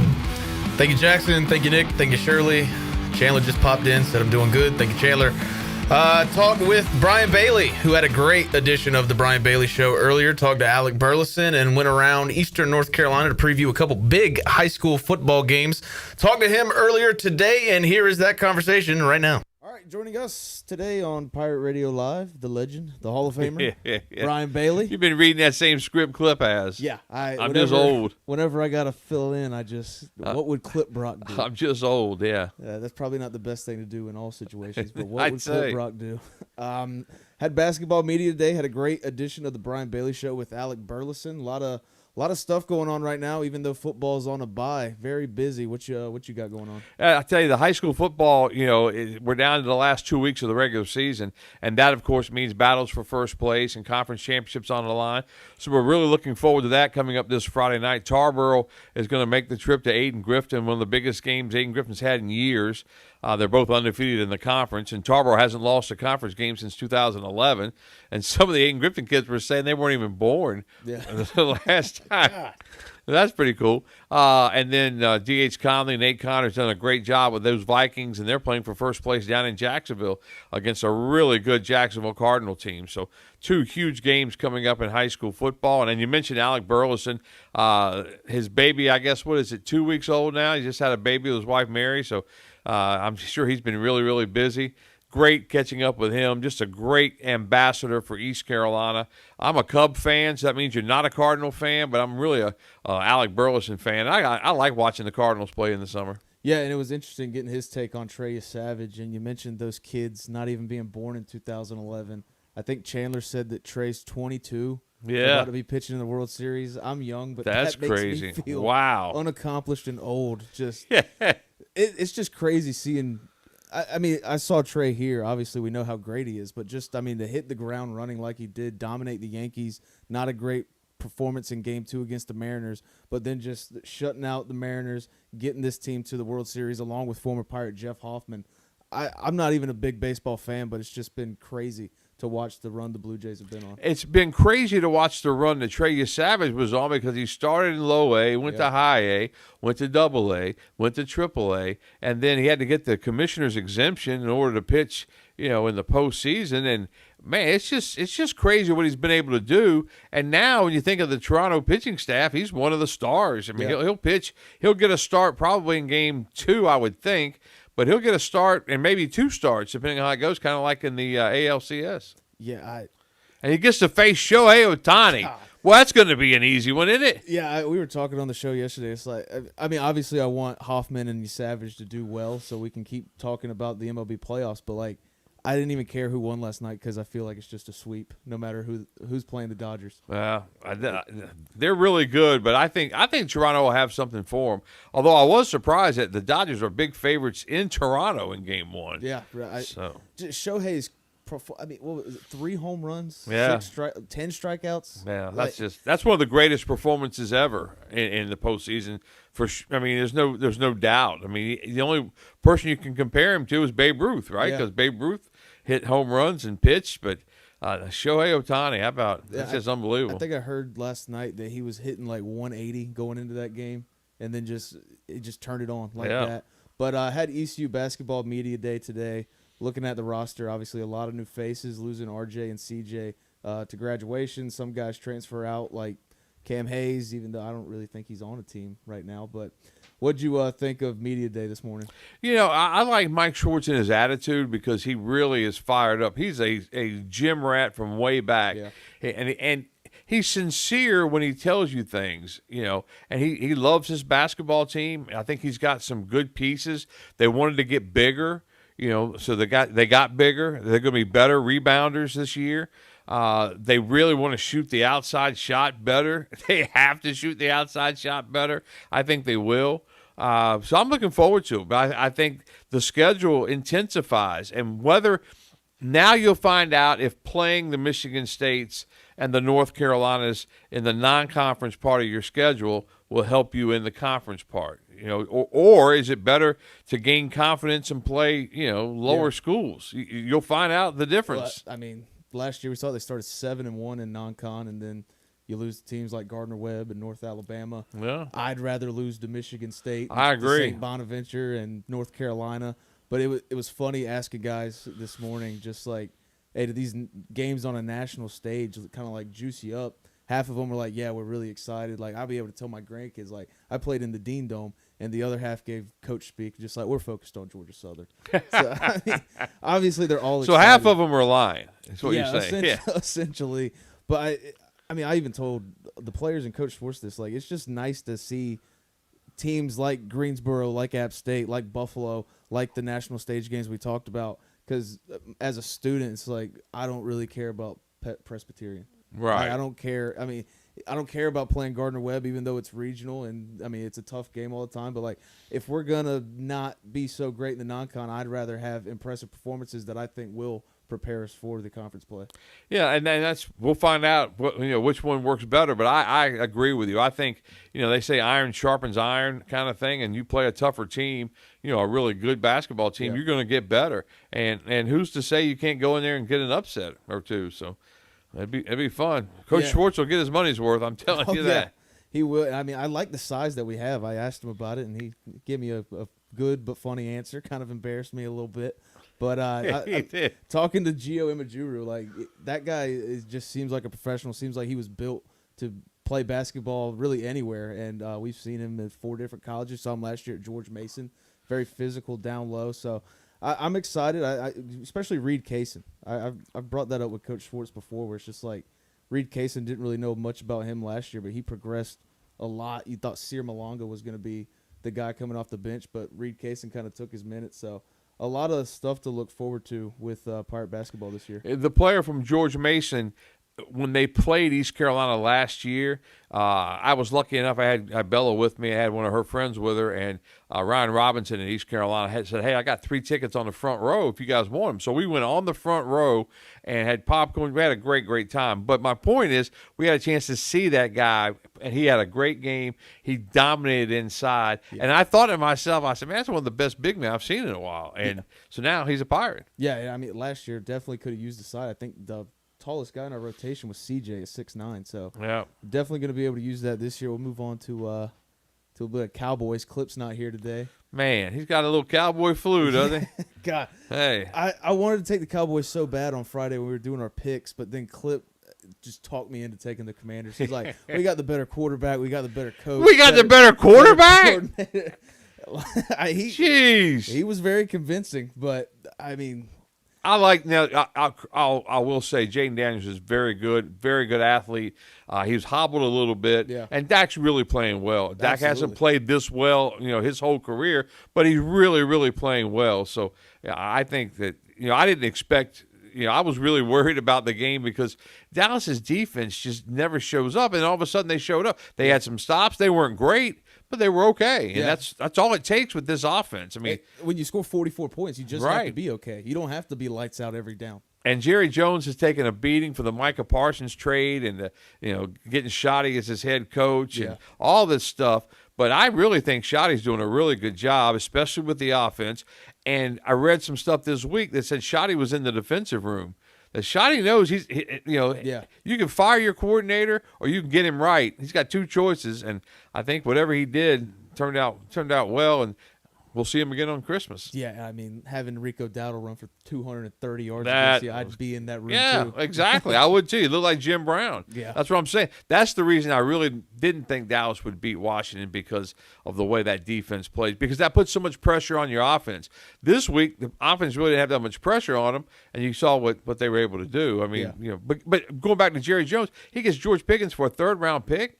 Thank you, Jackson. Thank you, Nick. Thank you, Shirley. Chandler just popped in, said I'm doing good. Thank you, Chandler. Talked with Brian Bailey, who had a great edition of the Brian Bailey Show earlier. Talked to Alec Burleson and went around Eastern North Carolina to preview a couple big high school football games. Talked to him earlier today, and here is that conversation right now. All right, joining us today on Pirate Radio Live, the legend, the Hall of Famer, Brian Bailey. You've been reading that same script Clip has. Yeah. I'm just old. Whenever I got to fill in, what would Clip Brock do? I'm just old, yeah. That's probably not the best thing to do in all situations, but what would Clip Brock do? Had basketball media today. Had a great edition of the Brian Bailey Show with Alec Burleson. A lot of stuff going on right now, even though football's on a bye. Very busy. What you got going on? I tell you, the high school football, we're down to the last 2 weeks of the regular season, and that, of course, means battles for first place and conference championships on the line. So we're really looking forward to that coming up this Friday night. Tarboro is going to make the trip to Ayden-Grifton, one of the biggest games Ayden-Grifton's had in years. They're both undefeated in the conference, and Tarboro hasn't lost a conference game since 2011. And some of the Ayden-Grifton kids were saying they weren't even born the last time. That's pretty cool. And then D.H. Conley and Nate Connor's done a great job with those Vikings, and they're playing for first place down in Jacksonville against a really good Jacksonville Cardinal team. So 2 huge games coming up in high school football. And then you mentioned Alec Burleson. His baby, I guess, 2 weeks old now? He just had a baby with his wife, Mary. So I'm sure he's been really, really busy. Great catching up with him. Just a great ambassador for East Carolina. I'm a Cub fan, so that means you're not a Cardinal fan, but I'm really a Alec Burleson fan. I like watching the Cardinals play in the summer. Yeah, and it was interesting getting his take on Trey Savage, and you mentioned those kids not even being born in 2011. I think Chandler said that Trey's 22. Yeah. About to be pitching in the World Series. I'm young, but that's that makes crazy. me feel unaccomplished and old. Just it's just crazy seeing. I mean, I saw Trey here. Obviously, we know how great he is, but just, to hit the ground running like he did, dominate the Yankees, not a great performance in Game 2 against the Mariners, but then just shutting out the Mariners, getting this team to the World Series along with former Pirate Jeff Hoffman. I'm not even a big baseball fan, but it's just been crazy to watch the run the Blue Jays have been on. It's been crazy to watch the run that Trey Savage was on because he started in low A, went to high A, went to double A, went to triple A, and then he had to get the commissioner's exemption in order to pitch, in the postseason. And man, it's just crazy what he's been able to do. And now when you think of the Toronto pitching staff, he's one of the stars. I mean, he'll pitch, he'll get a start probably in Game 2, I would think. But he'll get a start and maybe 2 starts, depending on how it goes, kind of like in the ALCS. Yeah. And he gets to face Shohei Ohtani. Well, that's going to be an easy one, isn't it? Yeah, we were talking on the show yesterday. It's like, obviously I want Hoffman and Savage to do well so we can keep talking about the MLB playoffs. But, I didn't even care who won last night because I feel like it's just a sweep, no matter who's playing the Dodgers. Well, they're really good, but I think Toronto will have something for them. Although I was surprised that the Dodgers are big favorites in Toronto in Game 1. Yeah, right. So Shohei's, what was it, 3 home runs, 10 strikeouts. Yeah, that's one of the greatest performances ever in the postseason. There's no doubt. I mean, the only person you can compare him to is Babe Ruth, right? Because Babe Ruth hit home runs and pitched, but Shohei Ohtani, how about that's just unbelievable. I think I heard last night that he was hitting 180 going into that game, and then it just turned it on that. But I had ECU basketball media day today. Looking at the roster, obviously a lot of new faces, losing RJ and CJ to graduation. Some guys transfer out, like Cam Hayes, even though I don't really think he's on a team right now. But what'd you think of media day this morning? I like Mike Schwartz and his attitude because he really is fired up. He's a gym rat from way back, and he's sincere when he tells you things, and he loves his basketball team. I think he's got some good pieces. They wanted to get bigger. So they got bigger. They're going to be better rebounders this year. They really want to shoot the outside shot better. They have to shoot the outside shot better. I think they will. So I'm looking forward to it. But I think the schedule intensifies. And whether now you'll find out if playing the Michigan States and the North Carolinas in the non-conference part of your schedule will help you in the conference part. Or is it better to gain confidence and play, lower schools? You'll find out the difference. Well, last year we saw they started 7-1 in non-con, and then you lose to teams like Gardner-Webb and North Alabama. Yeah. I'd rather lose to Michigan State. I agree. St. Bonaventure and North Carolina. But it was funny asking guys this morning, just like, hey, do these games on a national stage kind of juice you up? Half of them were like, yeah, we're really excited. I'll be able to tell my grandkids, I played in the Dean Dome. And the other half gave coach speak, just we're focused on Georgia Southern. So, obviously, they're all excited. So half of them are lying. That's what you're saying. Essentially. But, I even told the players and Coach Schwartz this. It's just nice to see teams like Greensboro, like App State, like Buffalo, like the national stage games we talked about, because as a student, it's like I don't really care about Presbyterian. Right. I don't care. I mean, I don't care about playing Gardner Webb, even though it's regional and I mean it's a tough game all the time. But like, if we're gonna not be so great in the non-con, I'd rather have impressive performances that I think will prepare us for the conference play. Yeah, and that's we'll find out which one works better. But I agree with you. I think they say iron sharpens iron kind of thing, and you play a tougher team, a really good basketball team, you're going to get better. And who's to say you can't go in there and get an upset or two? So. It'd be fun. Coach Schwartz will get his money's worth. I'm telling you that. He will. I mean, I like the size that we have. I asked him about it, and he gave me a good but funny answer. Kind of embarrassed me a little bit. But talking to Gio Imajuru, like that guy just seems like a professional. Seems like he was built to play basketball really anywhere. And we've seen him at 4 different colleges. Saw him last year at George Mason. Very physical, down low. So I'm excited. I especially Reed Kaysen. I've brought that up with Coach Schwartz before, where it's just like Reed Kaysen didn't really know much about him last year, but he progressed a lot. You thought Sear Malonga was going to be the guy coming off the bench, but Reed Kaysen kind of took his minutes. So a lot of stuff to look forward to with Pirate basketball this year. The player from George Mason, when they played East Carolina last year, I was lucky enough. I had Bella with me. I had one of her friends with her, and Ryan Robinson in East Carolina had said, "Hey, I got 3 tickets on the front row if you guys want them." So we went on the front row and had popcorn. We had a great time. But my point is, we had a chance to see that guy, and he had a great game. He dominated inside, and I thought to myself, I said, "Man, that's one of the best big men I've seen in a while." And so now he's a Pirate. Yeah, I mean, last year definitely could have used the side. I think the tallest guy in our rotation was CJ at 6'9", so definitely going to be able to use that this year. We'll move on to a bit of Cowboys. Clip's not here today. Man, he's got a little cowboy flu, doesn't he? God, hey, I wanted to take the Cowboys so bad on Friday when we were doing our picks, but then Clip just talked me into taking the Commanders. He's like, "We got the better quarterback. We got the better coach. We got the better quarterback." Jeez, he was very convincing, but I mean. I like now. I will say Jaden Daniels is very good athlete. He was hobbled a little bit, and Dak's really playing well. Dak hasn't played this well, his whole career, but he's really playing well. So I think that I didn't expect. I was really worried about the game because Dallas's defense just never shows up, and all of a sudden they showed up. They had some stops. They weren't great, but they were okay, and that's all it takes with this offense. I mean, when you score 44 points, you just have to be okay. You don't have to be lights out every down. And Jerry Jones has taken a beating for the Micah Parsons trade and getting Shoddy as his head coach and all this stuff. But I really think Shoddy's doing a really good job, especially with the offense. And I read some stuff this week that said Shoddy was in the defensive room. That Shoddy knows you can fire your coordinator or you can get him right. He's got 2 choices, and I think whatever he did turned out well, and we'll see him again on Christmas. Yeah, I mean, having Rico Dowdle run for 230 yards against you, I'd be in that room too. Yeah, exactly. I would too. You look like Jim Brown. Yeah. That's what I'm saying. That's the reason I really didn't think Dallas would beat Washington, because of the way that defense plays, because that puts so much pressure on your offense. This week, the offense really didn't have that much pressure on them, and you saw what they were able to do. I mean, but going back to Jerry Jones, he gets George Pickens for a 3rd-round pick.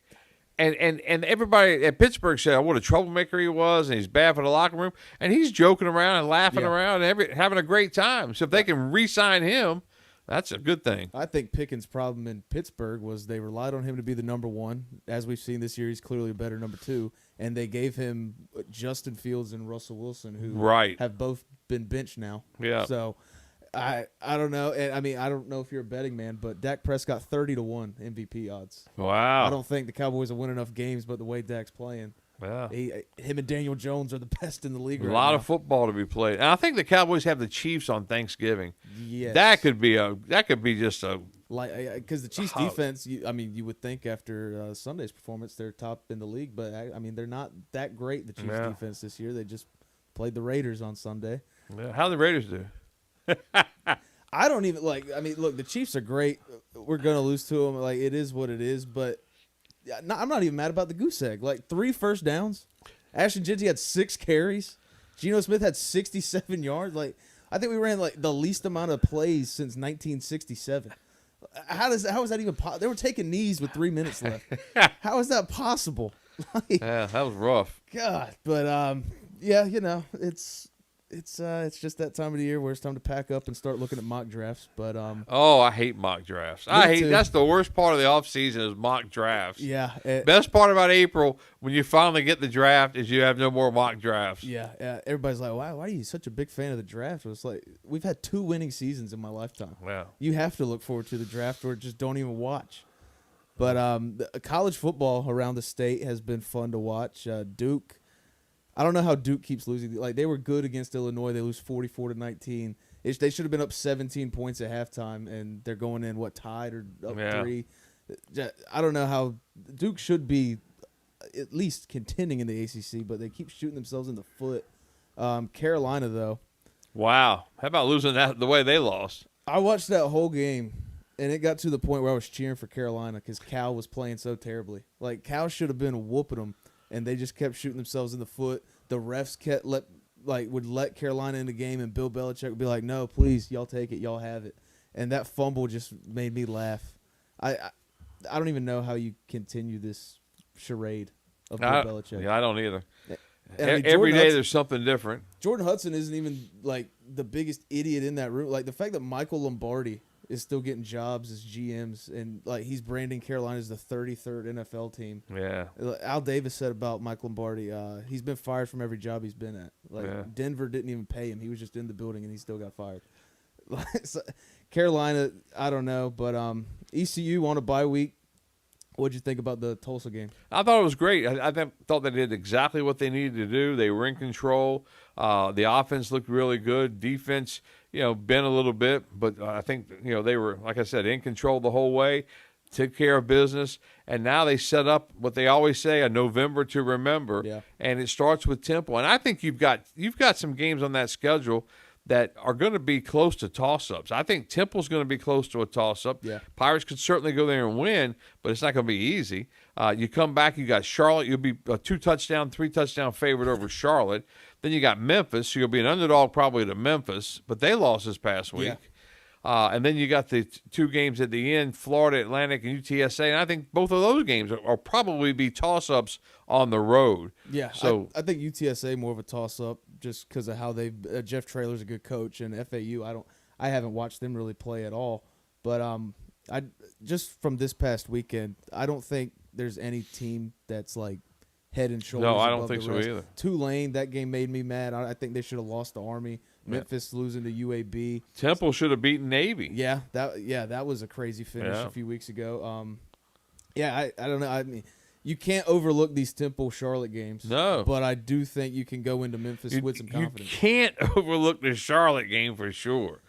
And everybody at Pittsburgh said what a troublemaker he was, and he's bad for the locker room. And he's joking around and laughing around and having a great time. So if they can re-sign him, that's a good thing. I think Pickens' problem in Pittsburgh was they relied on him to be the number 1. As we've seen this year, he's clearly a better number 2. And they gave him Justin Fields and Russell Wilson, who have both been benched now. Yeah. So I don't know. And I mean, I don't know if you're a betting man, but Dak Prescott 30-1 MVP odds. Wow. I don't think the Cowboys will win enough games, but the way Dak's playing, him and Daniel Jones are the best in the league. A lot of football to be played, and I think the Cowboys have the Chiefs on Thanksgiving. Yes. That could be just a because the Chiefs defense. You would think after Sunday's performance, they're top in the league, but I mean, they're not that great. The Chiefs defense this year. They just played the Raiders on Sunday. Yeah. How did the Raiders do? I don't even look, the Chiefs are great. We're going to lose to them. Like, it is what it is, but I'm not even mad about the goose egg. Like, 3 first downs. Ashton Jeanty had 6 carries. Geno Smith had 67 yards. Like, I think we ran like the least amount of plays since 1967. How is that even possible? They were taking knees with 3 minutes left. How is that possible? Yeah, that was rough. God, but It's just that time of the year where it's time to pack up and start looking at mock drafts. But oh, I hate mock drafts. That's the worst part of the off season is mock drafts. Yeah. Best part about April when you finally get the draft is you have no more mock drafts. Yeah. Everybody's like, why are you such a big fan of the draft? It's like we've had 2 winning seasons in my lifetime. Wow. You have to look forward to the draft or just don't even watch. But the college football around the state has been fun to watch. Duke. I don't know how Duke keeps losing. Like, they were good against Illinois. They lose 44-19. They should have been up 17 points at halftime, and they're going in, tied or up 3. I don't know how Duke should be at least contending in the ACC, but they keep shooting themselves in the foot. Carolina, though. Wow. How about losing that the way they lost? I watched that whole game, and it got to the point where I was cheering for Carolina because Cal was playing so terribly. Like, Cal should have been whooping them. And they just kept shooting themselves in the foot. The refs would let Carolina in the game, and Bill Belichick would be like, "No, please, y'all take it, y'all have it." And that fumble just made me laugh. I don't even know how you continue this charade of Bill Belichick. Yeah, I don't either. And Every day there's something different. Jordan Hudson isn't even like the biggest idiot in that room. Like the fact that Michael Lombardi is still getting jobs as GMs, and like he's branding Carolina as the 33rd NFL team. Yeah. Al Davis said about Mike Lombardi, he's been fired from every job he's been at. Like Denver didn't even pay him; he was just in the building, and he still got fired. So, Carolina, I don't know, but ECU on a bye week. What'd you think about the Tulsa game? I thought it was great. I thought they did exactly what they needed to do. They were in control. The offense looked really good. Defense, bent a little bit, but I think, they were, like I said, in control the whole way, took care of business, and now they set up what they always say, a November to remember, and it starts with Temple. And I think you've got some games on that schedule that are going to be close to toss-ups. I think Temple's going to be close to a toss-up. Yeah. Pirates could certainly go there and win, but it's not going to be easy. You come back, you got Charlotte. You'll be a 2-touchdown, 3-touchdown favorite over Charlotte. Then you got Memphis. So you'll be an underdog probably to Memphis, but they lost this past week. Yeah. And then you got the 2 games at the end, Florida Atlantic and UTSA. And I think both of those games are probably be toss-ups on the road. Yeah, so I think UTSA more of a toss-up just because of how they Jeff Traylor's a good coach, and FAU I haven't watched them really play at all. But I just from this past weekend, I don't think there's any team that's like head and shoulders. No, I don't above think the so rest. either. Tulane, that game made me mad. I think they should have lost to Army. Memphis losing to UAB. Temple should have beaten Navy. Yeah, that was a crazy finish a few weeks ago. I don't know. I mean, you can't overlook these Temple Charlotte games. No, but I do think you can go into Memphis with some confidence. You can't overlook the Charlotte game for sure.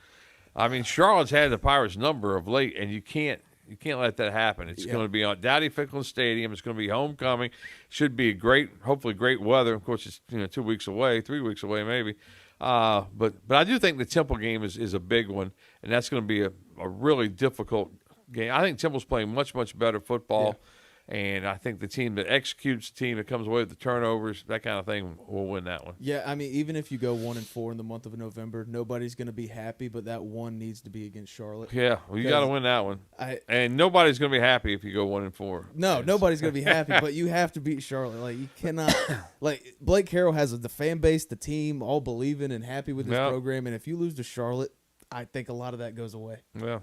I mean, Charlotte's had the Pirates' number of late, and you can't let that happen. It's going to be on Dowdy Ficklen Stadium. It's going to be homecoming. Should be hopefully great weather. Of course, it's 2 weeks away, 3 weeks away maybe. But I do think the Temple game is a big one, and that's going to be a really difficult game. I think Temple's playing much, much better football, and I think the team that executes, the team that comes away with the turnovers, that kind of thing, will win that one. Yeah, I mean, even if you go 1-4 in the month of November, nobody's going to be happy, but that one needs to be against Charlotte. Yeah, well, you got to win that one. And nobody's going to be happy if you go 1-4. No, nobody's going to be happy, but you have to beat Charlotte. Like, you cannot – like, Blake Harrell has the fan base, the team, all believing and happy with his program, and if you lose to Charlotte, I think a lot of that goes away. Yeah.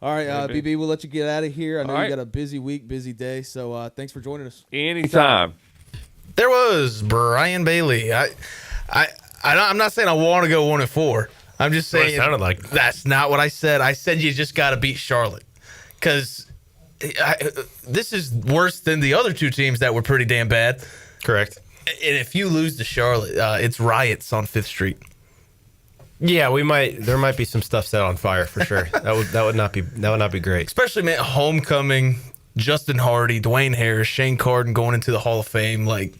All right, BB, we'll let you get out of here. I know you got a busy week, busy day, so thanks for joining us. Anytime. There was Brian Bailey. I'm not saying I want to go 1-4. I'm just saying it sounded like. That's not what I said. I said you just got to beat Charlotte because this is worse than the other 2 teams that were pretty damn bad. Correct. And if you lose to Charlotte, it's riots on 5th Street. Yeah, there might be some stuff set on fire for sure. that would not be great. Especially, man, homecoming, Justin Hardy, Dwayne Harris, Shane Carden going into the Hall of Fame. Like,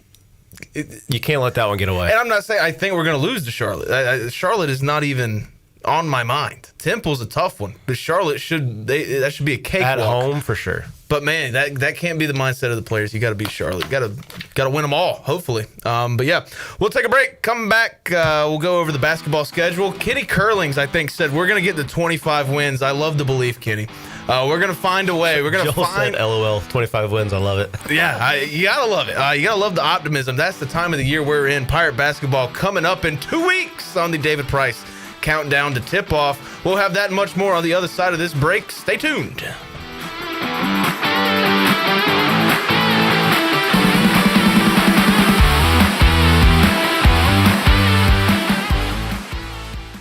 you can't let that one get away. And I'm not saying I think we're going to lose to Charlotte. Charlotte is not even on my mind. Temple's a tough one, but Charlotte that should be a cakewalk at home for sure. But man, that can't be the mindset of the players. You got to beat Charlotte. You got to win them all, hopefully. But yeah, we'll take a break. Come back. We'll go over the basketball schedule. Kenny Curlings, I think, said we're going to get to 25 wins. I love the belief, Kenny. We're going to find a way. We're going to Joel find. said, LOL, 25 wins. I love it. Yeah, you got to love it. You got to love the optimism. That's the time of the year we're in. Pirate basketball coming up in 2 weeks on the David Price countdown to tip off. We'll have that and much more on the other side of this break. Stay tuned.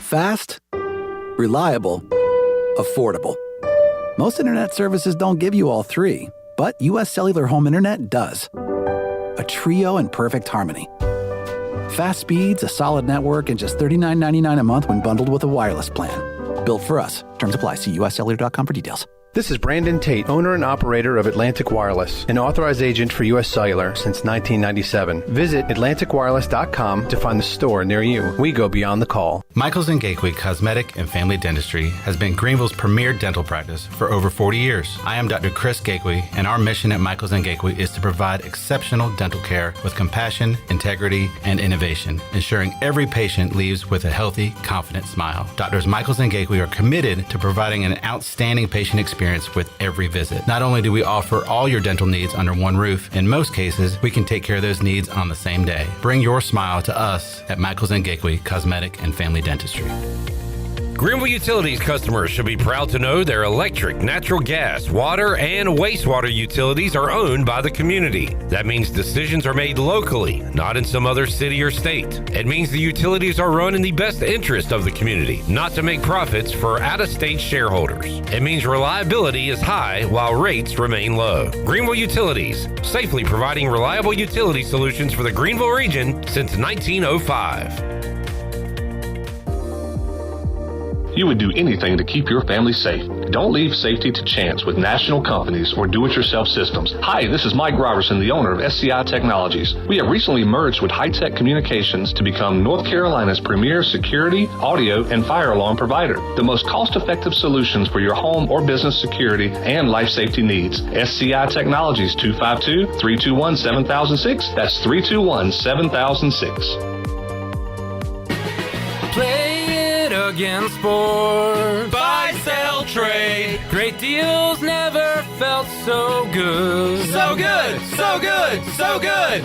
Fast, reliable, affordable. Most internet services don't give you all three, but U.S. Cellular Home Internet does. A trio in perfect harmony. Fast speeds, a solid network, and just $39.99 a month when bundled with a wireless plan. Built for us. Terms apply. See uscellular.com for details. This is Brandon Tate, owner and operator of Atlantic Wireless, an authorized agent for U.S. Cellular since 1997. Visit AtlanticWireless.com to find the store near you. We go beyond the call. Michaels & Gateway Cosmetic and Family Dentistry has been Greenville's premier dental practice for over 40 years. I am Dr. Chris Gateway, and our mission at Michaels & Gateway is to provide exceptional dental care with compassion, integrity, and innovation, ensuring every patient leaves with a healthy, confident smile. Doctors Michaels & Gateway are committed to providing an outstanding patient experience with every visit. Not only do we offer all your dental needs under one roof, in most cases, we can take care of those needs on the same day. Bring your smile to us at Michaels & Gateway Cosmetic and Family Dentistry. Greenville Utilities customers should be proud to know their electric, natural gas, water, and wastewater utilities are owned by the community. That means decisions are made locally, not in some other city or state. It means the utilities are run in the best interest of the community, not to make profits for out-of-state shareholders. It means reliability is high while rates remain low. Greenville Utilities, safely providing reliable utility solutions for the Greenville region since 1905. You would do anything to keep your family safe. Don't leave safety to chance with national companies or do-it-yourself systems. Hi, this is Mike Robertson, the owner of SCI Technologies. We have recently merged with High-Tech Communications to become North Carolina's premier security, audio, and fire alarm provider. The most cost-effective solutions for your home or business security and life safety needs. SCI Technologies, 252-321-7006. That's 321-7006. Against sport. Buy, sell, trade. Great deals never felt so good. So good, so good, so good.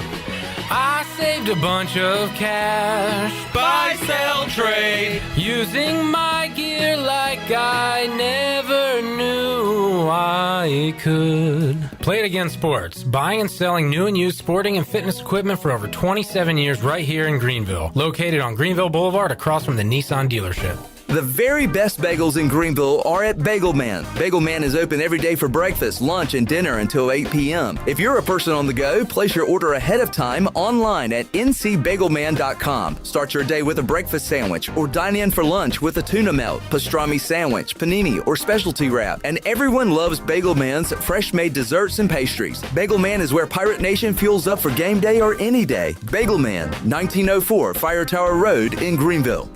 I saved a bunch of cash. Buy, sell, trade. Using my gear like I never knew I could. Play It Again Sports. Buying and selling new and used sporting and fitness equipment for over 27 years right here in Greenville. Located on Greenville Boulevard across from the Nissan dealership. The very best bagels in Greenville are at Bagel Man. Bagel Man is open every day for breakfast, lunch, and dinner until 8 p.m. If you're a person on the go, place your order ahead of time online at ncbagelman.com. Start your day with a breakfast sandwich or dine in for lunch with a tuna melt, pastrami sandwich, panini, or specialty wrap. And everyone loves Bagel Man's fresh-made desserts and pastries. Bagel Man is where Pirate Nation fuels up for game day or any day. Bagel Man, 1904 Fire Tower Road in Greenville.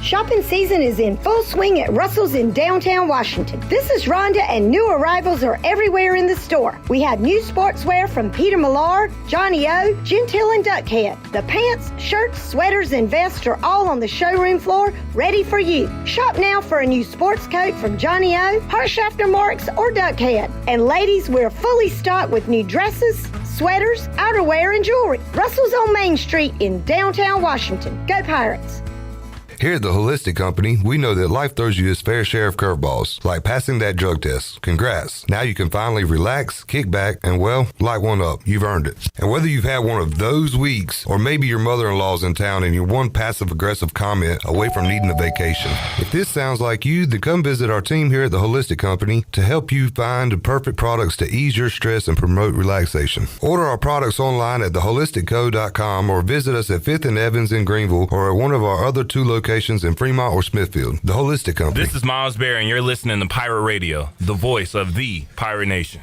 Shopping season is in full swing at Russell's in downtown Washington. This is Rhonda, and new arrivals are everywhere in the store. We have new sportswear from Peter Millar, Johnny O, Gentile, and Duckhead. The pants, shirts, sweaters, and vests are all on the showroom floor, ready for you. Shop now for a new sports coat from Johnny O, Harshafter Marks, or Duckhead. And ladies, we're fully stocked with new dresses, sweaters, outerwear, and jewelry. Russell's on Main Street in downtown Washington. Go Pirates! Here at the Holistic Company, we know that life throws you its fair share of curveballs, like passing that drug test. Congrats. Now you can finally relax, kick back, and well, light one up. You've earned it. And whether you've had one of those weeks, or maybe your mother-in-law's in town and you're one passive-aggressive comment away from needing a vacation. If this sounds like you, then come visit our team here at the Holistic Company to help you find the perfect products to ease your stress and promote relaxation. Order our products online at theholisticco.com or visit us at 5th and Evans in Greenville or at one of our other 2 locations in Fremont or Smithfield. The Holistic Company. This is Miles Berry, and you're listening to Pirate Radio, the voice of the Pirate Nation.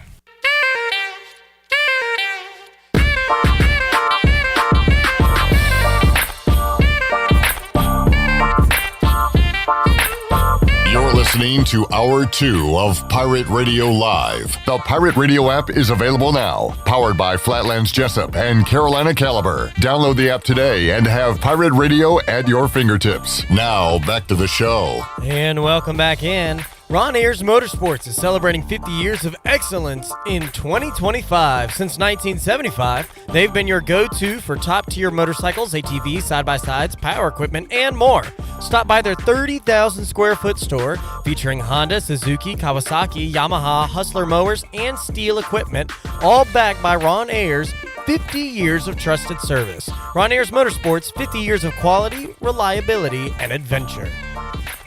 You're listening to Hour 2 of Pirate Radio Live. The Pirate Radio app is available now. Powered by Flatlands Jessup and Carolina Caliber. Download the app today and have Pirate Radio at your fingertips. Now, back to the show. And welcome back in. Ron Ayers Motorsports is celebrating 50 years of excellence in 2025. Since 1975, they've been your go-to for top-tier motorcycles, ATVs, side-by-sides, power equipment, and more. Stop by their 30,000 square foot store featuring Honda, Suzuki, Kawasaki, Yamaha, Hustler mowers, and steel equipment, all backed by Ron Ayers' 50 years of trusted service. Ron Ayers Motorsports, 50 years of quality, reliability, and adventure.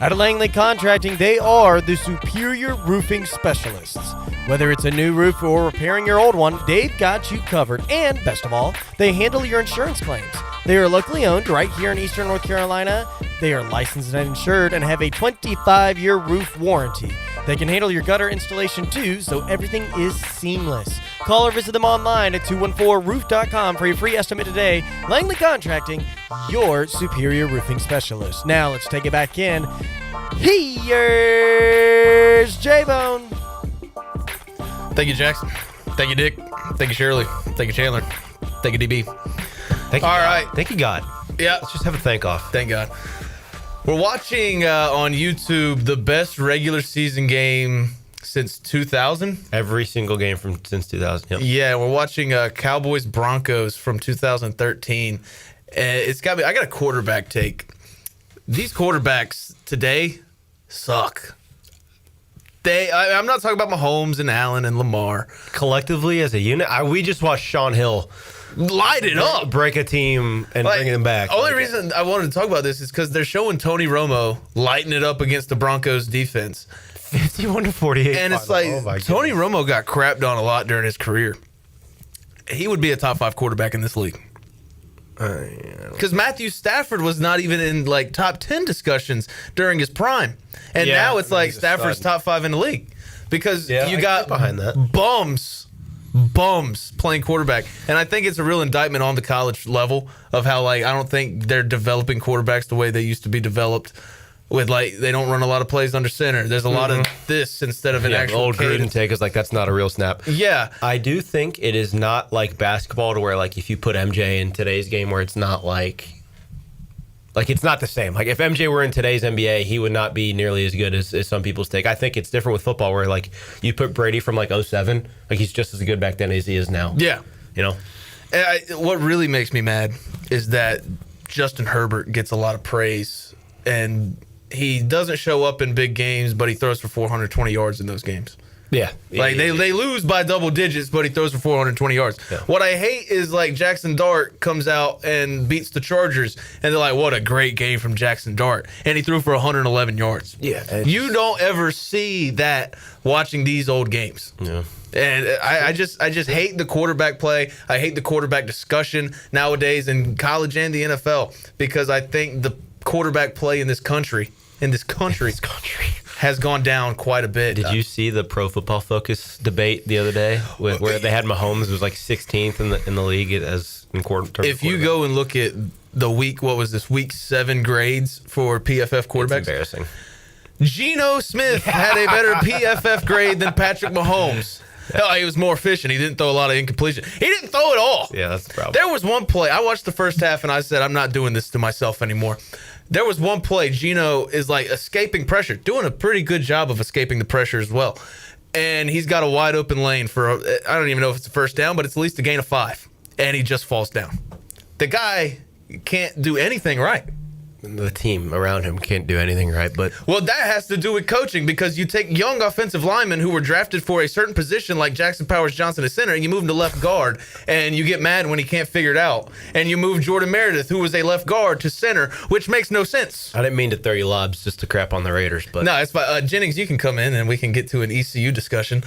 At Langley Contracting, they are the superior roofing specialists. Whether it's a new roof or repairing your old one, they've got you covered. And best of all, they handle your insurance claims. They are locally owned right here in Eastern North Carolina. They are licensed and insured and have a 25-year roof warranty. They can handle your gutter installation too, so everything is seamless. Call or visit them online at 214roof.com for your free estimate today. Langley Contracting, your superior roofing specialist. Now let's take it back in. Here's J-Bone. Thank you, Jackson. Thank you, Dick. Thank you, Shirley. Thank you, Chandler. Thank you, DB. Thank you, All God. right. Thank you, God. Yeah. Let's just have a thank off. Thank God. We're watching on YouTube the best regular season game since 2000. Every single game since 2000. Yep. Yeah, we're watching Cowboys Broncos from 2013. It's got me. I got a quarterback take. These quarterbacks today suck. I'm not talking about Mahomes and Allen and Lamar. Collectively as a unit, we just watched Sean Hill light it up, break a team and bring them back. The only reason I wanted to talk about this is because they're showing Tony Romo lighting it up against the Broncos defense. 51-48. And it's like, Tony Romo got crapped on a lot during his career. He would be a top 5 quarterback in this league. Because Matthew Stafford was not even in like top 10 discussions during his prime. And now it's like Stafford's top 5 in the league. Because you got behind that. Bums playing quarterback. And I think it's a real indictment on the college level of how, like, I don't think they're developing quarterbacks the way they used to be developed. With, like, they don't run a lot of plays under center. There's a lot of this instead of an actual old cadence. Gruden take is like, that's not a real snap. Yeah. I do think it is not like basketball to where, like, if you put MJ in today's game where it's not like it's not the same. Like, if MJ were in today's NBA, he would not be nearly as good as some people's take. I think it's different with football where, like, you put Brady from, like, 07, like, he's just as good back then as he is now. Yeah. You know? And what really makes me mad is that Justin Herbert gets a lot of praise, and he doesn't show up in big games, but he throws for 420 yards in those games. Yeah. Like, they lose by double digits, but he throws for 420 yards. Yeah. What I hate is, like, Jackson Dart comes out and beats the Chargers, and they're like, what a great game from Jackson Dart. And he threw for 111 yards. Yeah. You don't ever see that watching these old games. Yeah. And I just hate the quarterback play. I hate the quarterback discussion nowadays in college and the NFL, because I think the quarterback play in this country has gone down quite a bit. Did you see the Pro Football Focus debate the other day where they had Mahomes was like 16th in the league as in quarter? If you go and look at the week 7 grades for PFF quarterbacks, it's embarrassing. Geno Smith had a better PFF grade than Patrick Mahomes. Hell, he was more efficient. He didn't throw a lot of incompletion. He didn't throw it all. Yeah, that's the problem. There was one play. I watched the first half and I said, I'm not doing this to myself anymore. There was one play. Geno is like escaping pressure, doing a pretty good job of escaping the pressure as well. And he's got a wide open lane for, I don't even know if it's a first down, but it's at least a gain of 5. And he just falls down. The guy can't do anything right. The team around him can't do anything right, but well, that has to do with coaching, because you take young offensive linemen who were drafted for a certain position, like Jackson Powers Johnson at center, and you move him to left guard, and you get mad when he can't figure it out. And you move Jordan Meredith, who was a left guard, to center, which makes no sense. I didn't mean to throw you lobs just to crap on the Raiders, but no, it's fine. Jennings, you can come in and we can get to an ECU discussion,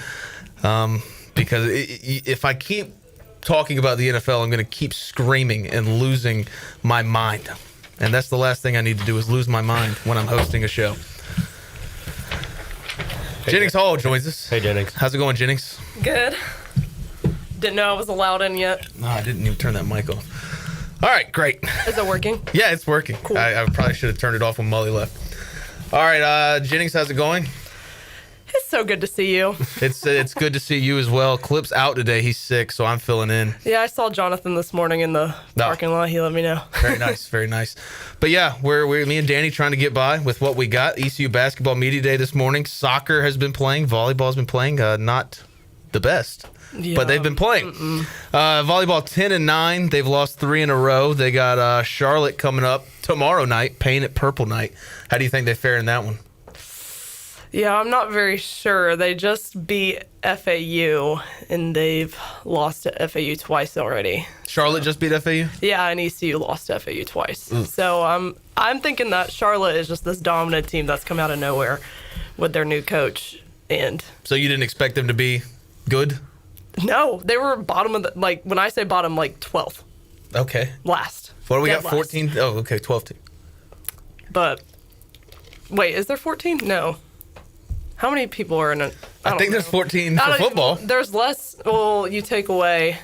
because if I keep talking about the NFL, I'm going to keep screaming and losing my mind. And that's the last thing I need to do, is lose my mind when I'm hosting a show. Hey, Jennings Hall joins us. Hey, Jennings. How's it going, Jennings? Good. Didn't know I was allowed in yet. No, I didn't even turn that mic off. All right, great. Is it working? Yeah, it's working. Cool. I probably should have turned it off when Mully left. All right, Jennings, how's it going? It's so good to see you. It's good to see you as well. Clip's out today. He's sick, so I'm filling in. Yeah, I saw Jonathan this morning in the parking lot. He let me know. Very nice, very nice. But yeah, we're me and Danny trying to get by with what we got. ECU basketball media day this morning. Soccer has been playing. Volleyball's been playing. Not the best. Yeah. But they've been playing. Volleyball 10-9. They've lost 3 in a row. They got Charlotte coming up tomorrow night, Paint It Purple night. How do you think they fare in that one? Yeah, I'm not very sure. They just beat FAU, and they've lost to FAU twice already. Charlotte just beat FAU? Yeah, and ECU lost to FAU twice. So I'm thinking that Charlotte is just this dominant team that's come out of nowhere with their new coach. And so you didn't expect them to be good? No, they were bottom of the, when I say bottom, 12th. Okay. Last. What do we Dead got? 14? Oh, okay, 12 team. But wait, is there 14? No. How many people are in it? I think there's 14 for football. There's less. Well, you take away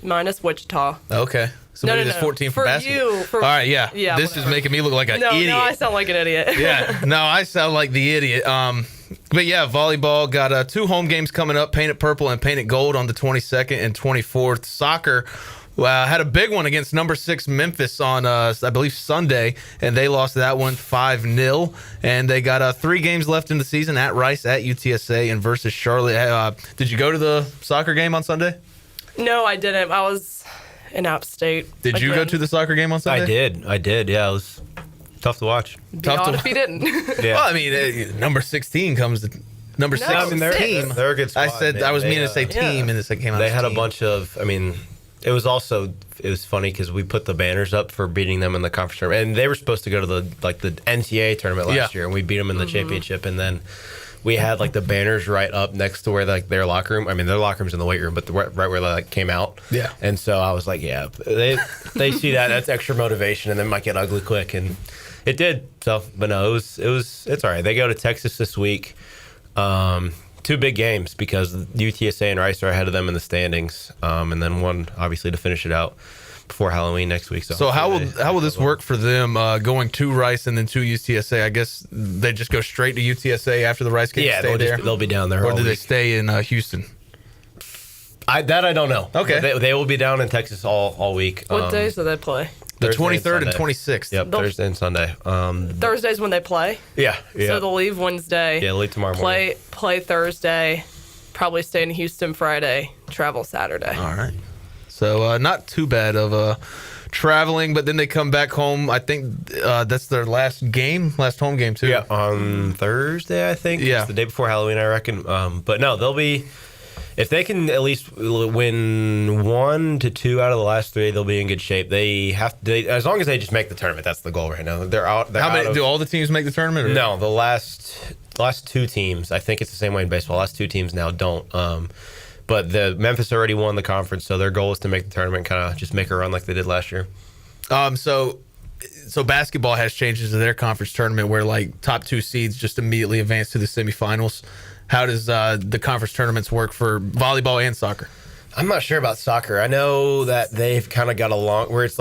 minus Wichita. Okay. So maybe there's 14 for basketball. All right, yeah. This whatever. is making me look like an idiot. No, I sound like an idiot. Yeah, no, I sound like the idiot. But yeah, volleyball got 2 home games coming up, Paint It Purple and Paint It Gold on the 22nd and 24th. Soccer had a big one against number 6 Memphis on, I believe, Sunday, and they lost that one 5-0. And they got 3 games left in the season at Rice, at UTSA, and versus Charlotte. Did you go to the soccer game on Sunday? No, I didn't. I was in App State. Did you go to the soccer game on Sunday? I did. Yeah, it was tough to watch. Be odd if he didn't. Yeah. Well, I mean, number 16 comes to number 6 team. They're a good squad. I said I was meaning to say team, and it came out. They had team. a bunch of. I mean, it was funny because we put the banners up for beating them in the conference tournament, and they were supposed to go to the NCAA tournament last year, and we beat them in the championship, and then we had the banners right up next to where their locker room. I mean, their locker room's in the weight room, but right where they came out. Yeah. And so I was like, yeah, they see that's extra motivation, and then it might get ugly quick, and it did. So, but no, it's all right. They go to Texas this week. 2 big games because UTSA and Rice are ahead of them in the standings, and then one obviously to finish it out before Halloween next week. So how will this work for them going to Rice and then to UTSA? I guess they just go straight to UTSA after the Rice game. Yeah, they'll be down there. Or do they stay in Houston? I don't know. Okay, they will be down in Texas all week. What days do they play? The 23rd and 26th. Yep, Thursday and Sunday. Thursday's when they play? Yeah. So they'll leave Wednesday. Yeah, they'll leave tomorrow morning. Play Thursday, probably stay in Houston Friday, travel Saturday. All right. So not too bad of traveling, but then they come back home. I think that's their last home game too. Yeah, on Thursday, I think. Yeah. It's the day before Halloween, I reckon. But no, they'll be... If they can at least win 1 to 2 out of the last 3, they'll be in good shape. They have to, as long as they just make the tournament. That's the goal right now. They're out. How many do all the teams make the tournament? Or? No, the last 2 teams. I think it's the same way in baseball. Last 2 teams now don't. But the Memphis already won the conference, so their goal is to make the tournament, kind of just make a run like they did last year. So basketball has changes to their conference tournament where top 2 seeds just immediately advance to the semifinals. How does the conference tournaments work for volleyball and soccer? I'm not sure about soccer. I know that they've kind of got along where it's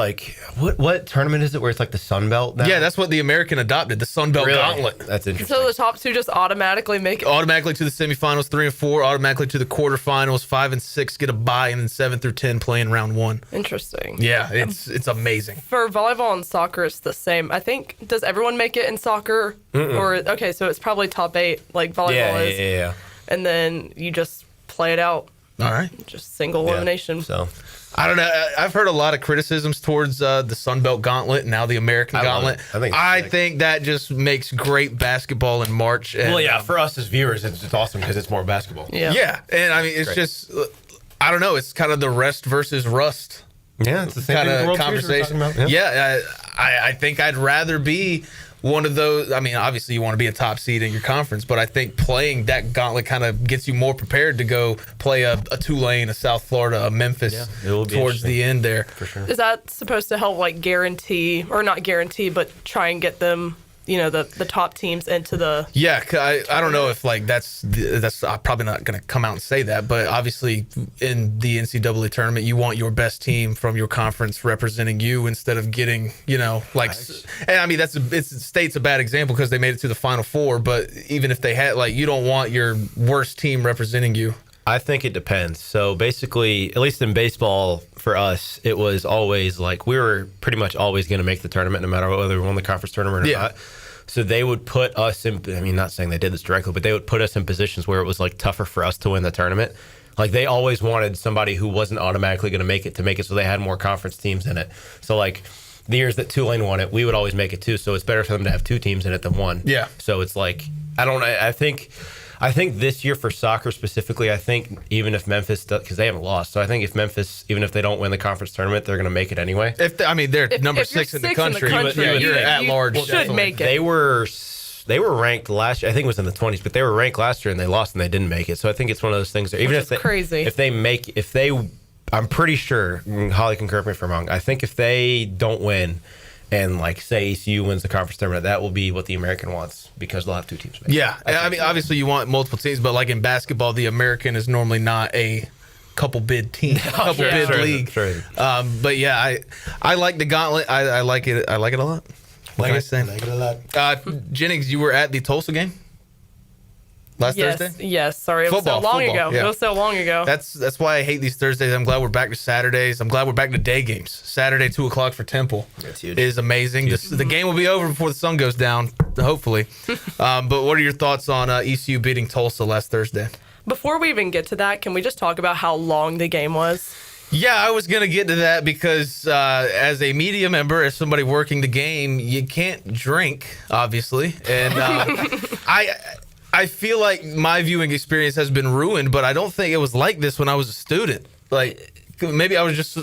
what tournament is it where it's the Sun Belt now? Yeah, that's what the American adopted, the Sun Belt Gauntlet. That's interesting. So the top 2 just automatically make it? Automatically to the semifinals, 3 and 4, automatically to the quarterfinals, 5 and 6 get a bye, and then 7 through 10 play in round 1. Interesting. Yeah, it's amazing. For volleyball and soccer, it's the same. I think, does everyone make it in soccer? Okay, so it's probably top 8 like volleyball is. Yeah. And then you just play it out. All right. Just single elimination. So I don't know. I've heard a lot of criticisms towards the Sun Belt Gauntlet and now the American Gauntlet. I think that just makes great basketball in March. And, for us as viewers, it's awesome because it's more basketball. Yeah, and I mean, it's just, I don't know. It's kind of the rest versus rust. Yeah, it's the same kind thing of conversation. I think I'd rather be one of those. I mean, obviously you want to be a top seed in your conference, but I think playing that gauntlet kind of gets you more prepared to go play a Tulane, a South Florida, a Memphis towards the end there. For sure. Is that supposed to help guarantee, or not guarantee, but try and get them the top teams into the. Yeah, I don't know if like that's I'm probably not going to come out and say that, but obviously in the NCAA tournament, you want your best team from your conference representing you instead of getting like. And I mean State's a bad example because they made it to the Final Four, but even if they had you don't want your worst team representing you. I think it depends. So basically, at least in baseball, for us, it was always like we were pretty much always going to make the tournament no matter whether we won the conference tournament or not. So they would put us in, I mean, not saying they did this directly, but they would put us in positions where it was like tougher for us to win the tournament. Like they always wanted somebody who wasn't automatically going to make it so they had more conference teams in it. So like the years that Tulane won it, we would always make it too. So it's better for them to have two teams in it than one. Yeah. So it's like, I think this year for soccer specifically, I think even if Memphis, because they haven't lost, so I think if Memphis, even if they don't win the conference tournament, they're going to make it anyway. They're number 6 in the country. You're at large. You should make it. They were ranked last year. I think it was in the 20s, but they were ranked last year and they lost and they didn't make it. So I think it's one of those things that even if I'm pretty sure, Holly can correct me if I'm wrong, I think if they don't win and like say ECU wins the conference tournament, that will be what the American wants because they'll have two teams. Yeah, I mean, obviously you want multiple teams, but like in basketball, the American is normally not a couple bid team, bid league. But yeah, I like the gauntlet. I like it. I like it a lot. What can I say? Like it a lot. Jennings, you were at the Tulsa game last Thursday? Yes, sorry. It was so long ago. Yeah. It was so long ago. That's why I hate these Thursdays. I'm glad we're back to Saturdays. I'm glad we're back to day games. Saturday, 2 o'clock for Temple. That's huge. Is amazing. The game will be over before the sun goes down, hopefully. But what are your thoughts on ECU beating Tulsa last Thursday? Before we even get to that, can we just talk about how long the game was? Yeah, I was going to get to that because as a media member, as somebody working the game, you can't drink, obviously. And I feel like my viewing experience has been ruined, but I don't think it was like this when I was a student. Like maybe I was just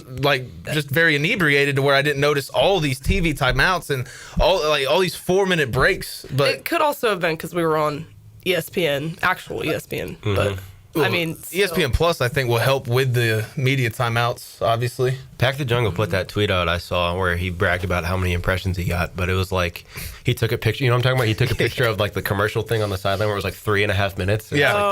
very inebriated to where I didn't notice all these TV timeouts and all these 4-minute breaks. But it could also have been because we were on ESPN, actual ESPN. Mm-hmm. But I mean, ESPN Plus, I think, will help with the media timeouts, obviously. Pack the Jungle put that tweet out I saw where he bragged about how many impressions he got, but it was like he took a picture. You know what I'm talking about? He took a picture of like the commercial thing on the sideline where it was like 3.5 minutes. And Yeah.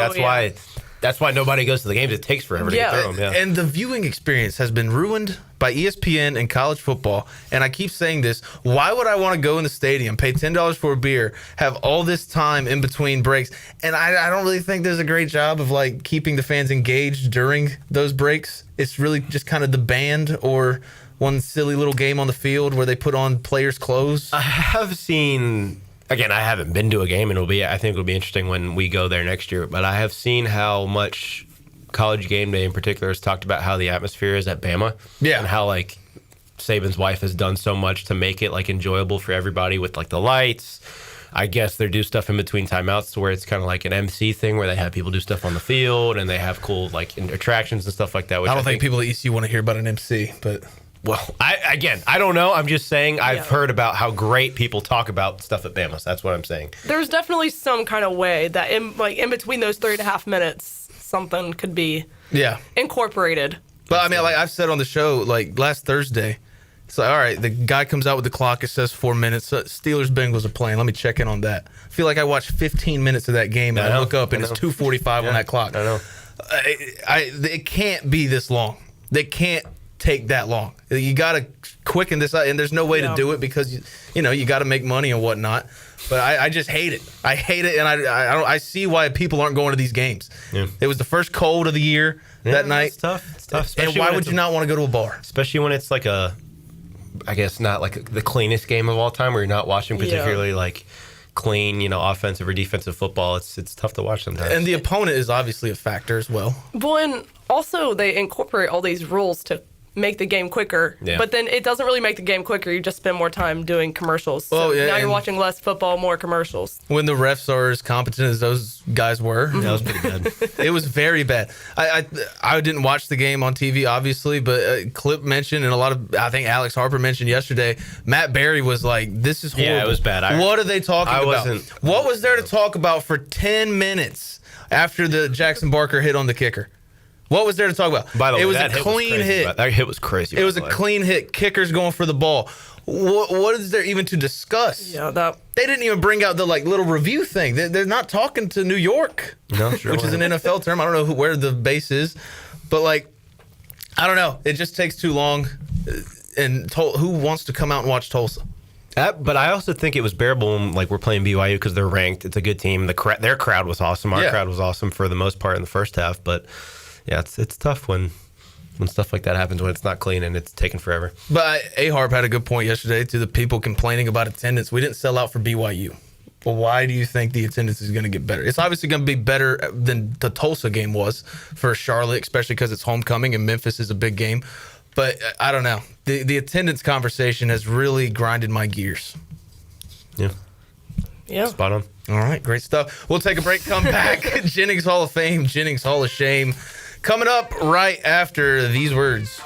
that's why nobody goes to the games. It takes forever to get through them. Yeah. And the viewing experience has been ruined by ESPN and college football. And I keep saying this. Why would I want to go in the stadium, pay $10 for a beer, have all this time in between breaks? And I don't really think there's a great job of like keeping the fans engaged during those breaks. It's really just kind of the band or one silly little game on the field where they put on players' clothes. I have seen... Again, I haven't been to a game, and I think it'll be interesting when we go there next year. But I have seen how much College Game Day in particular has talked about how the atmosphere is at Bama. Yeah. And how, like, Saban's wife has done so much to make it, like, enjoyable for everybody with, like, the lights. I guess they do stuff in between timeouts to where it's kind of like an MC thing where they have people do stuff on the field, and they have cool, like, attractions and stuff like that. Which I don't think people at ECU want to hear about an MC, but... Well, I don't know. I'm just saying I've heard about how great people talk about stuff at Bama. So that's what I'm saying. There's definitely some kind of way that in between those 3.5 minutes, something could be incorporated. But I mean, like I've said on the show, like last Thursday, it's like, all right, the guy comes out with the clock. It says 4 minutes. Steelers Bengals are playing. Let me check in on that. I feel like I watched 15 minutes of that game, and I look up and it's 2:45 on that clock. I know. It can't be this long. They can't take that long. You got to quicken this out, and there's no way to do it because you got to make money and whatnot. But I just hate it. I hate it, and I see why people aren't going to these games. Yeah. It was the first cold of the year that night. It's tough. It's tough. And why would you not want to go to a bar? Especially when it's like I guess not like the cleanest game of all time, where you're not watching particularly like clean, offensive or defensive football. It's tough to watch sometimes. And the opponent is obviously a factor as well. Well, and also they incorporate all these rules to make the game quicker, but then it doesn't really make the game quicker. You just spend more time doing commercials. So now you're watching less football, more commercials. When the refs are as competent as those guys were, that was pretty bad. It was very bad. I didn't watch the game on TV, obviously, but Clip mentioned, and I think Alex Harper mentioned yesterday, Matt Berry was like, "This is horrible." Yeah, it was bad. What are they talking about? What was there to talk about for 10 minutes after the Jackson Barker hit on the kicker? What was there to talk about? By the way, it was that a clean hit. That hit was crazy. It was a clean hit. Kickers going for the ball. What is there even to discuss? Yeah, they didn't even bring out the little review thing. They're not talking to New York, which is an NFL term. I don't know where the base is, but I don't know. It just takes too long. And who wants to come out and watch Tulsa? But I also think it was bearable when we're playing BYU because they're ranked. It's a good team. Their crowd was awesome. Our crowd was awesome for the most part in the first half. But yeah, it's tough when stuff like that happens, when it's not clean and it's taking forever. But A-Harp had a good point yesterday to the people complaining about attendance. We didn't sell out for BYU. Well, why do you think the attendance is going to get better? It's obviously going to be better than the Tulsa game was for Charlotte, especially because it's homecoming and Memphis is a big game. But I don't know. The attendance conversation has really grinded my gears. Yeah. Spot on. All right, great stuff. We'll take a break, come back. Jennings Hall of Fame, Jennings Hall of Shame. Coming up right after these words.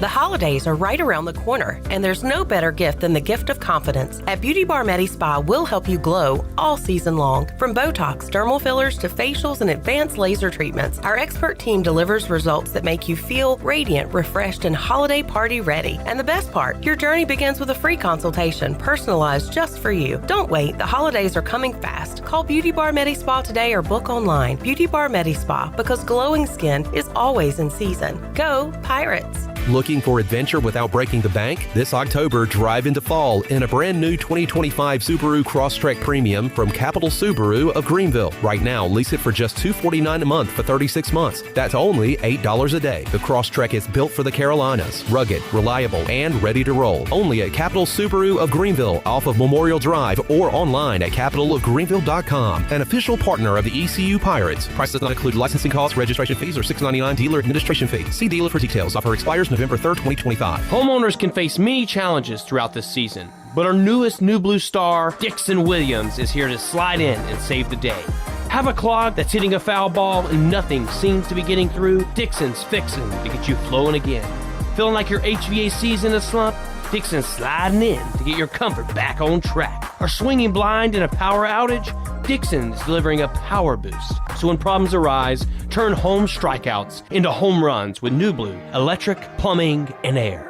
The holidays are right around the corner, and there's no better gift than the gift of confidence. At Beauty Bar Medi Spa, we'll help you glow all season long. From Botox, dermal fillers, to facials and advanced laser treatments, our expert team delivers results that make you feel radiant, refreshed, and holiday party ready. And the best part, your journey begins with a free consultation, personalized just for you. Don't wait, the holidays are coming fast. Call Beauty Bar Medi Spa today or book online. Beauty Bar Medi Spa, because glowing skin is always in season. Go Pirates! Looking for adventure without breaking the bank? This October, drive into fall in a brand new 2025 Subaru Crosstrek Premium from Capital Subaru of Greenville. Right now, lease it for just $249 a month for 36 months. That's only $8 a day. The Crosstrek is built for the Carolinas. Rugged, reliable, and ready to roll. Only at Capital Subaru of Greenville off of Memorial Drive or online at capitalofgreenville.com. An official partner of the ECU Pirates. Price does not include licensing costs, registration fees, or $6.99 dealer administration fee. See dealer for details. Offer expires November 3rd, 2025. Homeowners can face many challenges throughout this season, but our newest New Blue star, Dixon Williams, is here to slide in and save the day. Have a clog that's hitting a foul ball and nothing seems to be getting through? Dixon's fixing to get you flowing again. Feeling like your HVAC's in a slump? Dixon's sliding in to get your comfort back on track. Are swinging blind in a power outage? Dixon's delivering a power boost. So when problems arise, turn home strikeouts into home runs with New Blue, electric, plumbing, and air.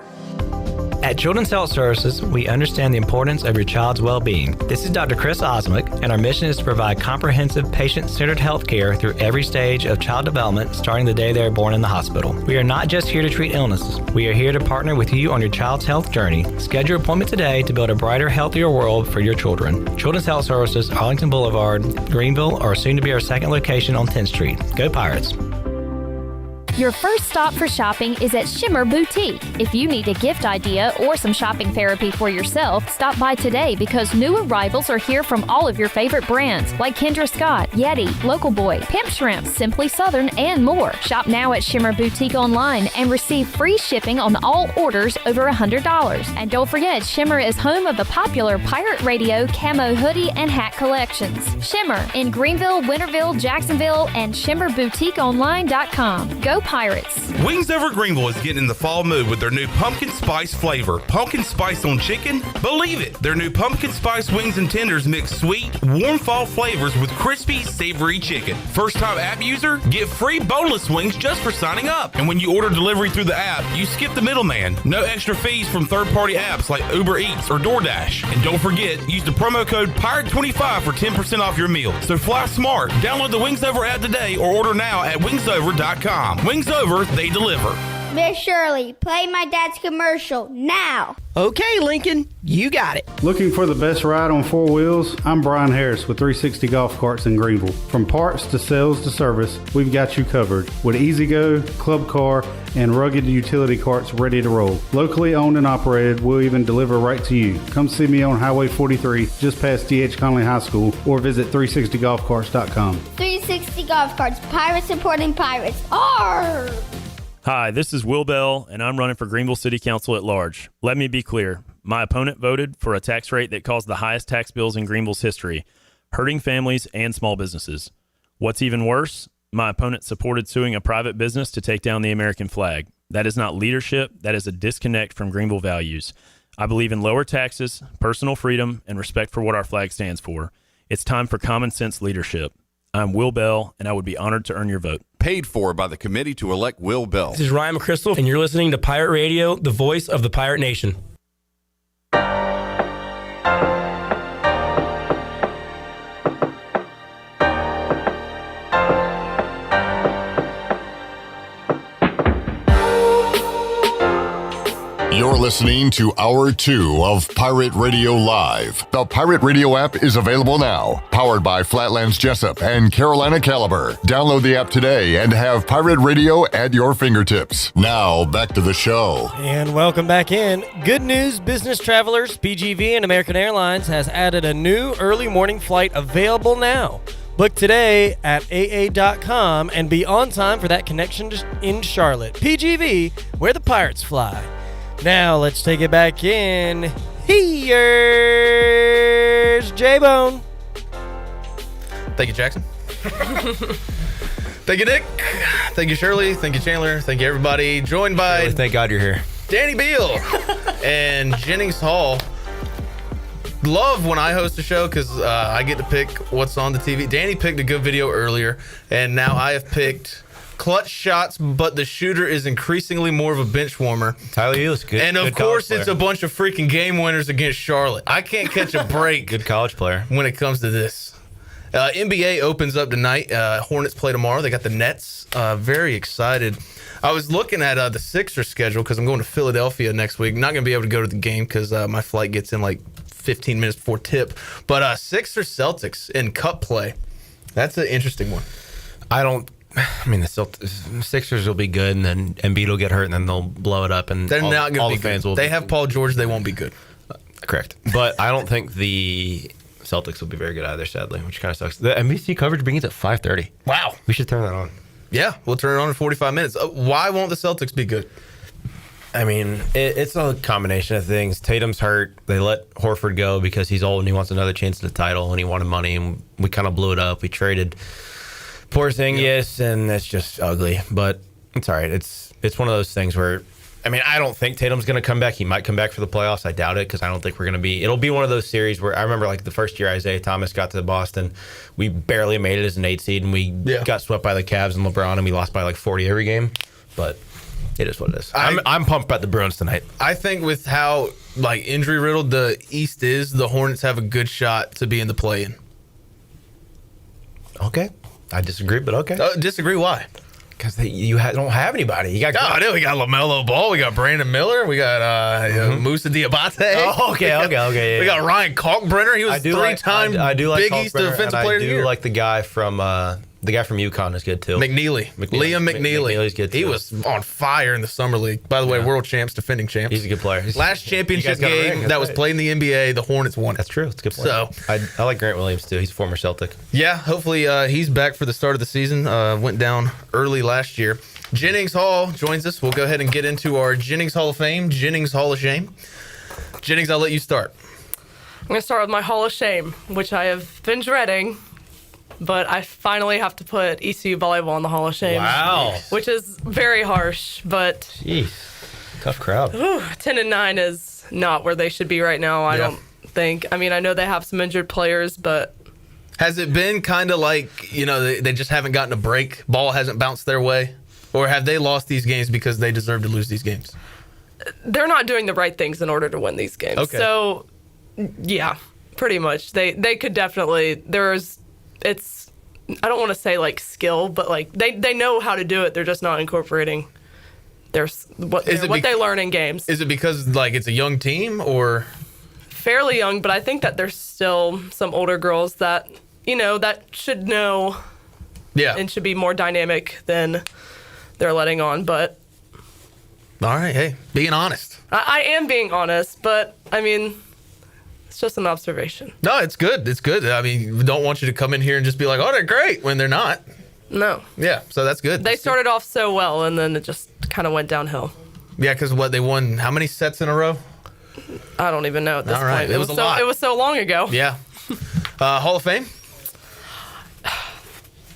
At Children's Health Services, we understand the importance of your child's well-being. This is Dr. Chris Osmick, and our mission is to provide comprehensive, patient-centered health care through every stage of child development, starting the day they are born in the hospital. We are not just here to treat illnesses. We are here to partner with you on your child's health journey. Schedule your appointment today to build a brighter, healthier world for your children. Children's Health Services, Arlington Boulevard, Greenville, or soon to be our second location on 10th Street. Go Pirates! Your first stop for shopping is at Shimmer Boutique. If you need a gift idea or some shopping therapy for yourself, stop by today because new arrivals are here from all of your favorite brands like Kendra Scott, Yeti, Local Boy, Pimp Shrimp, Simply Southern, and more. Shop now at Shimmer Boutique online and receive free shipping on all orders over $100. And don't forget, Shimmer is home of the popular Pirate Radio camo hoodie and hat collections. Shimmer in Greenville, Winterville, Jacksonville, and ShimmerBoutiqueOnline.com. Go Pirates! Wings Over Greenville is getting in the fall mood with their new pumpkin spice flavor. Pumpkin spice on chicken? Believe it! Their new pumpkin spice wings and tenders mix sweet, warm fall flavors with crispy, savory chicken. First-time app user? Get free boneless wings just for signing up. And when you order delivery through the app, you skip the middleman. No extra fees from third-party apps like Uber Eats or DoorDash. And don't forget, use the promo code PIRATE25 for 10% off your meal. So fly smart. Download the Wings Over app today or order now at wingsover.com. Wings Over, they deliver. Miss Shirley, play my dad's commercial now. Okay, Lincoln, you got it. Looking for the best ride on four wheels? I'm Brian Harris with 360 Golf Carts in Greenville. From parts to sales to service, we've got you covered with E-Z-Go, Club Car, and rugged utility carts ready to roll. Locally owned and operated, we'll even deliver right to you. Come see me on Highway 43, just past D.H. Conley High School, or visit 360golfcarts.com. 360 Golf Carts, pirates supporting pirates. Arr! Hi, this is Will Bell, and I'm running for Greenville City Council at large. Let me be clear. My opponent voted for a tax rate that caused the highest tax bills in Greenville's history, hurting families and small businesses. What's even worse, my opponent supported suing a private business to take down the American flag. That is not leadership. That is a disconnect from Greenville values. I believe in lower taxes, personal freedom, and respect for what our flag stands for. It's time for common sense leadership. I'm Will Bell, and I would be honored to earn your vote. Paid for by the committee to elect Will Bell. This is Ryan McChrystal, and you're listening to Pirate Radio, the voice of the Pirate Nation. You're listening to Hour 2 of Pirate Radio Live. The Pirate Radio app is available now. Powered by Flatlands Jessup and Carolina Caliber. Download the app today and have Pirate Radio at your fingertips. Now, back to the show. And welcome back in. Good news, business travelers. PGV and American Airlines has added a new early morning flight available now. Book today at AA.com and be on time for that connection in Charlotte. PGV, where the pirates fly. Now, let's take it back in. Here's J-Bone. Thank you, Jackson. Thank you, Nick. Thank you, Shirley. Thank you, Chandler. Thank you, everybody. Joined by... Really, thank God you're here. Danny Beal and Jennings Hall. Love when I host a show because I get to pick what's on the TV. Danny picked a good video earlier, and now I have picked... clutch shots, but the shooter is increasingly more of a bench warmer. Tyler Ulis, good. And of good course, it's a bunch of freaking game winners against Charlotte. I can't catch a break. Good college player. When it comes to this. NBA opens up tonight. Hornets play tomorrow. They got the Nets. Very excited. I was looking at the Sixers schedule because I'm going to Philadelphia next week. Not going to be able to go to the game because my flight gets in like 15 minutes before tip. But Sixers Celtics in cup play. That's an interesting one. The Sixers will be good, and then Embiid will get hurt, and then they'll blow it up, and they're not going to be fans good. They have Paul George. They won't be good. Correct. But I don't think the Celtics will be very good either, sadly, which kind of sucks. The NBC coverage begins at 5:30. Wow. We should turn that on. Yeah, we'll turn it on in 45 minutes. Why won't the Celtics be good? I mean, it's a combination of things. Tatum's hurt. They let Horford go because he's old and he wants another chance at the title, and he wanted money, and we kind of blew it up. We traded Porzingis, and it's just ugly, but it's all right. It's one of those things where, I don't think Tatum's going to come back. He might come back for the playoffs. I doubt it because I don't think we're going to be. It'll be one of those series where I remember like the first year Isaiah Thomas got to Boston, we barely made it as an 8 seed, and we got swept by the Cavs and LeBron, and we lost by like 40 every game. But it is what it is. I'm pumped about the Bruins tonight. I think with how like injury riddled the East is, the Hornets have a good shot to be in the play-in. Okay. I disagree, but okay. Disagree? Why? Because you don't have anybody. You got we got LaMelo Ball, we got Brandon Miller, we got Moussa Diabate. Oh, okay. Yeah, we got Ryan Kalkbrenner. He was three-time Big East Defensive Player of the Year. I do like the guy from UConn is good too. Liam McNeely. McNeely's good too. He was on fire in the summer league. By the way, world champs, defending champs. He's a good player. Last championship game that was played in the NBA, the Hornets won. That's true. It's a good point. So I like Grant Williams too. He's a former Celtic. Yeah, hopefully he's back for the start of the season. Went down early last year. Jennings Hall joins us. We'll go ahead and get into our Jennings Hall of Fame, Jennings Hall of Shame. Jennings, I'll let you start. I'm going to start with my Hall of Shame, which I have been dreading. But I finally have to put ECU volleyball in the Hall of Shame. Wow. Which is very harsh, but... Jeez. Tough crowd. 10-9 is not where they should be right now, I don't think. I know they have some injured players, but... Has it been kind of like, they just haven't gotten a break? Ball hasn't bounced their way? Or have they lost these games because they deserve to lose these games? They're not doing the right things in order to win these games. Okay. So, yeah, pretty much. They could definitely... It's, I don't want to say like skill, but like they know how to do it. They're just not incorporating what they learn in games. Is it because like it's a young team or? Fairly young, but I think that there's still some older girls that, that should know. Yeah. And should be more dynamic than they're letting on, but. All right. Hey, being honest. I am being honest, but it's just an observation. No, it's good. It's good. We don't want you to come in here and just be like, oh, they're great when they're not. No. Yeah, so that's good. They started off so well, and then it just kind of went downhill. Yeah, because they won how many sets in a row? I don't even know at this All right. point. It was a lot. It was so long ago. Yeah. Hall of Fame?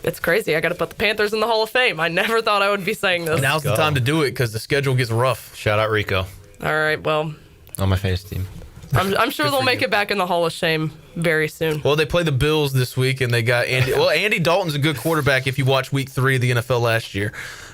It's crazy. I got to put the Panthers in the Hall of Fame. I never thought I would be saying this. Now's the time to do it because the schedule gets rough. Shout out Rico. All right, well... on my fantasy team. I'm sure they'll make it back in the Hall of Shame very soon. Well, they play the Bills this week, and they got Andy. Well, Andy Dalton's a good quarterback if you watch Week 3 of the NFL last year.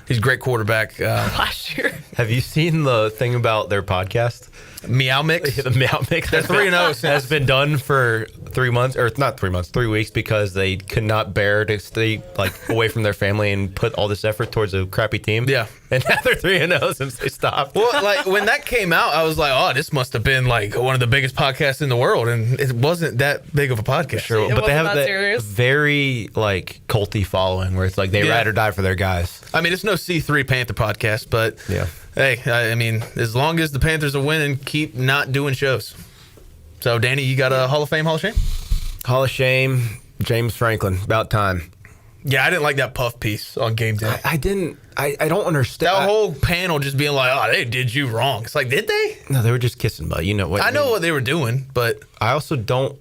He's a great quarterback. Last year. Have you seen the thing about their podcast? Meow Mix? The Meow Mix. They're 3-0. Has been done for 3 months, or not 3 months, 3 weeks, because they could not bear to stay away from their family and put all this effort towards a crappy team. Yeah. And now they're 3-0 since they stopped. Well, when that came out, I was like, oh, this must have been one of the biggest podcasts in the world, and it wasn't that big of a podcast. Sure, but they have that very culty following where it's like they ride or die for their guys. I mean, it's no C3 Panther podcast, but hey, I mean, as long as the Panthers are winning, keep not doing shows. So, Danny, you got a Hall of Fame, Hall of Shame? Hall of Shame, James Franklin. About time. Yeah, I didn't like that puff piece on game day. I didn't. I don't understand. That whole panel just being like, oh, they did you wrong. It's like, did they? No, they were just kissing butt. You know what? I know what they were doing, but I also don't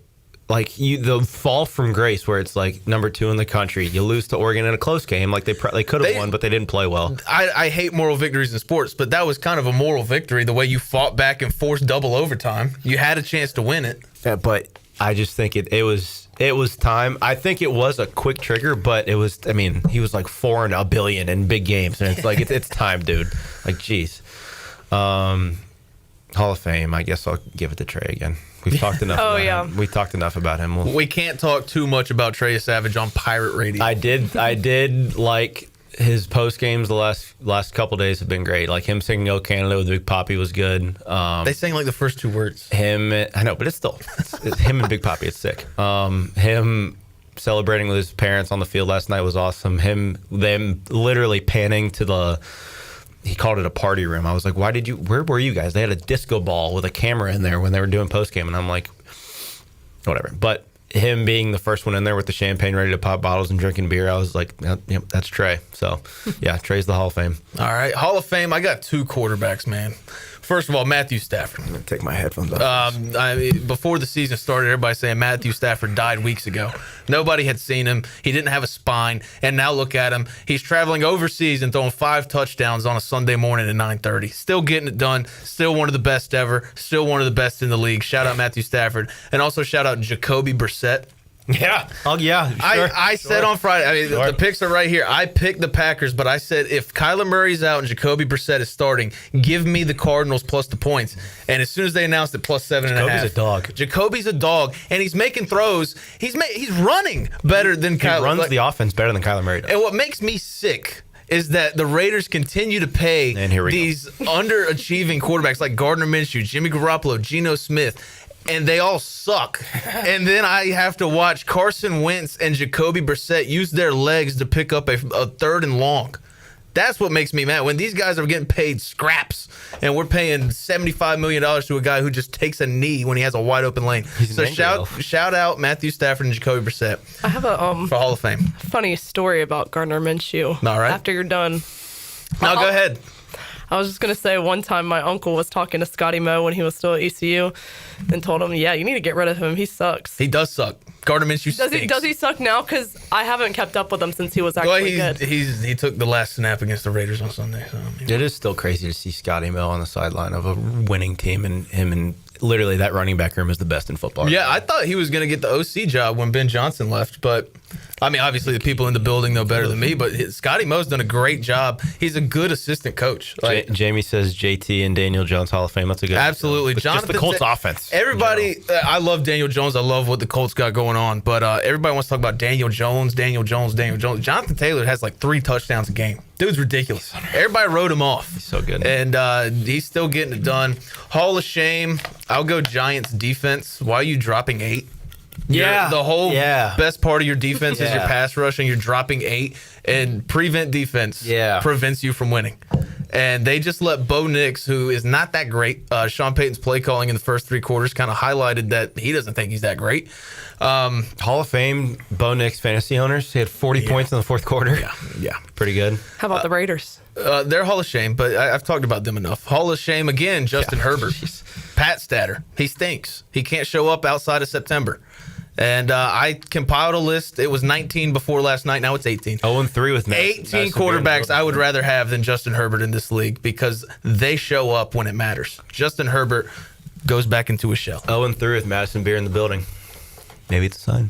like the fall from grace where it's like number 2 in the country. You lose to Oregon in a close game. Like they could have won, but they didn't play well. I hate moral victories in sports, but that was kind of a moral victory. The way you fought back and forced double overtime, you had a chance to win it. Yeah, but I just think it was time. I think it was a quick trigger, but it was. I mean, he was like 4 and a billion in big games, and it's like it's time, dude. Like, geez. Hall of Fame. I guess I'll give it to Trey again. We've talked enough. Oh, about him. We talked enough about him. We can't talk too much about Trey Savage on Pirate Radio. I did like his post games. The last couple days have been great. Like him singing "Oh Canada" with Big Papi was good. They sang like the first 2 words. Him, I know, but it's him and Big Papi. It's sick. Him celebrating with his parents on the field last night was awesome. Them literally panning to the. He called it a party room. I was like, where were you guys? They had a disco ball with a camera in there when they were doing post game, and I'm like, whatever. But him being the first one in there with the champagne ready to pop bottles and drinking beer, I was like, yep, that's Trey. So, yeah, Trey's the Hall of Fame. All right, Hall of Fame. I got 2 quarterbacks, man. First of all, Matthew Stafford. I'm going to take my headphones off. Before the season started, everybody saying Matthew Stafford died weeks ago. Nobody had seen him. He didn't have a spine. And now look at him. He's traveling overseas and throwing 5 touchdowns on a Sunday morning at 9:30. Still getting it done. Still one of the best ever. Still one of the best in the league. Shout out Matthew Stafford. And also shout out Jacoby Brissett. Yeah. Oh, yeah. Sure. I said on Friday, the picks are right here. I picked the Packers, but I said if Kyler Murray's out and Jacoby Brissett is starting, give me the Cardinals plus the points. And as soon as they announced it, plus 7.5. Jacoby's a dog. Jacoby's a dog, and he's making throws. He's running better than Kyler. He runs the offense better than Kyler Murray does. And what makes me sick is that the Raiders continue to pay these underachieving quarterbacks like Gardner Minshew, Jimmy Garoppolo, Geno Smith, and they all suck. And then I have to watch Carson Wentz and Jacoby Brissett use their legs to pick up a 3rd and long. That's what makes me mad. When these guys are getting paid scraps and we're paying $75 million to a guy who just takes a knee when he has a wide open lane. So shout out Matthew Stafford and Jacoby Brissett. I have a for Hall of Fame. Funny story about Gardner Minshew. All right. After you're done. No, go ahead. I was just going to say one time my uncle was talking to Scotty Moe when he was still at ECU and told him, yeah, you need to get rid of him. He sucks. He does suck. Gardner Minshew stinks. Does he suck now? Because I haven't kept up with him since he was actually good. He took the last snap against the Raiders on Sunday. So, It is still crazy to see Scotty Moe on the sideline of a winning team, and him and literally that running back room is the best in football. Yeah, I thought he was going to get the OC job when Ben Johnson left, but I mean, obviously the people in the building know better than me, but Scotty Moe's done a great job. He's a good assistant coach. Jamie says JT and Daniel Jones Hall of Fame. That's a good absolutely. Just the Colts offense. Everybody, I love Daniel Jones. I love what the Colts got going on, but everybody wants to talk about Daniel Jones. Jonathan Taylor has like 3 touchdowns a game. Dude's ridiculous. Everybody wrote him off. He's so good. And he's still getting it done. Hall of Shame. I'll go Giants defense. Why are you dropping 8? The whole best part of your defense is your pass rush, and you're dropping 8. And prevent defense prevents you from winning. And they just let Bo Nix, who is not that great, Sean Payton's play calling in the first 3 quarters kind of highlighted that he doesn't think he's that great. Hall of Fame, Bo Nix fantasy owners. He had 40 points in the 4th quarter. Yeah. Pretty good. How about the Raiders? They're Hall of Shame, but I've talked about them enough. Hall of Shame again, Justin Herbert. Pat Statter. He stinks. He can't show up outside of September. And I compiled a list. It was 19 before last night. Now it's 18. 0-3 with 18 quarterbacks I would rather have than Justin Herbert in this league because they show up when it matters. Justin Herbert, goes back into his shell. 0-3 with Madison Beer in the building. Maybe it's a sign.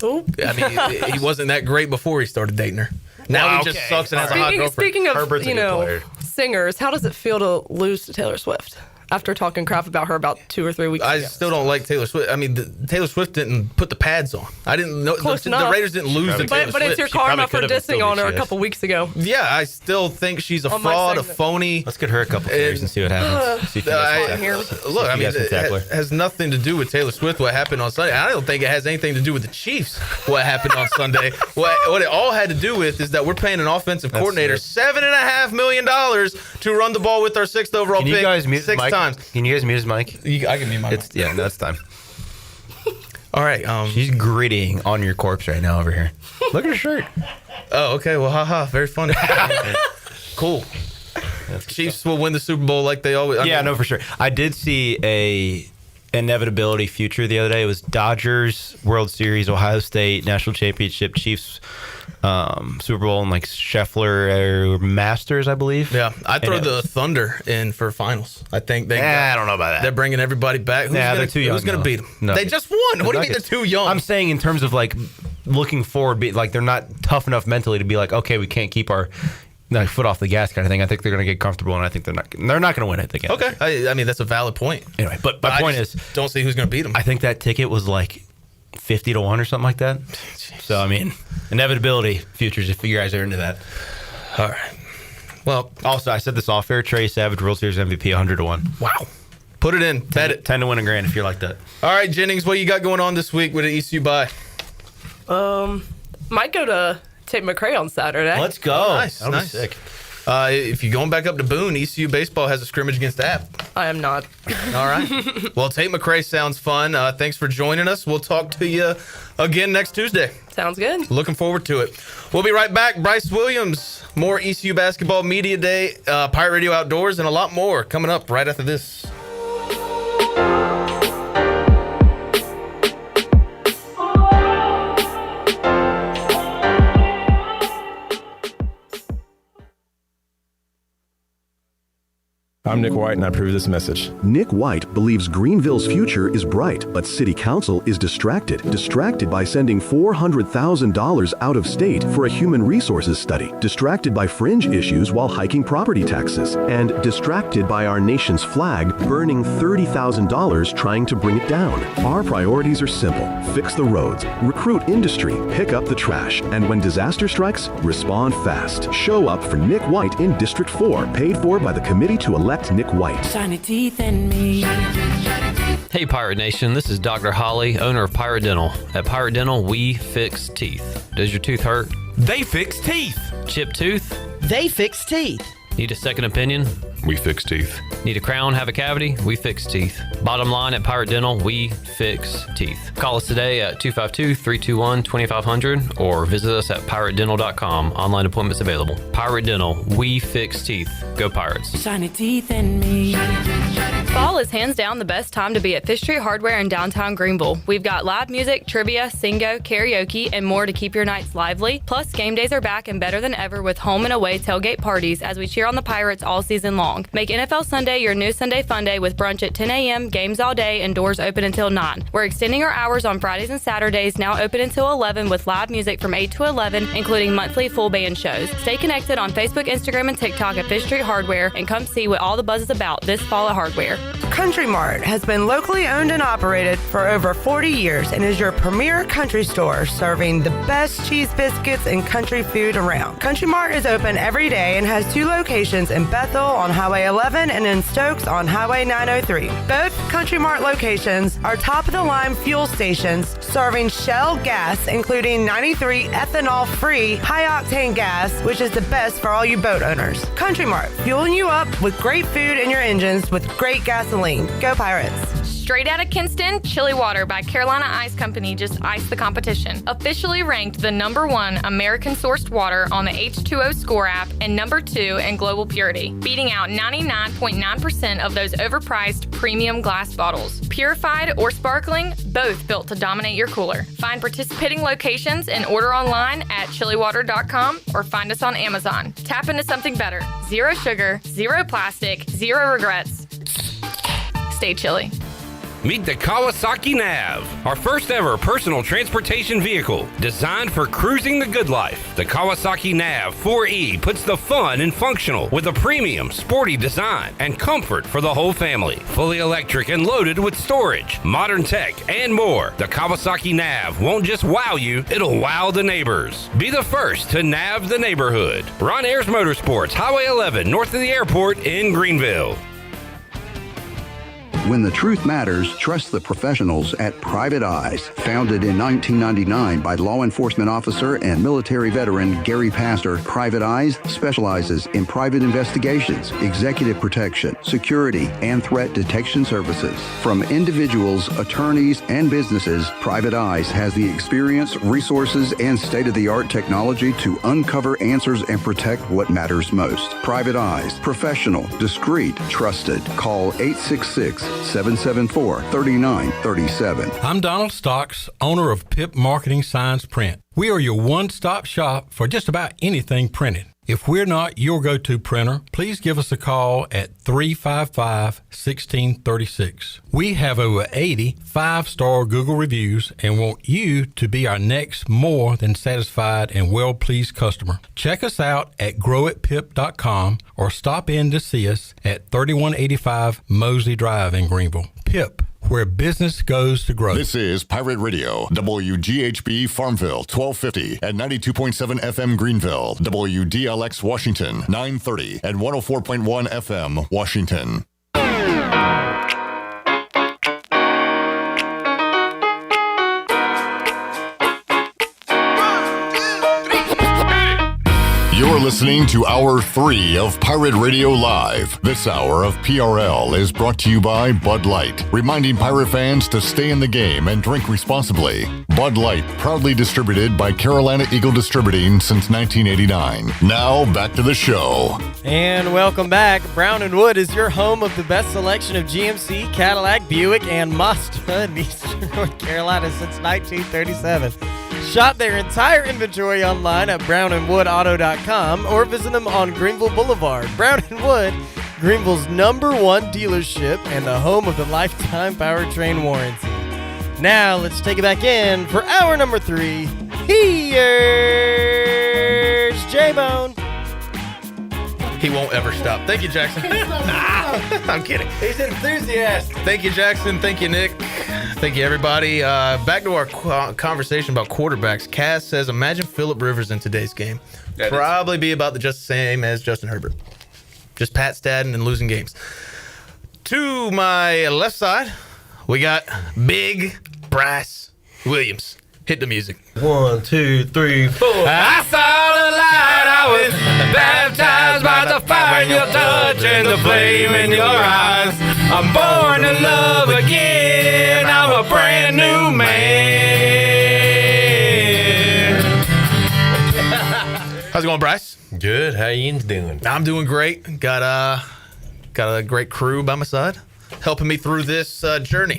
Oh. I mean, he wasn't that great before he started dating her. Now he just sucks and has a hot girlfriend. Speaking of, Herbert's a good player. singers, how does it feel to lose to Taylor Swift? After talking crap about her about 2 or 3 weeks ago. I still don't like Taylor Swift. I mean, Taylor Swift didn't put the pads on. I didn't know. The Raiders didn't lose to Taylor Swift. But it's your karma for dissing on her a couple weeks ago. Yeah, I still think she's a fraud, a phony. Let's get her a couple years and see what happens. See if look, I mean, it has nothing to do with Taylor Swift, what happened on Sunday. I don't think it has anything to do with the Chiefs, what happened on Sunday. What it all had to do with is that we're paying an offensive coordinator $7.5 million to run the ball with our 6th overall pick. You guys mute 6 times. Can you guys mute his mic? I can mute my mic. Yeah, that's time. All right. She's grittying on your corpse right now over here. Look at her shirt. Oh, okay. Well, haha. Very funny. Cool. Chiefs will win the Super Bowl like they always. No, for sure. I did see a inevitability future the other day. It was Dodgers, World Series, Ohio State, National Championship, Chiefs, Super Bowl, and like Scheffler Masters, I believe. Yeah, I'd throw the Thunder in for finals. I think I don't know about that. They're bringing everybody back. They're too young. Who's going to beat them? No. They just won. What do you mean they're too young? I'm saying in terms of like looking forward, they're not tough enough mentally to be like, okay, we can't keep our foot off the gas kind of thing. I think they're going to get comfortable, and I think they're not going to win it again. Okay, I mean that's a valid point. Anyway, but my point is, don't see who's going to beat them. I think that ticket was like 50 to 1 or something like that. So I mean, inevitability futures if you guys are into that. All right. Well, also I said this off air. Trey Savage, World Series MVP, 100 to 1. Wow. Put it in. Bet it. 10 to win $1,000 if you're like that. All right, Jennings, what you got going on this week with the ECU bye? Might go to Tate McRae on Saturday. Let's go. Nice. That'll be sick. If you're going back up to Boone, ECU baseball has a scrimmage against App. I am not. All right. Well, Tate McRae sounds fun. Thanks for joining us. We'll talk to you again next Tuesday. Sounds good. Looking forward to it. We'll be right back. Bryce Williams, more ECU Basketball Media Day, Pirate Radio Outdoors, and a lot more coming up right after this. I'm Nick White, and I approve this message. Nick White believes Greenville's future is bright, but City Council is distracted. Distracted by sending $400,000 out of state for a human resources study. Distracted by fringe issues while hiking property taxes. And distracted by our nation's flag burning $30,000 trying to bring it down. Our priorities are simple. Fix the roads, recruit industry, pick up the trash, and when disaster strikes, respond fast. Show up for Nick White in District 4, paid for by the Committee to Elect Nick White. Shiny teeth in me. Hey Pirate Nation, this is Dr. Holly, owner of Pirate Dental. At Pirate Dental, we fix teeth. Does your tooth hurt? They fix teeth. Chipped tooth? They fix teeth. Need a second opinion? We fix teeth. Need a crown, have a cavity? We fix teeth. Bottom line at Pirate Dental, we fix teeth. Call us today at 252-321-2500 or visit us at piratedental.com. Online appointments available. Pirate Dental, we fix teeth. Go Pirates. Shiny teeth in me. Fall is hands down the best time to be at Fish Street Hardware in downtown Greenville. We've got live music, trivia, singo, karaoke, and more to keep your nights lively. Plus, game days are back and better than ever with home and away tailgate parties as we cheer on the Pirates all season long. Make NFL Sunday your new Sunday fun day with brunch at 10 a.m., games all day, and doors open until 9. We're extending our hours on Fridays and Saturdays, now open until 11 with live music from 8 to 11, including monthly full band shows. Stay connected on Facebook, Instagram, and TikTok at Fish Street Hardware and come see what all the buzz is about this fall at Hardware. Country Mart has been locally owned and operated for over 40 years and is your premier country store serving the best cheese biscuits and country food around. Country Mart is open every day and has 2 locations in Bethel on Highway 11 and in Stokes on Highway 903. Both Country Mart locations are top-of-the-line fuel stations serving Shell gas, including 93 ethanol-free high-octane gas, which is the best for all you boat owners. Country Mart, fueling you up with great food in your engines with great gasoline. Go Pirates! Straight out of Kinston, Chili Water by Carolina Ice Company just iced the competition. Officially ranked the #1 American-sourced water on the H2O Score app and #2 in global purity, beating out 99.9% of those overpriced premium glass bottles. Purified or sparkling, both built to dominate your cooler. Find participating locations and order online at chiliwater.com or find us on Amazon. Tap into something better. Zero sugar, zero plastic, zero regrets. Stay chilly. Meet the Kawasaki Nav, our first ever personal transportation vehicle designed for cruising the good life. The Kawasaki Nav 4E puts the fun in functional with a premium, sporty design and comfort for the whole family. Fully electric and loaded with storage, modern tech, and more. The Kawasaki Nav won't just wow you, it'll wow the neighbors. Be the first to nav the neighborhood. Ron Ayers Motorsports, Highway 11, north of the airport in Greenville. When the truth matters, trust the professionals at Private Eyes. Founded in 1999 by law enforcement officer and military veteran Gary Pastor, Private Eyes specializes in private investigations, executive protection, security, and threat detection services. From individuals, attorneys, and businesses, Private Eyes has the experience, resources, and state-of-the-art technology to uncover answers and protect what matters most. Private Eyes, professional, discreet, trusted. Call 866-774-3937. I'm Donald Stocks, owner of Pip Marketing Signs Print. We are your one-stop shop for just about anything printed. If we're not your go-to printer, please give us a call at 355-1636. We have over 80 five-star Google reviews and want you to be our next more than satisfied and well-pleased customer. Check us out at growatpip.com or stop in to see us at 3185 Mosley Drive in Greenville. Pip, where business goes to grow. This is Pirate Radio, WGHB Farmville, 1250 and 92.7 FM Greenville, WDLX Washington, 930 and 104.1 FM Washington. You're listening to Hour 3 of Pirate Radio Live. This hour of PRL is brought to you by Bud Light, reminding Pirate fans to stay in the game and drink responsibly. Bud Light, proudly distributed by Carolina Eagle Distributing since 1989. Now, back to the show. And welcome back. Brown & Wood is your home of the best selection of GMC, Cadillac, Buick, and Mazda in Eastern North Carolina since 1937. Shop their entire inventory online at brownandwoodauto.com or visit them on Greenville Boulevard. Brown & Wood, Greenville's #1 dealership and the home of the lifetime powertrain warranty. Now, let's take it back in for hour number 3. Here's J-Bone. He won't ever stop. Thank you, Jackson. I'm kidding. He's enthusiastic. Thank you, Jackson. Thank you, Nick. Thank you, everybody. Back to our conversation about quarterbacks. Cass says, imagine Phillip Rivers in today's game. Probably be about just the same as Justin Herbert. Just Pat Stadden and losing games. To my left side, we got Big Bryce Williams. Hit the music. 1, 2, 3, 4. I saw the light, I was baptized by the fire in your touch and the flame in your eyes. I'm born to love again, I'm a brand new man. How's it going, Bryce? Good. How you doing? I'm doing great. Got a great crew by my side, helping me through this journey.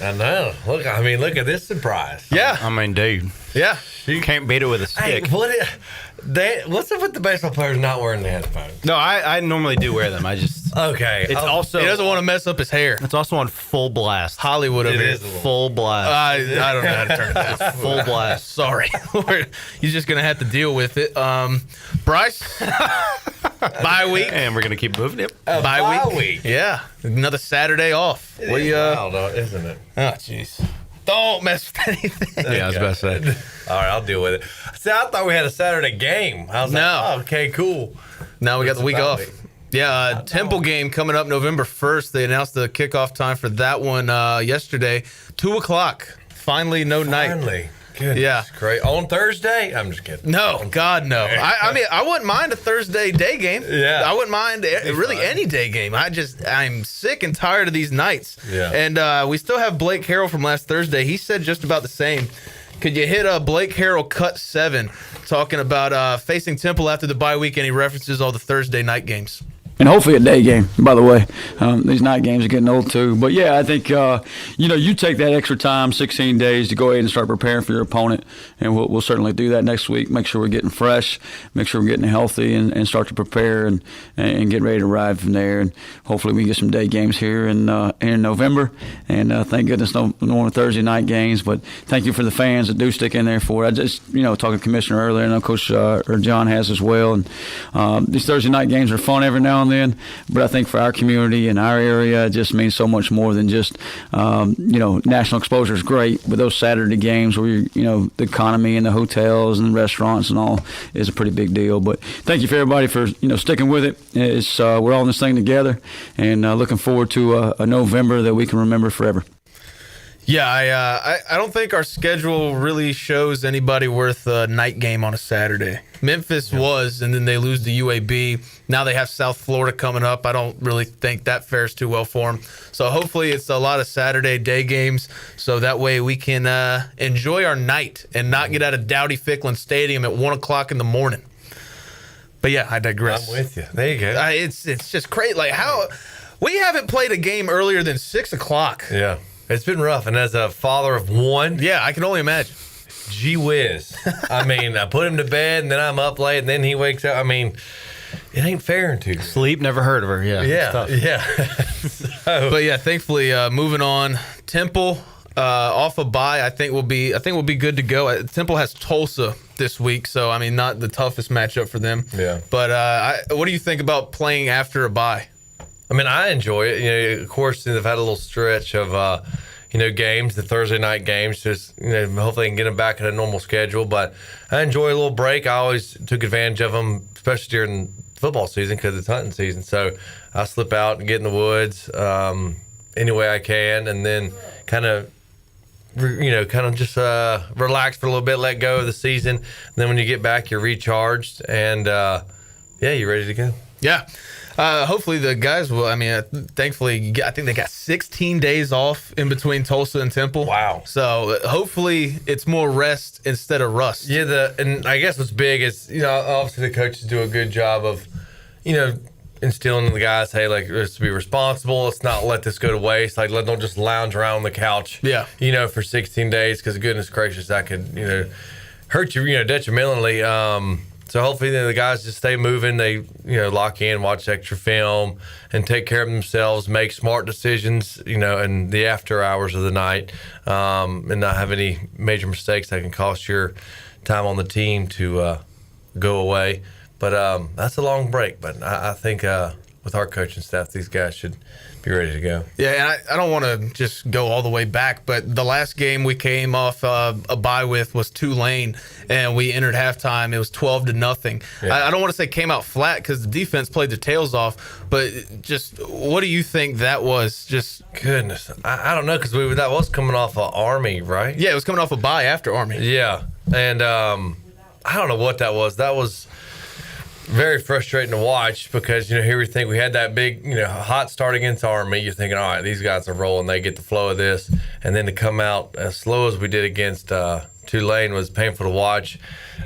I know. Look at this surprise. Yeah. I mean, dude. Yeah. You can't beat it with a stick. Hey, what's up with the baseball players not wearing the headphones? No, I normally do wear them. I just okay. It's also he doesn't want to mess up his hair. It's also on full blast. Hollywood over here. Full blast. I don't know how to turn it down. Full blast. Sorry, you're just gonna have to deal with it. Bryce, bye week, and we're gonna keep moving it. Bye week. Yeah, another Saturday off. It is wild, isn't it? Oh, jeez. Don't mess with anything. Yeah, I was about to say. All right, I'll deal with it. See, I thought we had a Saturday game. I was like, oh, okay, cool. Now we got the week off. Yeah, Temple game coming up November 1st. They announced the kickoff time for that one yesterday. 2 o'clock. Finally, no night. Finally. Goodness, yeah. Great. On Thursday? I'm just kidding. No, God, no. I mean, I wouldn't mind a Thursday day game. Yeah. I wouldn't mind really any day game. I'm sick and tired of these nights. Yeah. And we still have Blake Harrell from last Thursday. He said just about the same. Could you hit a Blake Harrell cut 7 talking about facing Temple after the bye week, and he references all the Thursday night games? and hopefully a day game, by the way. These night games are getting old too. But yeah, I think you take that extra time, 16 days, to go ahead and start preparing for your opponent, and we'll certainly do that next week. Make sure we're getting fresh, make sure we're getting healthy, and start to prepare and get ready to ride from there. And hopefully we can get some day games here in November. And thank goodness no more Thursday night games. But thank you for the fans that do stick in there for it. I just talking to Commissioner earlier, and I know Coach John has as well. And these Thursday night games are fun every now and then, but I think for our community and our area, it just means so much more than just national exposure is great, but those Saturday games where the economy and the hotels and the restaurants and all is a pretty big deal. But thank you for everybody for sticking with it. It's we're all in this thing together, and looking forward to a November that we can remember forever. Yeah, I don't think our schedule really shows anybody worth a night game on a Saturday. Memphis was, and then they lose to UAB. Now they have South Florida coming up. I don't really think that fares too well for them. So hopefully it's a lot of Saturday day games, so that way we can enjoy our night and not get out of Dowdy-Ficklin Stadium at 1 o'clock in the morning. But yeah, I digress. I'm with you. There you go. It's just crazy. Like how we haven't played a game earlier than 6 o'clock. Yeah. It's been rough, and as a father of one, yeah, I can only imagine. Gee whiz! I mean, I put him to bed, and then I'm up late, and then he wakes up. I mean, it ain't fair to sleep. Never heard of her. Yeah, But yeah, thankfully, moving on. Temple off a bye. I think we'll be good to go. Temple has Tulsa this week, so I mean, not the toughest matchup for them. Yeah. But what do you think about playing after a bye? I mean, I enjoy it. Of course, they've had a little stretch of, games, the Thursday night games. Just, hopefully they can get them back at a normal schedule. But I enjoy a little break. I always took advantage of them, especially during football season because it's hunting season. So I slip out and get in the woods any way I can, and then kind of just relax for a little bit, let go of the season. And then when you get back, you're recharged, and you're ready to go. Yeah. Hopefully the guys will. I mean, thankfully, I think they got 16 days off in between Tulsa and Temple. Wow. So hopefully it's more rest instead of rust. Yeah, and I guess what's big is, obviously the coaches do a good job of, instilling in the guys, hey, like, let's be responsible. Let's not let this go to waste. Like, don't just lounge around on the couch, for 16 days because goodness gracious, that could, hurt you, detrimentally. So hopefully the guys just stay moving. They, lock in, watch extra film, and take care of themselves, make smart decisions, in the after hours of the night, and not have any major mistakes that can cost your time on the team to go away. But that's a long break. But I think with our coaching staff, these guys should be ready to go. Yeah, and I don't want to just go all the way back, but the last game we came off a bye with was Tulane, and we entered halftime. It was 12-0. Yeah. I don't want to say came out flat because the defense played their tails off, but just what do you think that was? Just goodness, I don't know because that was coming off of Army, right? Yeah, it was coming off a bye after Army. Yeah, and I don't know what that was. That was very frustrating to watch because, here we think we had that big, hot start against Army. You're thinking, all right, these guys are rolling. They get the flow of this. And then to come out as slow as we did against Tulane was painful to watch.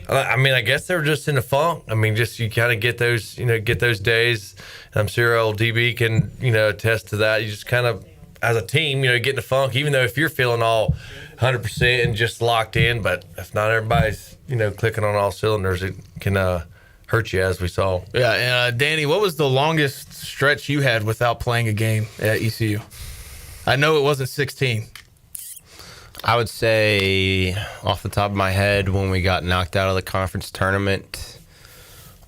I mean, I guess they were just in a funk. I mean, just you kind of get those, get those days. And I'm sure old DB can, attest to that. You just kind of, as a team, get in a funk, even though if you're feeling all 100% and just locked in. But if not everybody's, clicking on all cylinders, it can hurt you, as we saw. Yeah, and Danny, what was the longest stretch you had without playing a game at ECU? I know it wasn't 16. I would say, off the top of my head, when we got knocked out of the conference tournament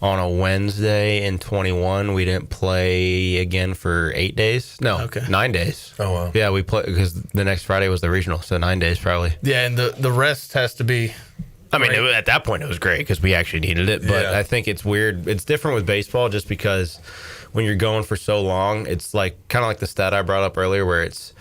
on a Wednesday in 21, we didn't play again for 8 days. No, 9 days. Oh, wow. Yeah, we played because the next Friday was the regional, so 9 days probably. Yeah, and the rest has to be... I mean, at that point, it was great because we actually needed it. But I think it's weird. It's different with baseball just because when you're going for so long, it's like kind of like the stat I brought up earlier where it's,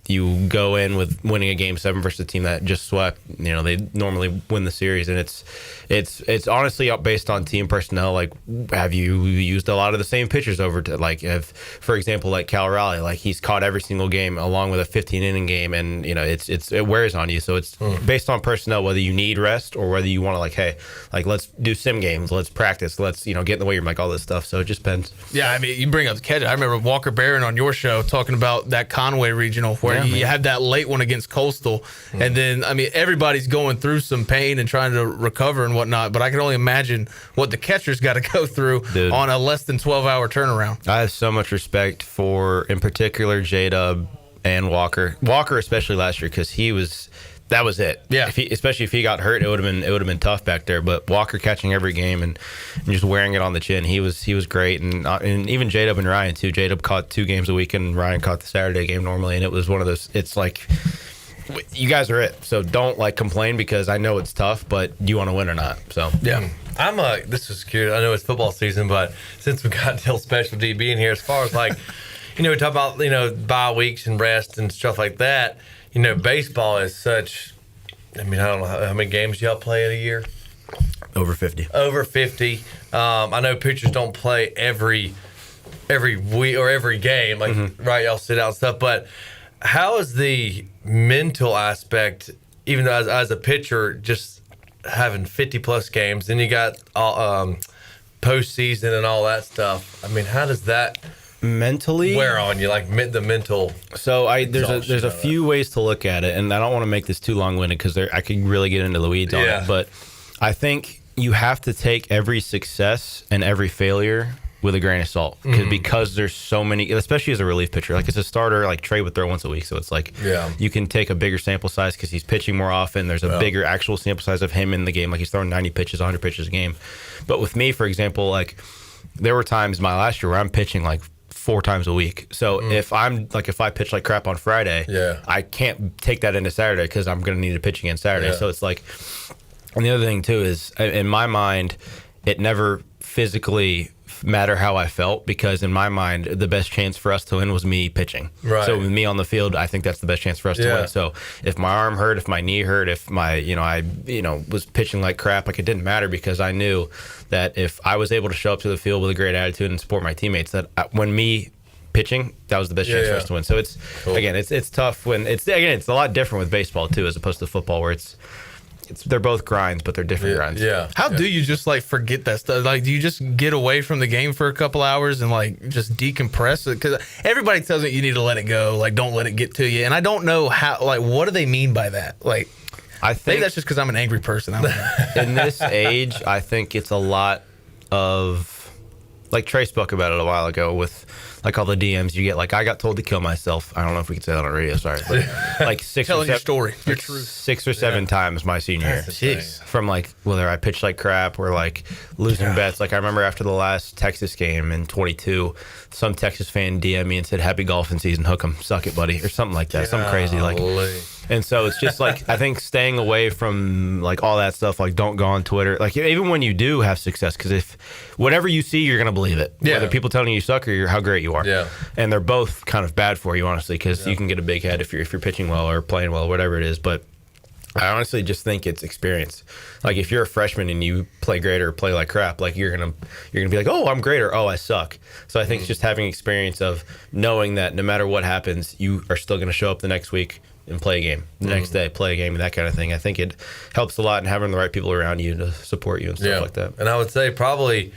you go in with winning a game 7 versus a team that just swept. They normally win the series, and it's honestly based on team personnel. Like, have you used a lot of the same pitchers over to, like, for example, like Cal Raleigh, like he's caught every single game along with a 15-inning game, and it wears on you. So it's based on personnel, whether you need rest or whether you want to, like, hey, like, let's do sim games, let's practice, let's get in the weight room, like all this stuff. So it just depends. Yeah, I mean, you bring up the catcher. I remember Walker Barron on your show talking about that Conway regional where you had that late one against Coastal, and then I mean everybody's going through some pain and trying to recover and whatnot. But I can only imagine what the catcher's got to go through on a less than 12-hour turnaround. I have so much respect for, in particular, J-Dub and Walker. Walker, especially last year, because that was it. Yeah. Especially if he got hurt, it would have been tough back there. But Walker catching every game and just wearing it on the chin, he was great. And even J-Dub and Ryan too. J-Dub caught 2 games a week, and Ryan caught the Saturday game normally. And it was one of those. It's like, you guys are it. So don't complain, because I know it's tough, but do you want to win or not? So yeah. This is cute. I know it's football season, but since we got Till Special DB in here, as far as we talk about bye weeks and rest and stuff like that. Baseball is such. I mean, I don't know how many games y'all play in a year. Over 50. Over 50. I know pitchers don't play every week or every game, right? Y'all sit out and stuff. But how is the mental aspect, even though as a pitcher, just having 50+ games, then you got postseason and all that stuff? I mean, how does that mentally wear on you, the mental? So there's a few ways to look at it, and I don't want to make this too long-winded because I could really get into the weeds on it, but I think you have to take every success and every failure with a grain of salt, because there's so many, especially as a relief pitcher. Like, as a starter, like Trey would throw once a week, so it's like you can take a bigger sample size because he's pitching more often. There's a bigger actual sample size of him in the game, like he's throwing 90 pitches, 100 pitches a game. But with me, for example, like there were times my last year where I'm pitching like 4 times a week. So if I pitch like crap on Friday, I can't take that into Saturday because I'm going to need to pitch again Saturday. So it's like, and the other thing too is, in my mind, it never physically matter how I felt, because in my mind, the best chance for us to win was me pitching. Right. So with me on the field, I think that's the best chance for us to win. So if my arm hurt, if my knee hurt, if my, I was pitching like crap, like, it didn't matter, because I knew that if I was able to show up to the field with a great attitude and support my teammates, that when me pitching, that was the best chance for us to win. So it's, again, it's tough when it's a lot different with baseball too, as opposed to football, where they're both grinds, but they're different grinds. Yeah. How do you just forget that stuff? Like, do you just get away from the game for a couple hours and just decompress? Because everybody tells me you need to let it go. Like, don't let it get to you. And I don't know how. Like, what do they mean by that? Like, I think maybe that's just because I'm an angry person. I don't know. In this age, I think it's a lot of, like Trey spoke about it a while ago with. Like all the DMs you get, like, I got told to kill myself. I don't know if we can say that on radio. Sorry, but like 6 telling or 7, your story, your like truth. 6 or 7 times my senior year. Jeez. From whether I pitched like crap or like losing bets. Like, I remember after the last Texas game in 22, some Texas fan DM'd me and said, "Happy golfing season, hook 'em, suck it, buddy," or something like that. Something crazy like. And so it's just like, I think staying away from like all that stuff, like don't go on Twitter. Like, even when you do have success, because if whatever you see, you're going to believe it. Whether people telling you suck or how great you are. Yeah. And they're both kind of bad for you, honestly, because you can get a big head if you're pitching well or playing well, whatever it is. But I honestly just think it's experience. Like, if you're a freshman and you play great or play like crap, like you're gonna be like, "Oh, I'm great," or "Oh, I suck." So I think it's just having experience of knowing that no matter what happens, you are still going to show up the next week and play a game. The next day, play a game, and that kind of thing. I think it helps a lot in having the right people around you to support you and stuff like that. And I would say probably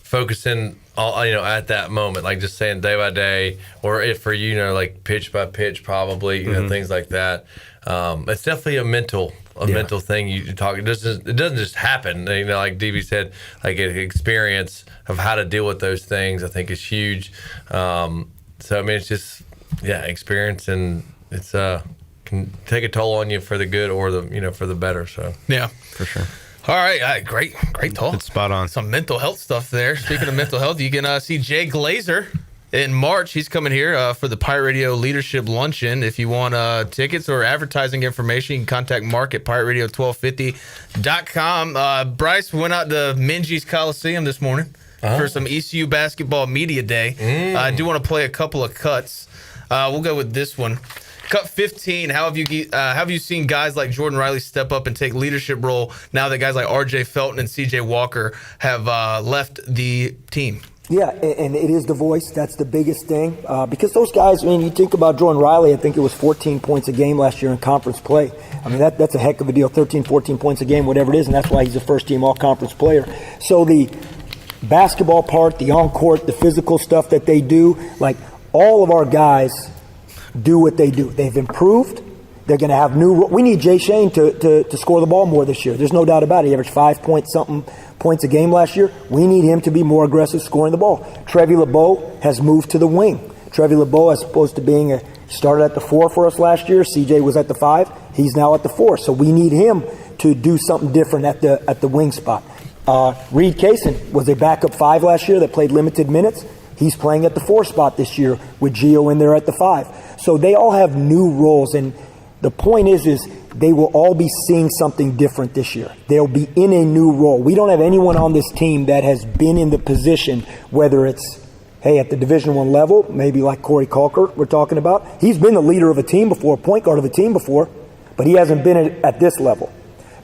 focusing at that moment, like just saying day by day, or if for like pitch by pitch, probably things like that. It's definitely a mental thing you talk. It doesn't just happen. Like DB said, like an experience of how to deal with those things, I think is huge. So I mean, it's just experience, and it's can take a toll on you for the good or the for the better. So yeah, for sure. All right, great talk. It's spot on. Some mental health stuff there. Speaking of mental health, you can see Jay Glazer in March. He's coming here for the Pirate Radio Leadership Luncheon. If you want tickets or advertising information, you can contact Mark at pirateradio1250.com. Bryce went out to Minji's Coliseum this morning for some ECU Basketball Media Day. I do want to play a couple of cuts. We'll go with this one. Cut 15. How have you seen guys like Jordan Riley step up and take leadership role now that guys like R.J. Felton and C.J. Walker have left the team? Yeah, and it is the voice. That's the biggest thing. Because those guys, I mean, you think about Jordan Riley, I think it was 14 points a game last year in conference play. I mean, that's a heck of a deal, 13, 14 points a game, whatever it is, and that's why he's a first-team all-conference player. So the basketball part, the on-court, the physical stuff that they do, like all of our guys do what they do. They've improved. They're going to have we need Jay Shane to score the ball more this year. There's no doubt about it. He averaged 5-point-something points a game last year. We need him to be more aggressive scoring the ball. Trevi LeBeau has moved to the wing. Trevi LeBeau, as opposed to being started at the 4 for us last year. CJ was at the 5. He's now at the 4. So we need him to do something different at the wing spot. Reed Kaysen was a backup 5 last year that played limited minutes. He's playing at the 4 spot this year with Gio in there at the 5. So they all have new roles, and the point is they will all be seeing something different this year. They'll be in a new role. We don't have anyone on this team that has been in the position, whether it's, hey, at the Division I level, maybe like Corey Calker we're talking about. He's been the leader of a team before, point guard of a team before, but he hasn't been at this level.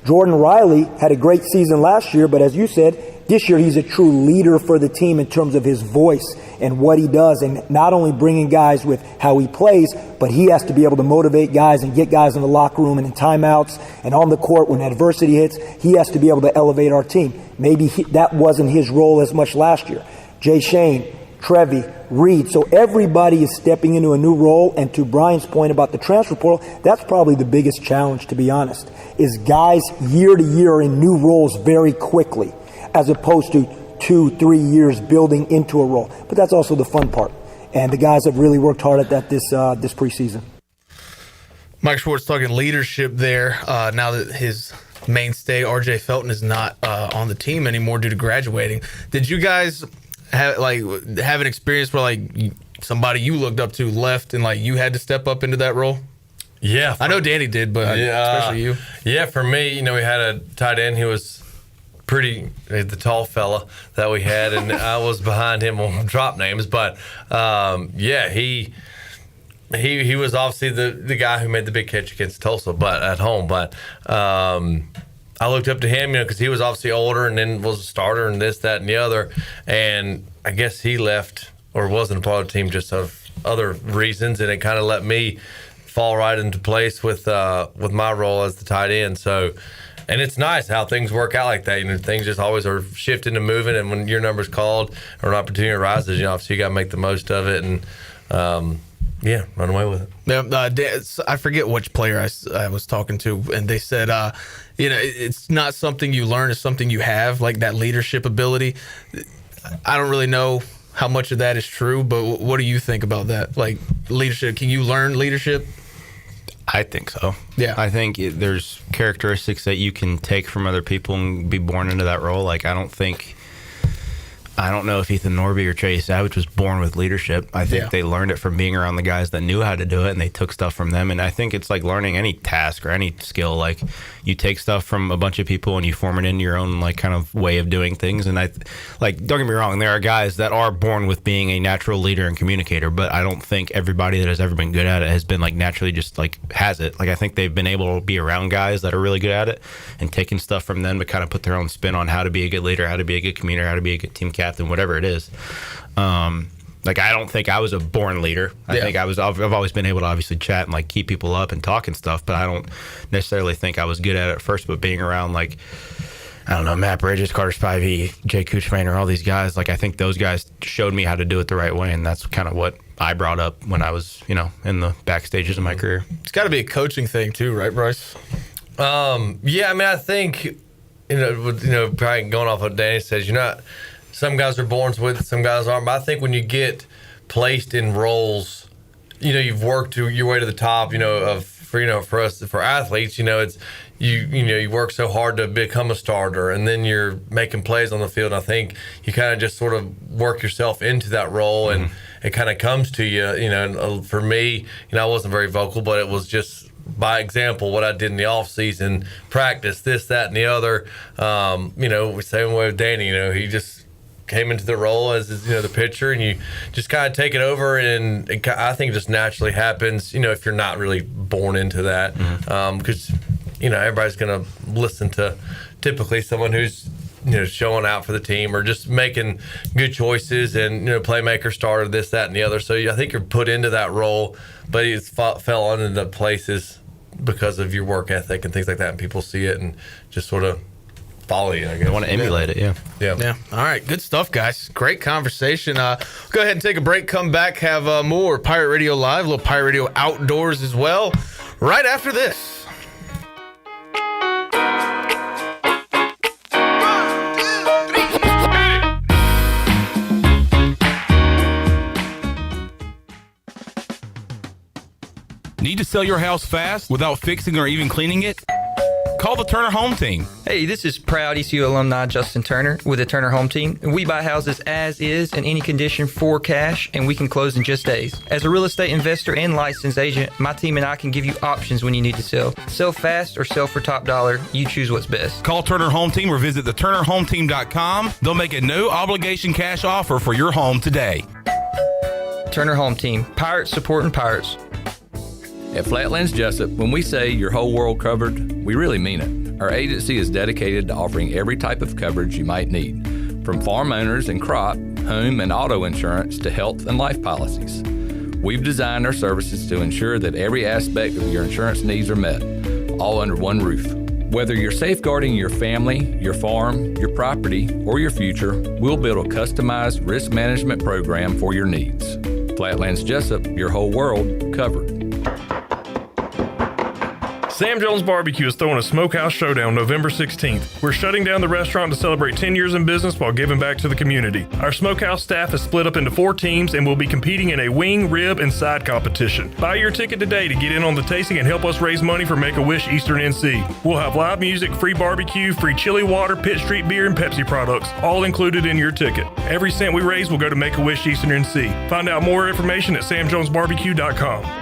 Jordan Riley had a great season last year, but as you said, this year he's a true leader for the team in terms of his voice and what he does, and not only bringing guys with how he plays, but he has to be able to motivate guys and get guys in the locker room and in timeouts and on the court when adversity hits. He has to be able to elevate our team. Maybe that wasn't his role as much last year. Jay Shane, Trevi, Reed. So everybody is stepping into a new role, and to Brian's point about the transfer portal, that's probably the biggest challenge, to be honest, is guys year to year in new roles very quickly, as opposed to 2-3 years building into a role. But that's also the fun part. And the guys have really worked hard at that this preseason. Mike Schwartz talking leadership there. Now that his mainstay, R.J. Felton, is not on the team anymore due to graduating. Did you guys have an experience where somebody you looked up to left and you had to step up into that role? Yeah. I know Danny did, but especially you. Yeah, for me, we had a tight end. He was the tall fella that we had, and I was behind him on drop names, but he was obviously the guy who made the big catch against Tulsa, but at home. But I looked up to him, because he was obviously older and then was a starter and this, that, and the other. And I guess he left or wasn't a part of the team just of other reasons, and it kind of let me fall right into place with my role as the tight end. So. And it's nice how things work out like that. Things just always are shifting and moving. And when your number's called or an opportunity arises, obviously you got to make the most of it and, run away with it. Yeah, I forget which player I was talking to, and they said, it's not something you learn, it's something you have, like that leadership ability. I don't really know how much of that is true, but what do you think about that? Like leadership, can you learn leadership? I think so. Yeah. I think there's characteristics that you can take from other people and be born into that role. I don't know if Ethan Norby or Trey Savage was born with leadership. I think they learned it from being around the guys that knew how to do it, and they took stuff from them. And I think it's like learning any task or any skill. Like, you take stuff from a bunch of people and you form it into your own kind of way of doing things. And don't get me wrong, there are guys that are born with being a natural leader and communicator, but I don't think everybody that has ever been good at it has been naturally just has it. I think they've been able to be around guys that are really good at it and taking stuff from them to kind of put their own spin on how to be a good leader, how to be a good communicator, how to be a good team captain, whatever it is. I don't think I was a born leader. I think I've always been able to obviously chat and keep people up and talk and stuff, but I don't necessarily think I was good at it at first. But being around I don't know, Matt Bridges, Carter Spivey, Jay Kuchmaner, all these guys, I think those guys showed me how to do it the right way, and that's kind of what I brought up when I was, in the back stages of my career. It's got to be a coaching thing too, right, Bryce? I think, probably going off what Danny says, some guys are born with it, some guys aren't. But I think when you get placed in roles, you've worked your way to the top. For us, for athletes, it's you work so hard to become a starter, and then you're making plays on the field. And I think you kind of just sort of work yourself into that role, and it kind of comes to you. And for me, I wasn't very vocal, but it was just by example what I did in the off season, practice this, that, and the other. Same way with Danny. He just came into the role as the pitcher, and you just kind of take it over, and I think it just naturally happens. If you're not really born into that, because everybody's going to listen to typically someone who's showing out for the team or just making good choices, and playmaker started this, that, and the other. So I think you're put into that role, but it fell into the places because of your work ethic and things like that, and people see it and just sort of follow you, I guess. They want to emulate it, yeah. All right, good stuff, guys. Great conversation. Go ahead and take a break, come back, have more Pirate Radio Live, a little Pirate Radio Outdoors as well, right after this. Need to sell your house fast without fixing or even cleaning it? Call the Turner Home Team. Hey, this is proud ECU alumni Justin Turner with the Turner Home Team. We buy houses as is in any condition for cash, and we can close in just days. As a real estate investor and licensed agent, my team and I can give you options when you need to sell. Sell fast or sell for top dollar. You choose what's best. Call Turner Home Team or visit theturnerhometeam.com. They'll make a no-obligation cash offer for your home today. Turner Home Team. Pirates supporting pirates. At Flatlands Jessup, when we say your whole world covered, we really mean it. Our agency is dedicated to offering every type of coverage you might need, from farm owners and crop, home and auto insurance to health and life policies. We've designed our services to ensure that every aspect of your insurance needs are met, all under one roof. Whether you're safeguarding your family, your farm, your property, or your future, we'll build a customized risk management program for your needs. Flatlands Jessup, your whole world covered. Sam Jones Barbecue is throwing a Smokehouse Showdown November 16th. We're shutting down the restaurant to celebrate 10 years in business while giving back to the community. Our Smokehouse staff is split up into 4 teams and will be competing in a wing, rib, and side competition. Buy your ticket today to get in on the tasting and help us raise money for Make-A-Wish Eastern NC. We'll have live music, free barbecue, free chili water, Pitt Street beer, and Pepsi products, all included in your ticket. Every cent we raise will go to Make-A-Wish Eastern NC. Find out more information at samjonesbarbecue.com.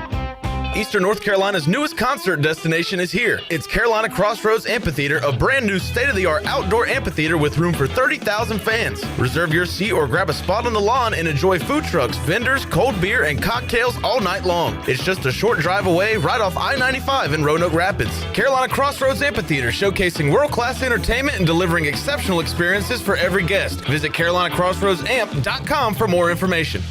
Eastern North Carolina's newest concert destination is here. It's Carolina Crossroads Amphitheater, a brand new state-of-the-art outdoor amphitheater with room for 30,000 fans. Reserve your seat or grab a spot on the lawn and enjoy food trucks, vendors, cold beer, and cocktails all night long. It's just a short drive away right off I-95 in Roanoke Rapids. Carolina Crossroads Amphitheater, showcasing world-class entertainment and delivering exceptional experiences for every guest. Visit CarolinaCrossroadsAmp.com for more information.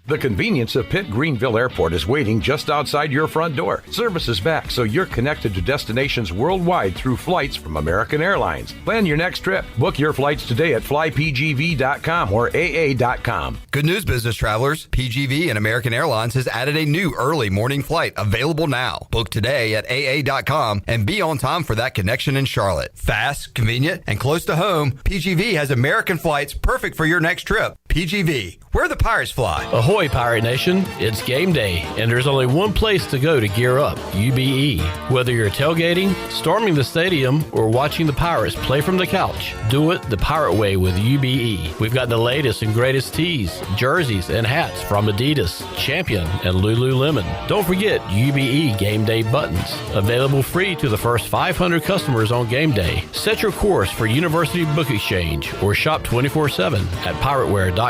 The convenience of Pitt Greenville Airport is waiting just outside your front door. Service is back, so you're connected to destinations worldwide through flights from American Airlines. Plan your next trip. Book your flights today at flypgv.com or aa.com. Good news, business travelers. PGV and American Airlines has added a new early morning flight available now. Book today at aa.com and be on time for that connection in Charlotte. Fast, convenient, and close to home, PGV has American flights perfect for your next trip. PGV, where the Pirates fly. Ahoy, Pirate Nation. It's game day, and there's only one place to go to gear up, UBE. Whether you're tailgating, storming the stadium, or watching the Pirates play from the couch, do it the Pirate way with UBE. We've got the latest and greatest tees, jerseys, and hats from Adidas, Champion, and Lululemon. Don't forget UBE game day buttons, available free to the first 500 customers on game day. Set your course for University Book Exchange or shop 24/7 at pirateware.com.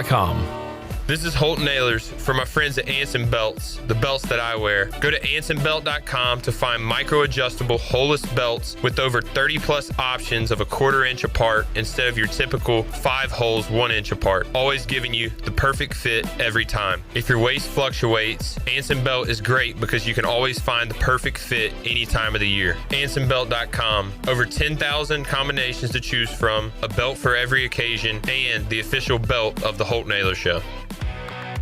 This is Holt Nailers for my friends at Anson Belts, the belts that I wear. Go to ansonbelt.com to find micro-adjustable holeless belts with over 30 plus options of a 1/4 inch apart instead of your typical 5 holes 1 inch apart, always giving you the perfect fit every time. If your waist fluctuates, Anson Belt is great because you can always find the perfect fit any time of the year. ansonbelt.com, over 10,000 combinations to choose from, a belt for every occasion, and the official belt of the Holt Nailers Show.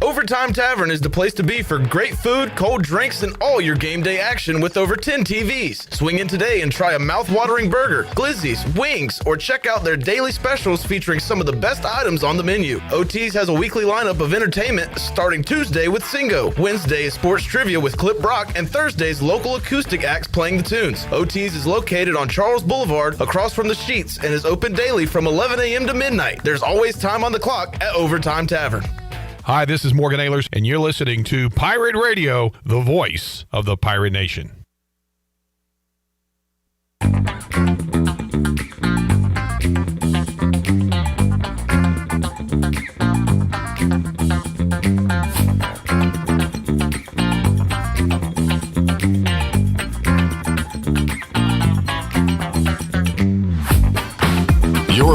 Overtime Tavern is the place to be for great food, cold drinks, and all your game day action with over 10 TVs. Swing in today and try a mouth-watering burger, glizzies, wings, or check out their daily specials featuring some of the best items on the menu. OT's has a weekly lineup of entertainment starting Tuesday with Singo, Wednesday is sports trivia with Clip Brock, and Thursday's local acoustic acts playing the tunes. OT's is located on Charles Boulevard across from the Sheets and is open daily from 11 a.m. to midnight. There's always time on the clock at Overtime Tavern. Hi, this is Morgan Ehlers, and you're listening to Pirate Radio, the voice of the Pirate Nation.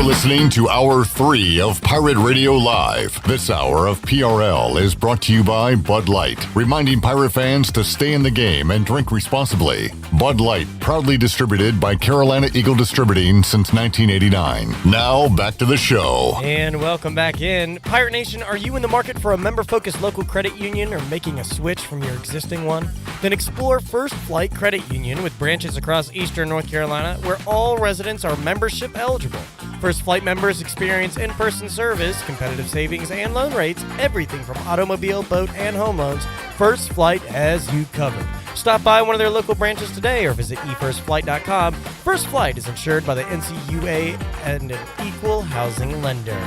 listening to Hour 3 of Pirate Radio Live. This hour of PRL is brought to you by Bud Light, reminding Pirate fans to stay in the game and drink responsibly. Bud Light, proudly distributed by Carolina Eagle Distributing since 1989. Now, back to the show. And welcome back in. Pirate Nation, are you in the market for a member-focused local credit union or making a switch from your existing one? Then explore First Flight Credit Union with branches across eastern North Carolina where all residents are membership eligible. First Flight members experience in-person service, competitive savings, and loan rates, everything from automobile, boat, and home loans. First Flight has you covered. Stop by one of their local branches today or visit efirstflight.com. First Flight is insured by the NCUA and an equal housing lender.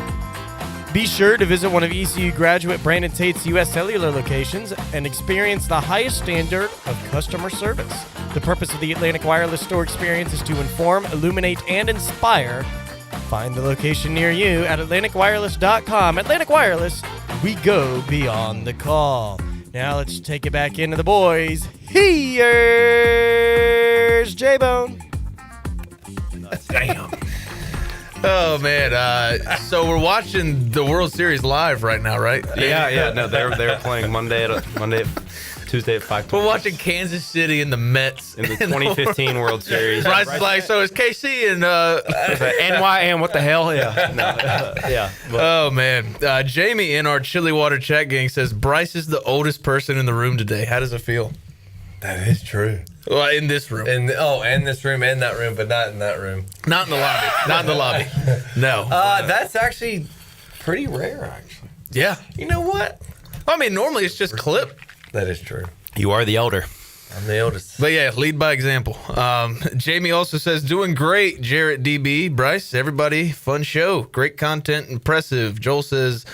Be sure to visit one of ECU graduate Brandon Tate's U.S. Cellular locations and experience the highest standard of customer service. The purpose of the Atlantic Wireless store experience is to inform, illuminate, and inspire. Find the location near you at AtlanticWireless.com. Atlantic Wireless, we go beyond the call. Now let's take it back into the boys. Here's J-Bone. Damn. Oh man! So we're watching the World Series live right now, right? Yeah. No, they were playing Tuesday at 5. We're watching Kansas City and the Mets in the 2015 World Series. Bryce is like, so is KC and NYM. What the hell? Yeah. No, yeah. Oh man, Jamie in our Chili Water chat gang says Bryce is the oldest person in the room today. How does it feel? That is true. Well, in this room. In this room and that room, but not in that room. Not in the lobby. Not in the lobby. No. That's actually pretty rare, actually. Yeah. You know what? I mean, normally it's just clip. That is true. You are the elder. I'm the oldest. But yeah, lead by example. Jamie also says, doing great, Jarrett, DB, Bryce, everybody. Fun show. Great content. Impressive. Joel says,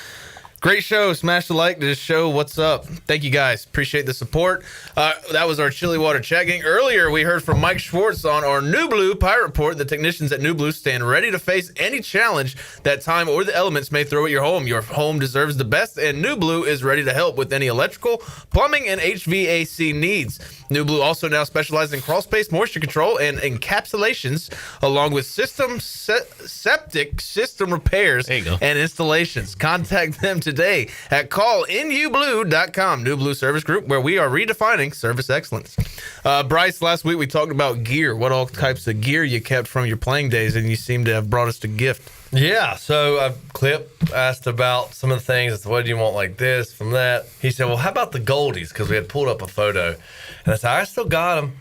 great show. Smash the like to this show. What's up? Thank you guys. Appreciate the support. That was our Chili Water chat gang. Earlier, we heard from Mike Schwartz on our New Blue Pirate Report. The technicians at New Blue stand ready to face any challenge that time or the elements may throw at your home. Your home deserves the best, and New Blue is ready to help with any electrical, plumbing, and HVAC needs. New Blue also now specializes in crawl space, moisture control, and encapsulations, along with septic system repairs and installations. Contact them today at callinublu.com. New Blue Service Group, where we are redefining service excellence. Bryce, last week we talked about gear, what all types of gear you kept from your playing days, and you seem to have brought us a gift. Yeah, so Clip asked about some of the things. I said, what do you want like this, from that? He said, well, how about the Goldies? Because we had pulled up a photo. And I said, I still got them.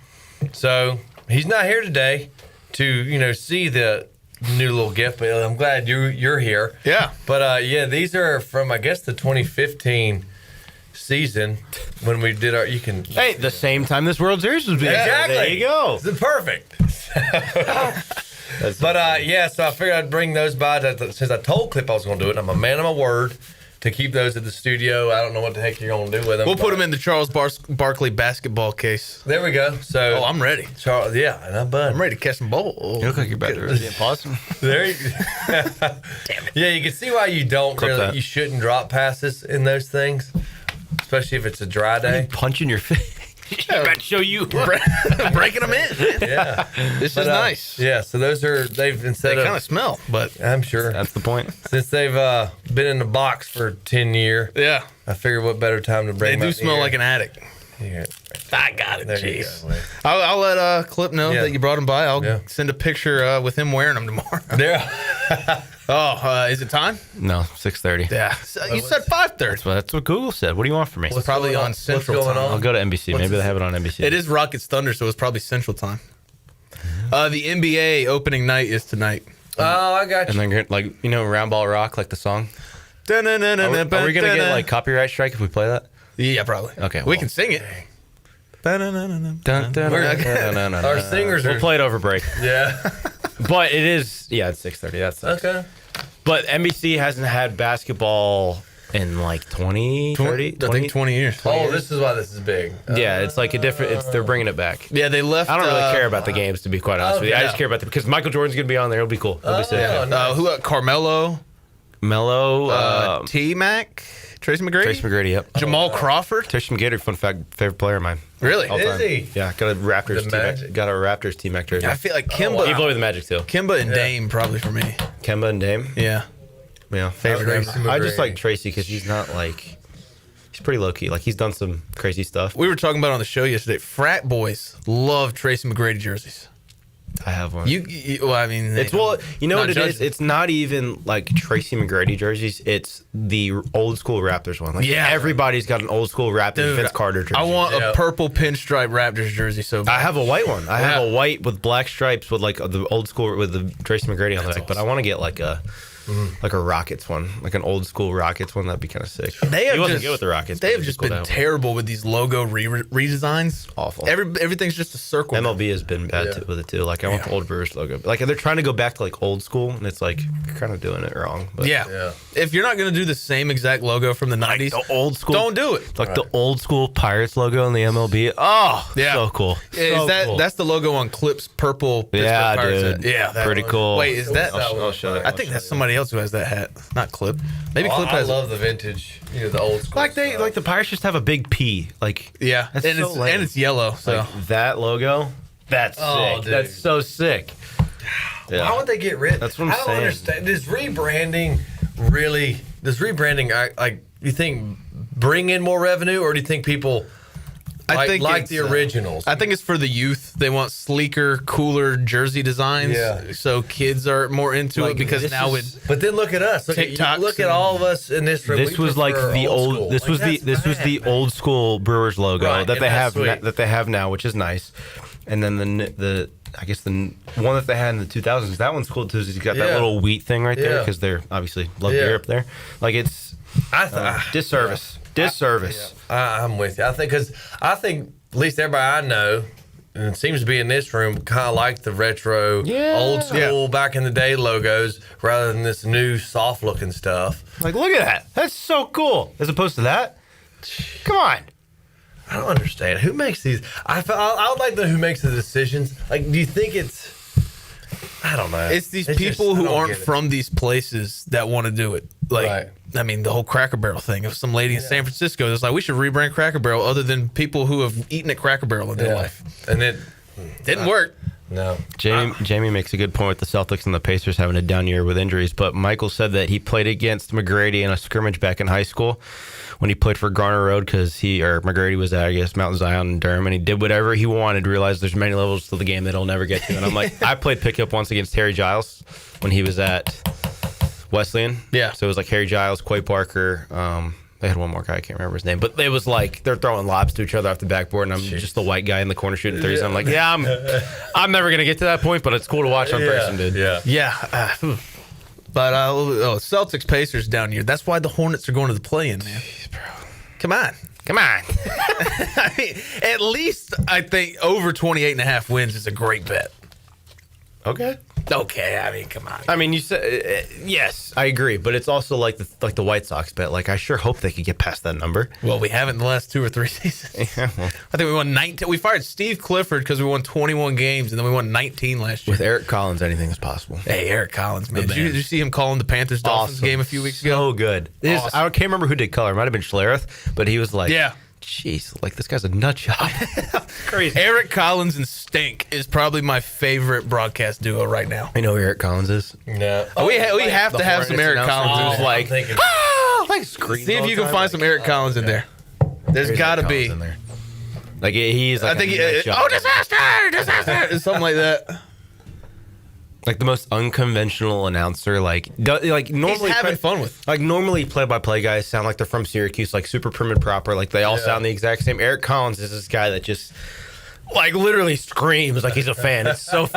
So he's not here today to, see the new little gift, but I'm glad you're here. Yeah. But, these are from, I guess, the 2015 season when we did Hey, the same time this World Series was being. Exactly. There you go. It's perfect. So I figured I'd bring those by. Since I told Clip I was going to do it, I'm a man of my word to keep those at the studio. I don't know what the heck you're going to do with them. We'll put them in the Charles Barkley basketball case. There we go. So I'm ready. Charles, and I'm ready to catch some balls. You look like you're about to really pause. There you Damn it. Yeah, you can see why you you shouldn't drop passes in those things, especially if it's a dry day. Punching your face. About to show you breaking them in. Man. Yeah, this is nice. Yeah, so those are they kind of smell, but I'm sure that's the point. Since they've been in the box for 10 years, yeah, I figured what better time to bring. They do smell like an attic. Yeah. I got it. Jeez. I'll let Clip know that you brought them by. I'll send a picture with him wearing them tomorrow. Yeah. Is it time? No, 6:30. Yeah. So you said 5:30. That's what Google said. What do you want from me? It's probably on Central Time. I'll go to NBC. Maybe they have it on NBC. It is Rockets Thunder, so it's probably Central Time. The NBA opening night is tonight. Oh, I got you. And then Round Ball Rock, like the song. Are we gonna get copyright strike if we play that? Yeah, probably. Okay, we can sing it. Our singers We'll play it over break. Yeah. But it is, it's 6:30. That's okay. But NBC hasn't had basketball in like 20, 30, 20? I think 20 years. This is why this is big. Yeah, it's like they're bringing it back. Yeah, they left. I don't really care about the games, to be quite honest with you. I just care about because Michael Jordan's going to be on there. It'll be cool. It'll be sick. Who? Carmelo. Mello. T-Mac. Tracy McGrady? Tracy McGrady, yep. Jamal Crawford? Tracy McGrady, fun fact, favorite player of mine. Really? All time. Is he? Yeah, got a Raptors T-Mac jersey. I feel like Kimba. He played with the Magic too. Kimba and Dame probably for me. Kemba and Dame. Yeah. Yeah. Favorite. I just like Tracy because he's not like, he's pretty low key. Like he's done some crazy stuff. We were talking about on the show yesterday. Frat boys love Tracy McGrady jerseys. I have one. Well, I mean, it's you know what it is? It's not even like Tracy McGrady jerseys. It's the old school Raptors one. Like everybody's got an old school Raptors Vince Carter jersey. I want a purple pinstripe Raptors jersey. So bad. I have a white one. I have a white with black stripes with like the old school with the Tracy McGrady on the back. Awesome. But I want to get like a Rockets one, like an old school Rockets one. That'd be kind of sick. He wasn't good with the Rockets. They have just been terrible with these logo redesigns. Awful. Everything's just a circle. MLB has been bad with it too. Like I want the old Brewers logo. Like they're trying to go back to like old school, and it's like you're kind of doing it wrong. But If you're not gonna do the same exact logo from the '90s, the old school, don't do it. Like the old school Pirates logo in the MLB. Oh, so cool. That's the logo on Clip's purple Pittsburgh Pirates dude. hat. Yeah, pretty cool. Wait, is that? I'll show that. I think that's somebody else who has that hat, not Clip. Maybe Clip I has. love the vintage, the old school. Like the Pirates just have a big P. Like and it's yellow. So like that logo, that's sick. Dude. That's so sick. Yeah. Why would they get rid? That's what I'm saying. I don't understand. Does rebranding like you think bring in more revenue, or do you think people? I think like the originals. I think it's for the youth. They want sleeker, cooler jersey designs. Yeah. So kids are more into it because now But then look at us. Look at all of us in this room. This was like the old. This was the old school Brewers logo that they have now, which is nice. And then the I guess the one that they had in the 2000s, that one's cool too. He's got that little wheat thing right there because they're obviously love beer up there. Like it's disservice. Disservice. I'm with you. I think at least everybody I know, and it seems to be in this room, kind of like the retro, old school, back in the day logos rather than this new soft looking stuff. Like, look at that. That's so cool. As opposed to that, come on. I don't understand who makes these. I would like to know who makes the decisions. Like, do you think it's? I don't know. It's these people who aren't from these places that want to do it. Like, I mean, the whole Cracker Barrel thing. If some lady in San Francisco that's like, we should rebrand Cracker Barrel, other than people who have eaten at Cracker Barrel in their life, and it didn't work. No. Jamie makes a good point with the Celtics and the Pacers having a down year with injuries, but Michael said that he played against McGrady in a scrimmage back in high school when he played for Garner Road because McGrady was at, I guess, Mount Zion in Durham, and he did whatever he wanted, realized there's many levels to the game that he'll never get to. And I'm like, I played pickup once against Harry Giles when he was at Wesleyan. Yeah. So it was like Harry Giles, Quay Parker, they had one more guy, I can't remember his name, but it was like they're throwing lobs to each other off the backboard, and I'm just the white guy in the corner shooting threes. I'm like, I'm never gonna get to that point, but it's cool to watch on person, dude. But Celtics Pacers down here. That's why the Hornets are going to the play-in, man. Jeez, bro. Come on. I mean, at least I think over 28.5 wins is a great bet. Okay. I mean, come on. I mean, you said yes, I agree, but it's also like the White Sox bet. Like, I sure hope they could get past that number. Well, we haven't in the last 2 or 3 seasons. I think we won 19. We fired Steve Clifford because we won 21 games, and then we won 19 last year. With Eric Collins, anything is possible. Hey, Eric Collins, man. Did you see him calling the Panthers-Dolphins game a few weeks ago? So good. Awesome. I can't remember who did color. It might have been Schlereth, but he was like, jeez, like this guy's a nut job. Crazy. Eric Collins and Stink is probably my favorite broadcast duo right now. You know who Eric Collins is? No. We have to have some Eric Collins who's like, see if you can find some Eric Collins in there. There's got to be. Like he's like, I think disaster, something like that. Like the most unconventional announcer, like normally he's having fun with. Like normally play-by-play guys sound like they're from Syracuse, like super prim and proper, like they all sound the exact same. Eric Collins is this guy that just like literally screams like he's a fan. It's so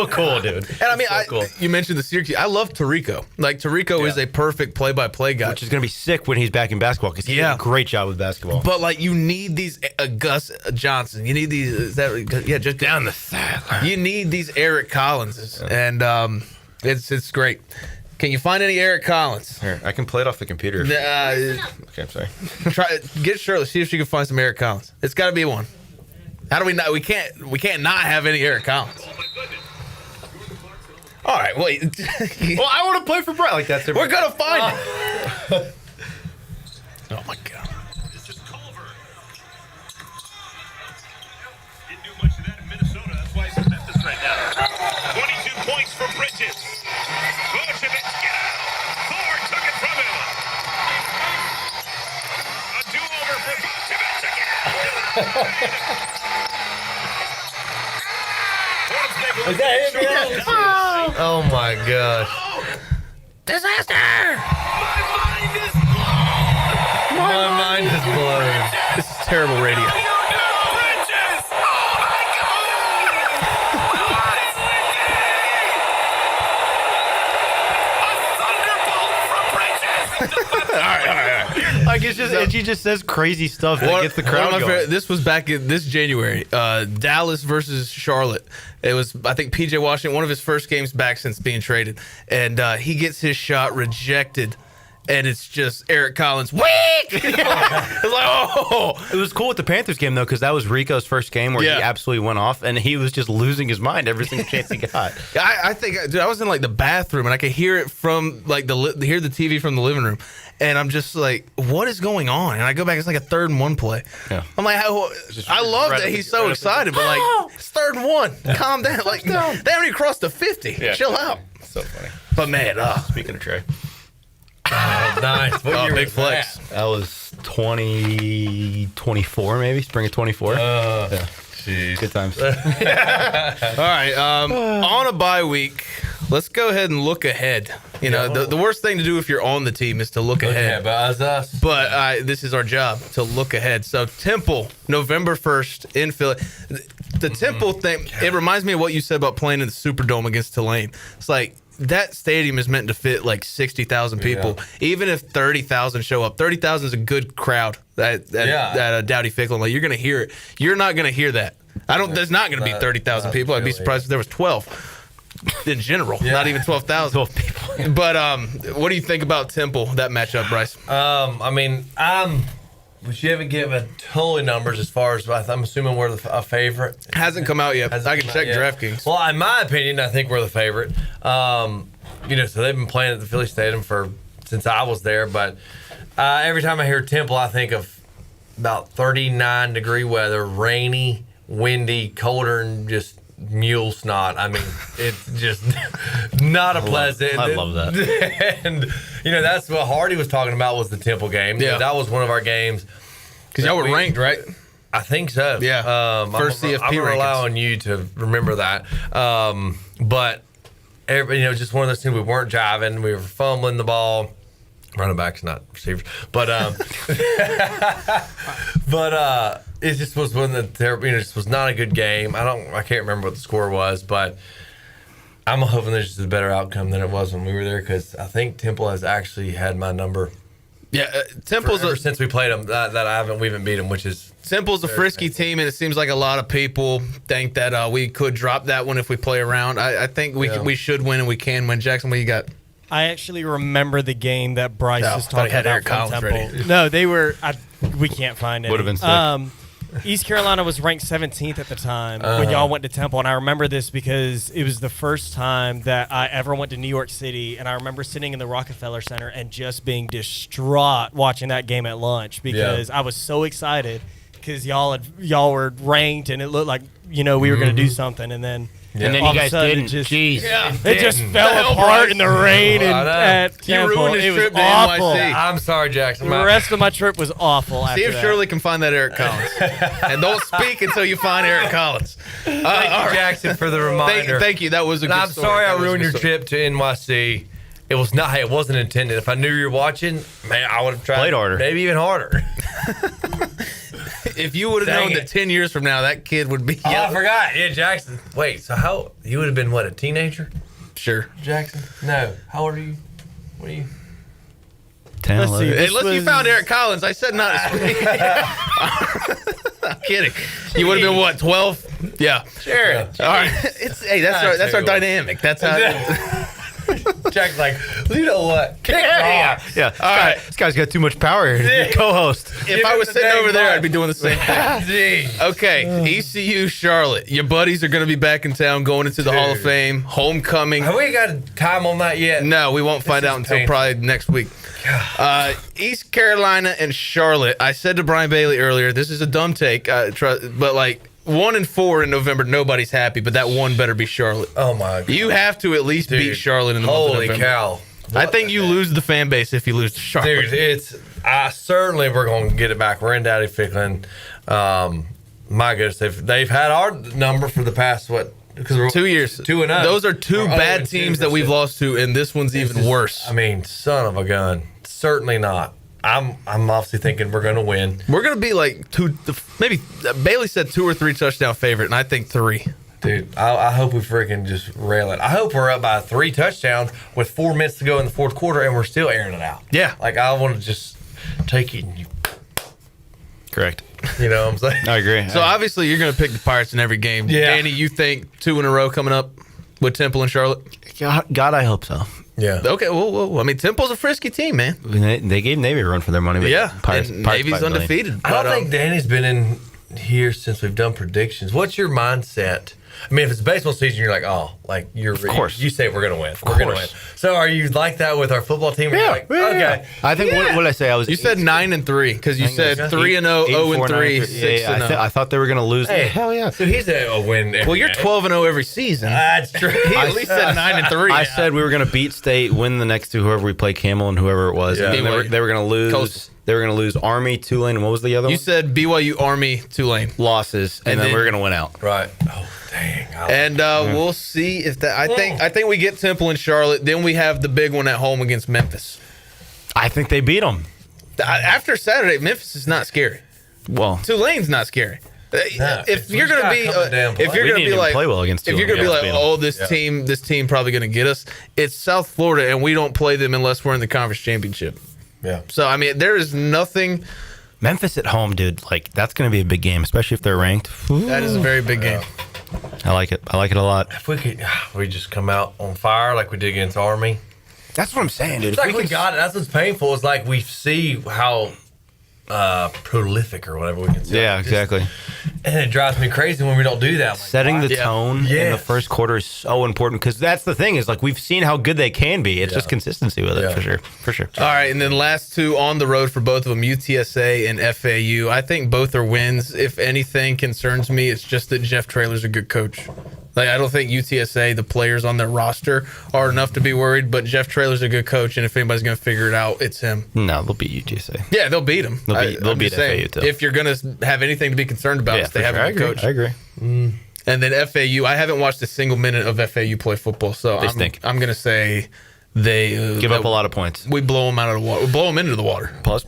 cool, dude. And I mean, you mentioned the Syracuse. I love Tirico. Like Tirico is a perfect play-by-play guy, which is gonna be sick when he's back in basketball because he did a great job with basketball. But like, you need these Gus Johnson. You need these. Just down the sideline. You need these Eric Collinses, and it's great. Can you find any Eric Collins? Here, I can play it off the computer. Okay, I'm sorry. Get Shirley. See if she can find some Eric Collins. It's got to be one. How do we not? We can't not have any Eric Collins. All right, wait. Well, I want to play for Bryce. Like that's we're gonna find it. Oh my God. This is Culver. Didn't do much of that in Minnesota. That's why he's in Memphis right now. 22 points for Bridges. Vucevic, get out. Ford took it from him. A do-over for Vucevic again. Is that him? Oh my gosh. Disaster! My mind is blown. This is terrible radio. All right. Like it's just, and she just says crazy stuff that gets the crowd going. This was back in this January. Dallas versus Charlotte. It was, I think, PJ Washington, one of his first games back since being traded, and he gets his shot rejected. And it's just Eric Collins, weak! It's like, oh! It was cool with the Panthers game, though, because that was Rico's first game where he absolutely went off, and he was just losing his mind every single chance he got. I think, dude, I was in, like, the bathroom, and I could hear it from, like, hear the TV from the living room. And I'm just like, what is going on? And I go back, it's like a 3rd and 1 play. Yeah. I'm like, I love that he's so excited, but, like, it's 3rd and 1. Calm down. Like, they haven't even crossed the 50. Yeah. Chill out. So funny. But, man, speaking of Trey. Oh, nice. What year big was flex. That was 2024, maybe spring of 24. Yeah. Jeez. Good times. All right. On a bye week, let's go ahead and look ahead. You know, the worst thing to do if you're on the team is to look ahead. But as us. But this is our job, to look ahead. So Temple, November 1st in Philly. The Temple thing, it reminds me of what you said about playing in the Superdome against Tulane. It's like, that stadium is meant to fit like 60,000 people. Yeah. Even if 30,000 show up, 30,000 is a good crowd at Dowdy Ficklen. Like, you're going to hear it. You're not going to hear that. There's not going to be 30,000 people. I'd be surprised if there was 12 in general. Not even 12,000. 12 people. But what do you think about Temple, that matchup, Bryce? I mean, but you haven't given totally numbers as far as I'm assuming we're a favorite. Hasn't come out yet. I can check DraftKings. Well, in my opinion, I think we're the favorite. So they've been playing at the Philly Stadium since I was there. But every time I hear Temple, I think of about 39-degree weather, rainy, windy, colder, and just mule snot. I mean, it's just not a pleasant. I love that. And that's what Hardy was talking about, was the Temple game. Yeah, that was one of our games. Because y'all were ranked, right? I think so. Yeah. First CFP I'm gonna rely rankings. on you to remember that. But just one of those things. We weren't jiving. We were fumbling the ball. Running backs, not receivers. But it just was one that just was not a good game. I can't remember what the score was, but I'm hoping there's just a better outcome than it was when we were there, because I think Temple has actually had my number. Yeah, Temple's ever since we played them. We haven't beat them, which is Temple's a frisky team, and it seems like a lot of people think that we could drop that one if we play around. I think we should win, and we can win. Jackson, what you got? I actually remember the game that Bryce is talking had about Eric from Collins Temple. ready. No, they were. We can't find it. Would have been sick. East Carolina was ranked 17th at the time when y'all went to Temple, and I remember this because it was the first time that I ever went to New York City, and I remember sitting in the Rockefeller Center and just being distraught watching that game at lunch because I was so excited because y'all were ranked and it looked like we were going to do something, and then. Yeah. And then all you of a guys sudden didn't. Jeez. It just fell apart in the rain at Temple. You ruined his trip to awful. NYC. I'm sorry, Jackson. The rest of my trip was awful. See after if that. Shirley can find that Eric Collins. And don't speak until you find Eric Collins. Thank you, Jackson, for the reminder. Thank you. That was a good I'm story. sorry I ruined your trip to NYC. It was not. Hey, it wasn't intended. If I knew you were watching, man, I would have tried. Played harder. Maybe even harder. If you would have known that 10 years from now, that kid would be. Oh, I forgot. Yeah, Jackson. Wait, so you would have been what, a teenager? Sure. Jackson? No. How old are you? What are you? 10, Let's see. 11. Unless you found Eric Collins. I said not to speak. I'm kidding. You would have been what, 12? Yeah. Sure. All right. That's our dynamic. That's how. Jack's like, you know what? Kick Yeah. All right. This guy's got too much power here. Co-host. If I was sitting over there, I'd be doing the same thing. Okay, ECU Charlotte. Your buddies are going to be back in town going into the Hall of Fame. Homecoming. Have we got time on that yet? No, we won't find out until probably next week. East Carolina and Charlotte. I said to Brian Bailey earlier, this is a dumb take, but like 1-4 in November, nobody's happy, but that one better be Charlotte. Oh, my God. You have to at least beat Charlotte in the month of November. Holy cow. I think you lose the fan base if you lose to Charlotte. Dude, certainly we're going to get it back. We're in Daddy Ficklin. My goodness, they've had our number for the past, 2 years. 2-0. Those are two bad teams that we've lost to, and this one's even worse. I mean, son of a gun. Certainly not. I'm obviously thinking we're going to win. We're going to be like maybe Bailey said 2 or 3 touchdown favorite, and I think 3. Dude, I hope we freaking just rail it. I hope we're up by 3 touchdowns with 4 minutes to go in the fourth quarter, and we're still airing it out. Yeah. Like, I want to just take it and Correct. You know what I'm saying? I agree. So obviously you're going to pick the Pirates in every game. Yeah. Danny, you think 2 in a row coming up with Temple and Charlotte? God, I hope so. Yeah. Okay, well, I mean, Temple's a frisky team, man. They gave Navy a run for their money. But Yeah, Pirates, and Pirates Navy's undefeated. I don't think Danny's been in here since we've done predictions. What's your mindset? I mean, if it's baseball season, you're like, of course. You say we're going to win. We're going to win. So are you like that with our football team? Yeah. Like, okay. I think, what did I say? I was. You said 9-3 because you said 3-0, 0-3, 6-0. I thought they were going to lose. Hey, hell yeah. So he's a win. Well, you're 12-0 every season. That's true. He at least said 9-3. I said we were going to beat State, win the next 2, whoever we play, Camel and whoever it was. Yeah. And they were going to lose. Coastal. They were going to lose Army, Tulane, and what was the other one? You said BYU, Army, Tulane. Losses, and then we were going to win out. Right. Oh, dang. And we'll see if that. I think we get Temple and Charlotte. Then we have the big one at home against Memphis. I think they beat them. After Saturday, Memphis is not scary. Well, Tulane's not scary. If you're gonna be, if you're gonna be like, play well against if you're gonna be like, this team probably gonna get us. It's South Florida, and we don't play them unless we're in the conference championship. Yeah. So I mean, there is nothing. Memphis at home, dude. Like that's going to be a big game, especially if they're ranked. That is a very big game. I like it. I like it a lot. If we just come out on fire like we did against Army. That's what I'm saying, dude. It's like we got it. That's what's painful. It's like we see how prolific or whatever we can say. Yeah, exactly. And it drives me crazy when we don't do that. Like, setting the tone in the first quarter is so important because that's the thing is like we've seen how good they can be. It's just consistency with it for sure. All right, and then last 2 on the road for both of them, UTSA and FAU. I think both are wins. If anything concerns me, it's just that Jeff Traylor's a good coach. Like I don't think UTSA, the players on their roster, are enough to be worried. But Jeff Traylor's a good coach, and if anybody's going to figure it out, it's him. No, they'll beat UTSA. Yeah, they'll beat him. They'll beat FAU too. If you're going to have anything to be concerned about, they have a good coach. I agree. And then FAU, I haven't watched a single minute of FAU play football, so I'm going to say they give up a lot of points. We blow them out of the water. We blow them into the water. Pause.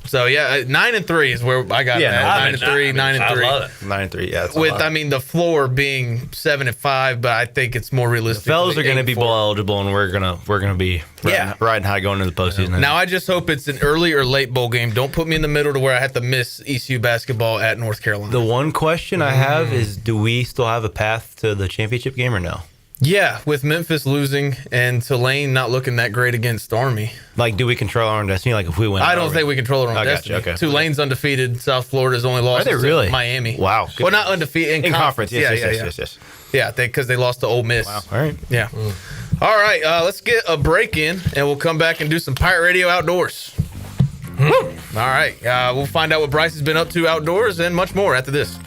So yeah, 9-3 is where I got. Yeah, 9-3, 9-3. I love it. 9-3. Yeah. I mean, the floor being 7-5, but I think it's more realistic. The fellas are going to be bowl eligible, and we're gonna be riding high going into the postseason. Now I just hope it's an early or late bowl game. Don't put me in the middle to where I have to miss ECU basketball at North Carolina. The one question I have is, do we still have a path to the championship game or no? Yeah, with Memphis losing and Tulane not looking that great against Army. Like, do we control our own destiny? Like, if we win, I don't think we control our own destiny. Gotcha, okay. Tulane's undefeated. South Florida's only lost Are they really? to Miami. Wow. Good. Well, not undefeated in conference. Yes. Yeah, because they lost to Ole Miss. Wow. All right. Yeah. All right. Let's get a break in, and we'll come back and do some Pirate Radio outdoors. All right. We'll find out what Bryce has been up to outdoors and much more after this.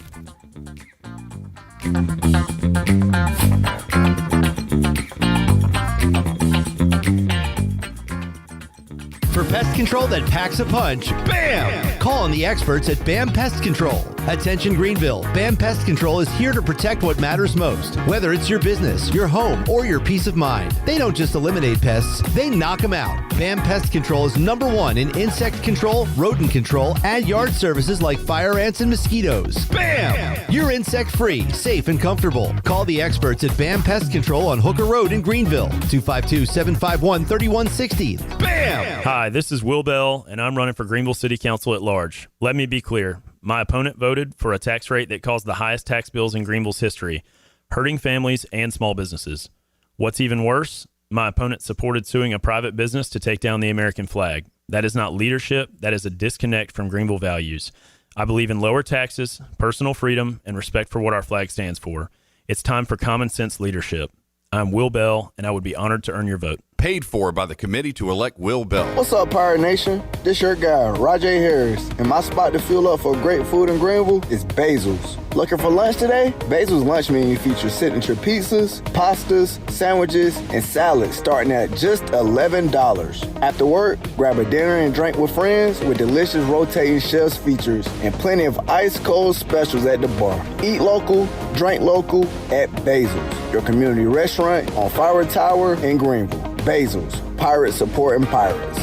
For pest control that packs a punch, BAM! Call on the experts at BAM Pest Control. Attention Greenville, BAM Pest Control is here to protect what matters most, whether it's your business, your home, or your peace of mind. They don't just eliminate pests, they knock them out. BAM Pest Control is #1 in insect control, rodent control, and yard services like fire ants and mosquitoes. BAM! You're insect-free, safe, and comfortable. Call the experts at BAM Pest Control on Hooker Road in Greenville, 252-751-3160. BAM! Hi, this is Will Bell, and I'm running for Greenville City Council at large. Let me be clear. My opponent voted for a tax rate that caused the highest tax bills in Greenville's history, hurting families and small businesses. What's even worse, my opponent supported suing a private business to take down the American flag. That is not leadership. That is a disconnect from Greenville values. I believe in lower taxes, personal freedom, and respect for what our flag stands for. It's time for common sense leadership. I'm Will Bell, and I would be honored to earn your vote. paid for by the committee to elect Will Bell. What's up, Pirate Nation? This your guy, Rajay Harris, and my spot to fuel up for great food in Greenville is Basil's. Looking for lunch today? Basil's lunch menu features signature pizzas, pastas, sandwiches, and salads starting at just $11. After work, grab a dinner and drink with friends with delicious rotating shelves features and plenty of ice-cold specials at the bar. Eat local, drink local at Basil's, your community restaurant on Fire Tower in Greenville. Basil's, Pirates supporting pirates.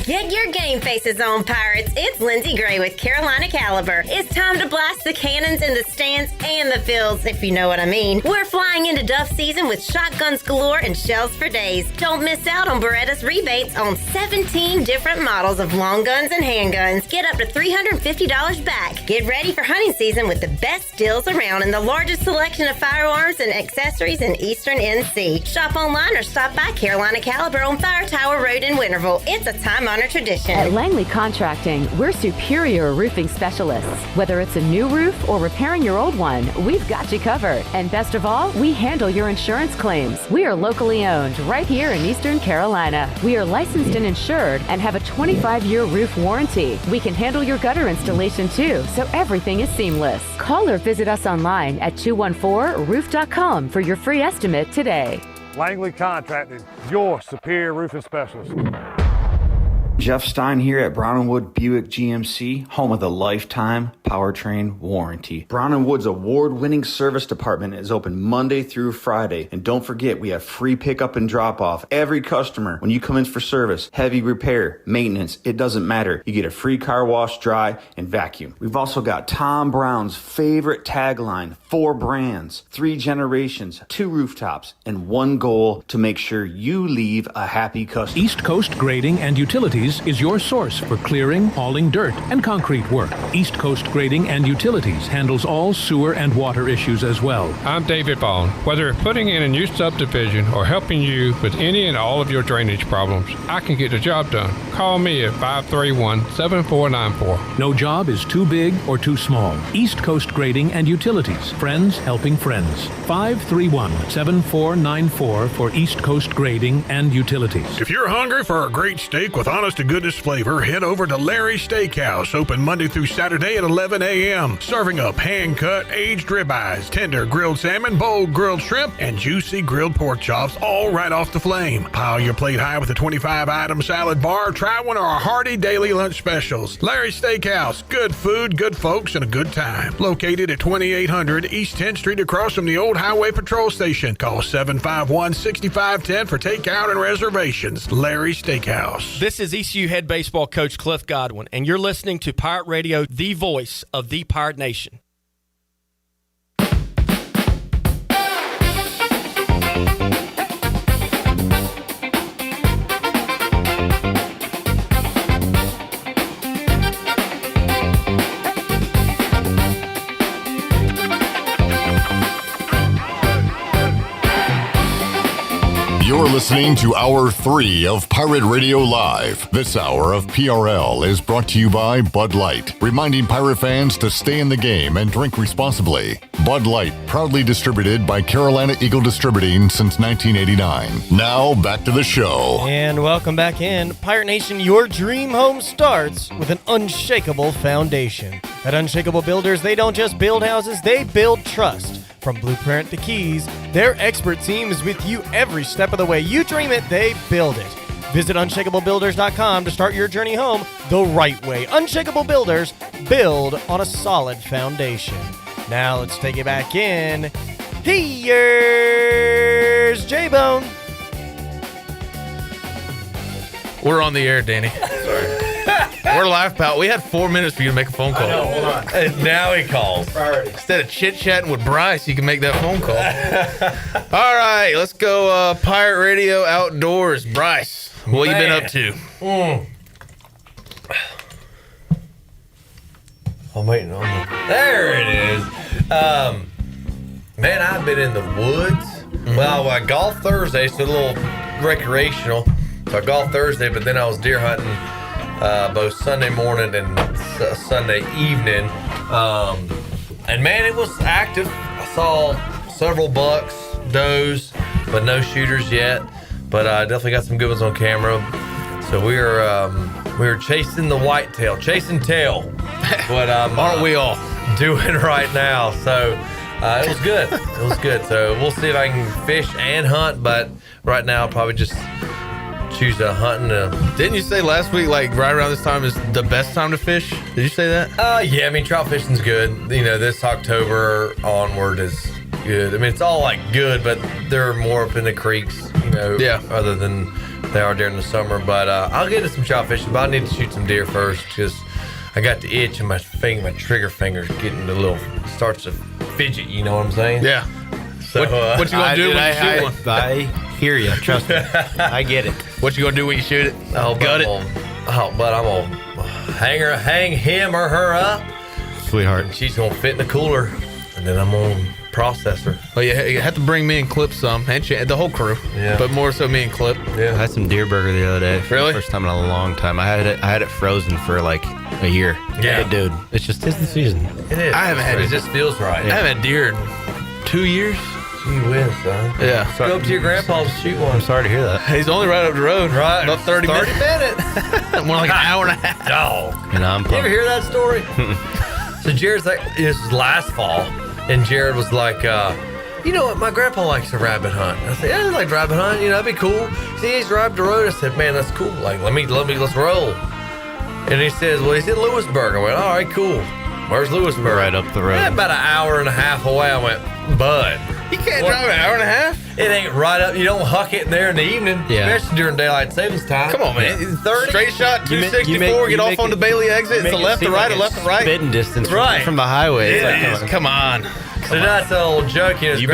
Get your game faces on, Pirates. It's Lindsey Gray with Carolina Caliber. It's time to blast the cannons in the stands and the fields, if you know what I mean. We're flying into Duff season with shotguns galore and shells for days. Don't miss out on Beretta's rebates on 17 different models of long guns and handguns. Get up to $350 back. Get ready for hunting season with the best deals around and the largest selection of firearms and accessories in Eastern NC. Shop online or stop by Carolina Caliber on Fire Tower Road in Winterville. It's a time-honored tradition. At Langley Contracting, we're superior roofing specialists. Whether it's a new roof or repairing your old one, we've got you covered. And best of all, we handle your insurance claims. We are locally owned right here in Eastern Carolina. We are licensed and insured and have a 25-year roof warranty. We can handle your gutter installation too, so everything is seamless. Call or visit us online at 214roof.com for your free estimate today. Langley Contracting, your superior roofing specialist. Jeff Stein here at Brown & Wood Buick GMC, home of the lifetime powertrain warranty. Brown & Wood's award-winning service department is open Monday through Friday. And don't forget, we have free pickup and drop-off. Every customer, when you come in for service, heavy repair, maintenance, it doesn't matter. You get a free car wash, dry, and vacuum. We've also got Tom Brown's favorite tagline, 4 brands, 3 generations, 2 rooftops, and 1 goal to make sure you leave a happy customer. East Coast Grading and Utilities is your source for clearing, hauling dirt, and concrete work. East Coast Grading and Utilities handles all sewer and water issues as well. I'm David Bond. Whether putting in a new subdivision or helping you with any and all of your drainage problems, I can get the job done. Call me at 531-7494. No job is too big or too small. East Coast Grading and Utilities. Friends helping friends. 531-7494 for East Coast Grading and Utilities. If you're hungry for a great steak with honest to goodness flavor, head over to Larry's Steakhouse, open Monday through Saturday at 11 a.m. Serving up hand-cut, aged ribeyes, tender grilled salmon, bold grilled shrimp, and juicy grilled pork chops, all right off the flame. Pile your plate high with a 25-item salad bar. Try one of our hearty daily lunch specials. Larry's Steakhouse, good food, good folks, and a good time. Located at 2800 East 10th Street across from the old Highway Patrol Station. Call 751-6510 for takeout and reservations. Larry's Steakhouse. This is ECU head baseball coach Cliff Godwin, and you're listening to Pirate Radio, the voice of the Pirate Nation. You're listening to Hour 3 of Pirate Radio Live. This hour of PRL is brought to you by Bud Light, reminding Pirate fans to stay in the game and drink responsibly. Bud Light, proudly distributed by Carolina Eagle Distributing since 1989. Now, back to the show. And welcome back in. Pirate Nation, your dream home starts with an unshakable foundation. At Unshakable Builders, they don't just build houses, they build trust. From blueprint to keys, their expert team is with you every step of the way. You dream it, they build it. Visit unshakablebuilders.com to start your journey home the right way. Unshakable Builders, build on a solid foundation. Now let's take it back in. Here's J-Bone. We're on the air, Danny. Sorry. We're live, pal. We had 4 minutes for you to make a phone call. I know, hold on. And now he calls. Instead of chit-chatting with Bryce, you can make that phone call. All right, let's go Pirate Radio Outdoors. Bryce, what you been up to? I'm waiting on it. There it is. Man, I've been in the woods. Well, I golfed Thursday, so a little recreational. So I golfed Thursday, but then I was deer hunting both Sunday morning and Sunday evening. And man, it was active. I saw several bucks, does, but no shooters yet. but definitely got some good ones on camera. So we were chasing the whitetail, chasing tail. What aren't we all doing right now? So it was good. It was good. So we'll see if I can fish and hunt, but right now I'll probably just choose to hunt. Didn't you say last week, like right around this time is the best time to fish? Did you say that? Yeah, I mean, trout fishing's good. You know, this October onward is good. I mean, it's all like good, but they're more up in the creeks, you know, other than they are during the summer. But I'll get into some trout fishing, but I need to shoot some deer first because I got the itch in my trigger finger's getting a little, starts to fidget, you know what I'm saying? Yeah. So, what you gonna do when you shoot one? I hear you. Trust me. I get it. What you gonna do when you shoot it? But I'm gonna hang him or her up, sweetheart. And she's gonna fit in the cooler, and then I'm gonna process her. Well, you have to bring me and Clip some, and the whole crew. Yeah. But more so me and Clip. Yeah. I had some deer burger the other day. For Really? the first time in a long time. I had it frozen for like a year. Yeah. Dude, it's just tis the season. It is. I haven't had It just feels right. I haven't had deer in 2 years. Gee whiz, son. Yeah. Go up to your grandpa's and shoot one. I'm sorry to hear that. He's only right up the road. Right. About 30 minutes. More like an hour and a half. Dog. And I'm You ever hear that story? So Jared's like, this was last fall, and Jared was like, you know what, my grandpa likes to rabbit hunt. I said, yeah, I like rabbit hunt, you know, that'd be cool. See, he's right up the road. I said, man, that's cool. Like, let's roll. And he says, well, he's in Lewisburg. I went, all right, cool. Where's Lewisburg? Right up the road. Yeah, about an hour and a half away. I went, bud. You can't drive an hour and a half? It ain't right up. You don't huck it there in the evening, Yeah. especially during daylight savings time. Come on, man. 30. Straight shot, You make- 264, you get make off on it- the Bailey exit. You It's a make it left to seem right, like a left it's to right. spitting distance Right. from the highway. It's Yeah, like, it come on. Come on. So that's a little joke. You know, You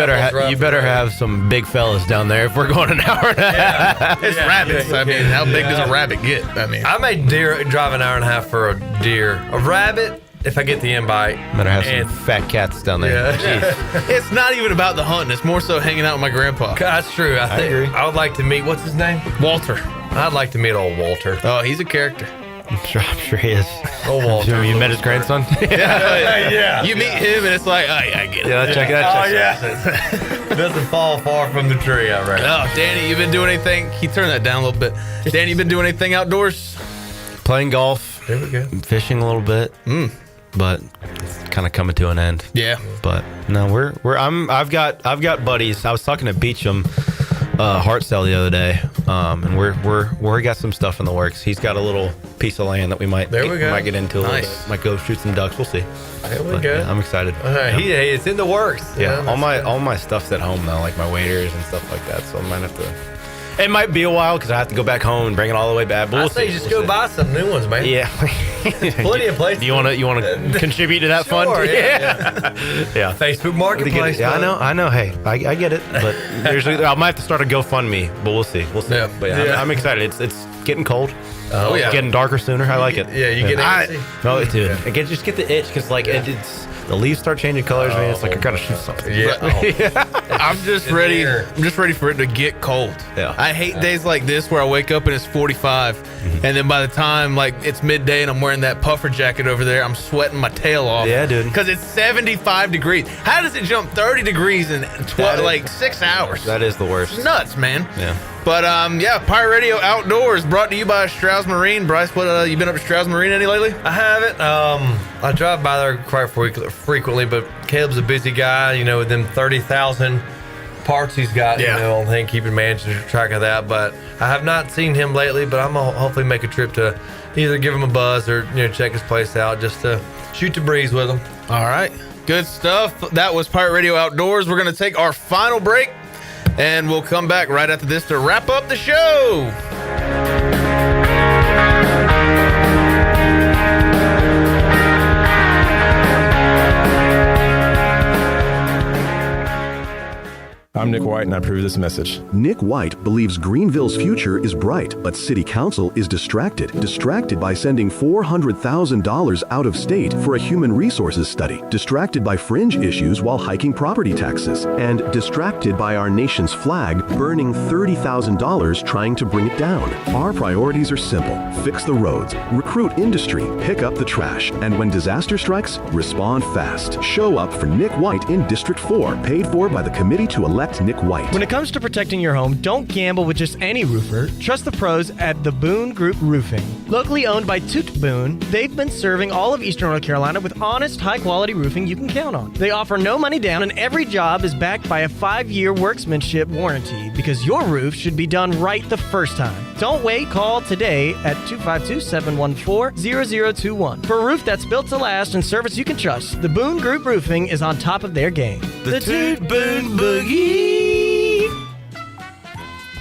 better have some big fellas down there if we're going an hour and a half. It's rabbits. I mean, how big does a rabbit get? I mean, I made deer drive an hour and a half for a deer. A rabbit, if I get the invite. Better have some And- fat cats down there. Yeah. it's not even about the hunting. It's more so hanging out with my grandpa. That's true. I think agree. I would like to meet, what's his name? Walter. I'd like to meet old Walter. Oh, he's a character. I'm sure he is. Old Walter. You met his grandson? Yeah. You meet him and it's like, oh, yeah, I get it. Yeah, check that. Oh, yeah. Doesn't fall far from the tree, I reckon. Oh, Danny, you been doing anything? He turned that down a little bit. Danny, you been doing anything outdoors? Playing golf. There we go. Fishing a little bit. But it's kind of coming to an end. Yeah. But no, I've got buddies. I was talking to Beecham Hartzell the other day, and we got some stuff in the works. He's got a little piece of land that we might get into a little bit. Might go shoot some ducks. We'll see. There we go. Yeah, I'm excited. It's in the works. Yeah, all my stuff's at home now, like my waders and stuff like that. So I might have to. It might be a while because I have to go back home and bring it all the way back. But I we'll say see. just go buy some new ones, man. Yeah. Plenty of places. You want to contribute to that fund? Sure, Yeah. Facebook Marketplace. Yeah, I know. Hey, I get it. But I might have to start a GoFundMe, but we'll see. Yeah. But yeah, I'm excited. It's getting cold. Oh, yeah. It's getting darker sooner. I like it. Yeah, you get antsy. No, dude. Just get the itch because it's the leaves start changing colors, man. It's like I gotta shoot something. Yeah. I'm just ready. I'm just ready for it to get cold. Yeah. I hate days like this where I wake up and it's 45, and then by the time like it's midday and I'm wearing that puffer jacket over there, I'm sweating my tail off. Yeah, dude. Because it's 75 degrees. How does it jump 30 degrees in 6 hours? That is the worst. It's nuts, man. Yeah. But Pirate Radio Outdoors brought to you by Strauss Marine. Bryce, what you been up to Strauss Marine any lately? I haven't. I drive by there quite frequently, but Caleb's a busy guy, you know, with them 30,000 parts he's got, you know, and keeping managing track of that. But I have not seen him lately, but I'm going to hopefully make a trip to either give him a buzz or, you know, check his place out just to shoot the breeze with him. All right. Good stuff. That was Pirate Radio Outdoors. We're going to take our final break, and we'll come back right after this to wrap up the show. I'm Nick White, and I approve this message. Nick White believes Greenville's future is bright, but City Council is distracted by sending $400,000 out of state for a human resources study, distracted by fringe issues while hiking property taxes, and distracted by our nation's flag burning $30,000 trying to bring it down. Our priorities are simple. Fix the roads, recruit industry, pick up the trash, and when disaster strikes, respond fast. Show up for Nick White in District 4, paid for by the Committee to Elect Select Nick White. When it comes to protecting your home, don't gamble with just any roofer. Trust the pros at the Boone Group Roofing. Locally owned by Toot Boone, they've been serving all of Eastern North Carolina with honest, high-quality roofing you can count on. They offer no money down, and every job is backed by a 5-year workmanship warranty because your roof should be done right the first time. Don't wait. Call today at 252-714-0021 for a roof that's built to last and service you can trust. The Boone Group Roofing is on top of their game. The Toot Boone Boogie.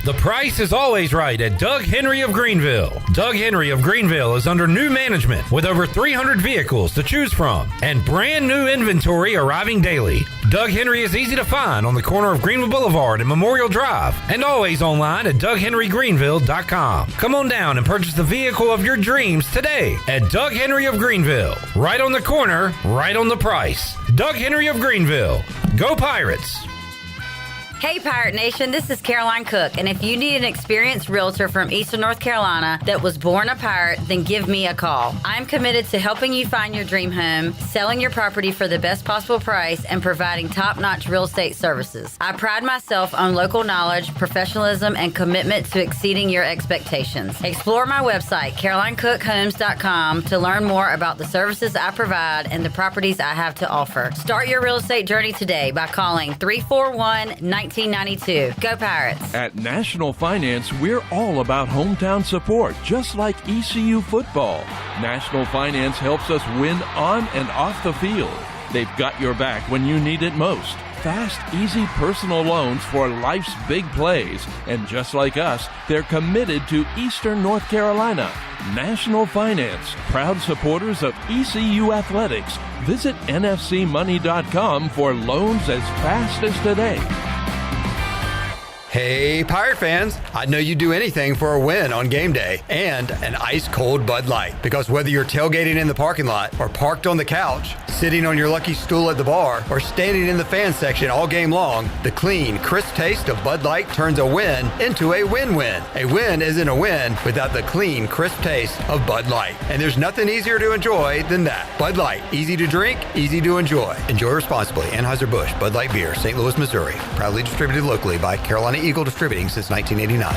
The price is always right at Doug Henry of Greenville. Doug Henry of Greenville is under new management with over 300 vehicles to choose from and brand new inventory arriving daily. Doug Henry is easy to find on the corner of Greenville Boulevard and Memorial Drive and always online at DougHenryGreenville.com. Come on down and purchase the vehicle of your dreams today at Doug Henry of Greenville. Right on the corner, right on the price. Doug Henry of Greenville. Go Pirates! Hey Pirate Nation, this is Caroline Cook, and if you need an experienced realtor from Eastern North Carolina that was born a pirate, then give me a call. I'm committed to helping you find your dream home, selling your property for the best possible price, and providing top-notch real estate services. I pride myself on local knowledge, professionalism, and commitment to exceeding your expectations. Explore my website, CarolineCookHomes.com, to learn more about the services I provide and the properties I have to offer. Start your real estate journey today by calling 341-1992. Go Pirates. At National Finance, we're all about hometown support, just like ECU football. National Finance helps us win on and off the field. They've got your back when you need it most. Fast, easy personal loans for life's big plays. And just like us, they're committed to Eastern North Carolina. National Finance, proud supporters of ECU athletics. Visit nfcmoney.com for loans as fast as today. Hey, Pirate fans, I know you'd do anything for a win on game day and an ice-cold Bud Light. Because whether you're tailgating in the parking lot or parked on the couch, sitting on your lucky stool at the bar, or standing in the fan section all game long, the clean, crisp taste of Bud Light turns a win into a win-win. A win isn't a win without the clean, crisp taste of Bud Light. And there's nothing easier to enjoy than that. Bud Light, easy to drink, easy to enjoy. Enjoy responsibly. Anheuser-Busch, Bud Light Beer, St. Louis, Missouri. Proudly distributed locally by Carolina Eagle Distributing since 1989.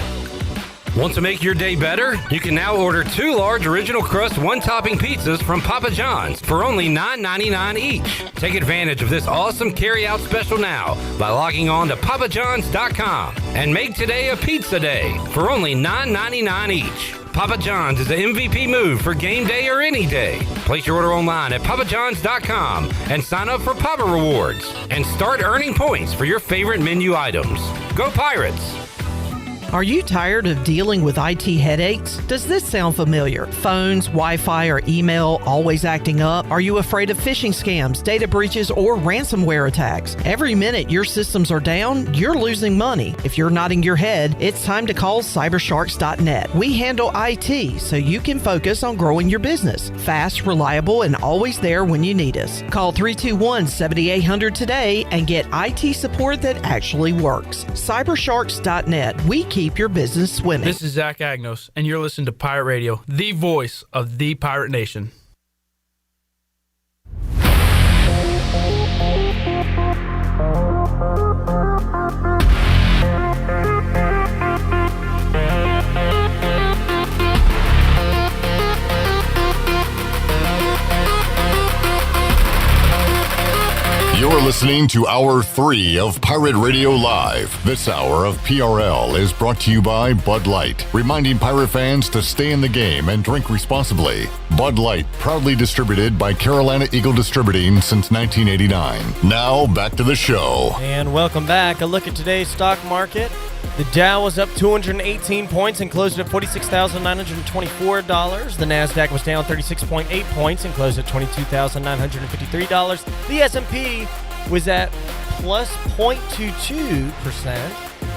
Want to make your day better? You can now order 2 large original crust one-topping pizzas from Papa John's for only $9.99 each. Take advantage of this awesome carry-out special now by logging on to papajohns.com and make today a pizza day for only $9.99 each. Papa John's is the MVP move for game day or any day. Place your order online at papajohns.com and sign up for Papa Rewards and start earning points for your favorite menu items. Go Pirates! Are you tired of dealing with IT headaches? Does this sound familiar? Phones, Wi-Fi, or email always acting up? Are you afraid of phishing scams, data breaches, or ransomware attacks? Every minute your systems are down, you're losing money. If you're nodding your head, it's time to call cybersharks.net. We handle IT so you can focus on growing your business. Fast, reliable, and always there when you need us. Call 321-7800 today and get IT support that actually works. Cybersharks.net. We keep your business swimming. This is Zach Agnos, and you're listening to Pirate Radio, the voice of the Pirate Nation. You're listening to Hour 3 of Pirate Radio Live. This hour of PRL is brought to you by Bud Light, reminding Pirate fans to stay in the game and drink responsibly. Bud Light, proudly distributed by Carolina Eagle Distributing since 1989. Now, back to the show. And welcome back. A look at today's stock market. The Dow was up 218 points and closed at $46,924. The NASDAQ was down 36.8 points and closed at $22,953. The S&P was at plus 0.22%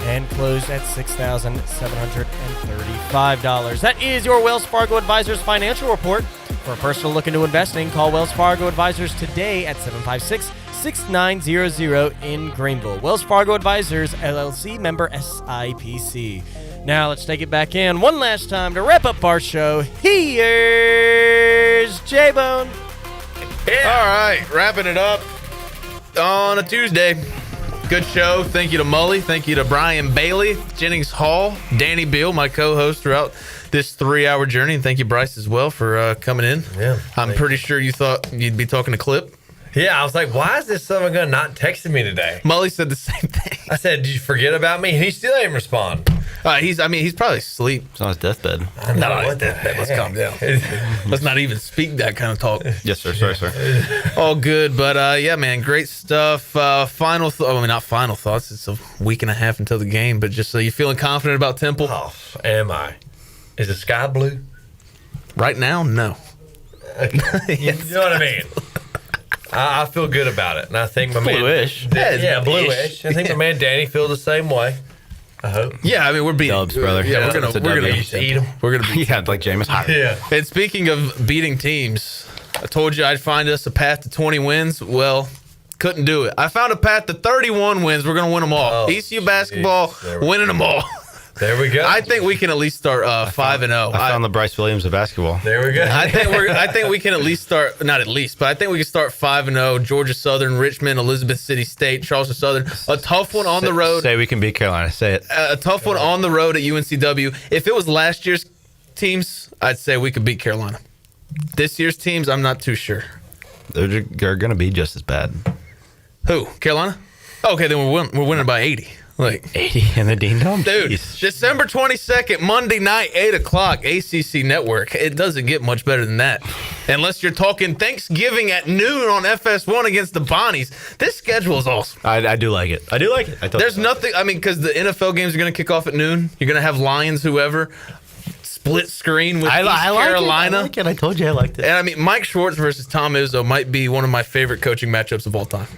and closed at $6,735. That is your Wells Fargo Advisors financial report. For a personal look into investing, call Wells Fargo Advisors today at 756-6900 in Greenville. Wells Fargo Advisors, LLC, member SIPC. Now let's take it back in one last time to wrap up our show. Here's J-Bone. Yeah. All right, wrapping it up on a Tuesday. Good show. Thank you to Mully. Thank you to Brian Bailey, Jennings Hall, Danny Beal, my co-host throughout this 3-hour journey. And thank you, Bryce, as well, for coming in. Yeah. I'm pretty sure you thought you'd be talking to Clip. Yeah, I was like, why is this son of a gun not texting me today? Mully said the same thing. I said, did you forget about me? And he still didn't respond. He's probably asleep. He's on his deathbed. No, let's calm down. Let's not even speak that kind of talk. Yes, sir. Sorry, sir. All good, but yeah, man, great stuff. Not final thoughts. It's a week and a half until the game, but just so you feeling confident about Temple? Oh, am I? Is the sky blue? Right now, no. You know what I mean? I feel good about it, and I think my bluish. Yeah, bluish. I think my man Danny feels the same way. I hope. Yeah, I mean, we're beating Dubs, brother. Yeah, we're gonna eat them. We're gonna beat. Yeah, like Jameis. Yeah. And speaking of beating teams, I told you I'd find us a path to 20 wins. Well, couldn't do it. I found a path to 31 wins. We're gonna win them all. ECU basketball winning them all. There we go. I think we can at least start 5-0. I found the Bryce Williams of basketball. There we go. I think we can at least start, not at least, but I think we can start 5-0. Georgia Southern, Richmond, Elizabeth City State, Charleston Southern. A tough one on the road. Say we can beat Carolina. Say it. A tough one on the road at UNCW. If it was last year's teams, I'd say we could beat Carolina. This year's teams, I'm not too sure. They're going to be just as bad. Who? Carolina? Okay, then we're winning by 80. Like 80 in the Dean Dome? Dude, Jeez. December 22nd, Monday night, 8 o'clock, ACC Network. It doesn't get much better than that. Unless you're talking Thanksgiving at noon on FS1 against the Bonnies. This schedule is awesome. I do like it. I do like it. There's nothing, I mean, because the NFL games are going to kick off at noon. You're going to have Lions, whoever. Split screen with East Carolina. I like it. I told you I liked it. And I mean, Mike Schwartz versus Tom Izzo might be one of my favorite coaching matchups of all time.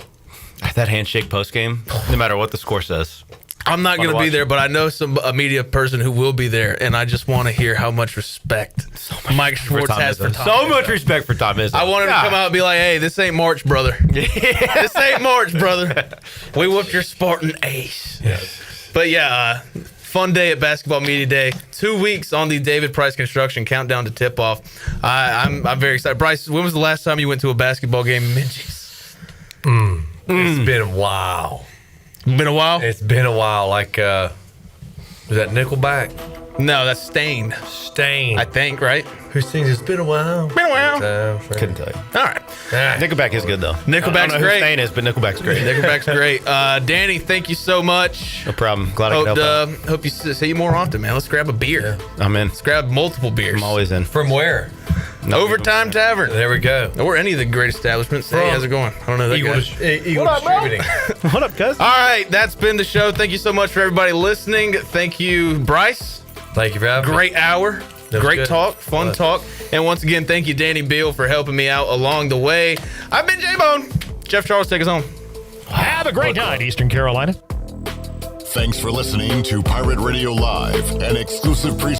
That handshake post game, no matter what the score says. I'm not going to be there, but I know a media person who will be there, and I just want to hear how much respect Mike Schwartz has for Tom Izzo. So much respect for Tom Izzo. I want him to come out and be like, hey, this ain't March, brother. This ain't March, brother. We whooped your Spartan ace. Yes. But yeah, fun day at Basketball Media Day. 2 weeks on the David Price Construction countdown to tip-off. I'm very excited. Bryce, when was the last time you went to a basketball game in Minji's? It's been a while. Been a while? It's been a while. Like, was that Nickelback? No, that's Stained. Stained. I think, right? Who sings It's Been a While? Been a while. Couldn't tell you. All right. Nickelback is good, though. Nickelback's I don't know great. who Stain is, but Nickelback's great. Nickelback's great. Danny, thank you so much. No problem. Glad I could help out. Hope you see you more often, man. Let's grab a beer. Yeah. I'm in. Let's grab multiple beers. I'm always in. From where? Overtime Tavern. There we go. Or any of the great establishments. Hey, how's it going? I don't know that guy. Eagle Distributing. What up, cuz? All right, that's been the show. Thank you so much for everybody listening. Thank you, Bryce. Thank you for having me. Great hour. Great good. talk. Fun talk. And once again, thank you, Danny Beal, for helping me out along the way. I've been J-Bone. Jeff Charles, take us home. Have a great night, Eastern Carolina. Thanks for listening to Pirate Radio Live, an exclusive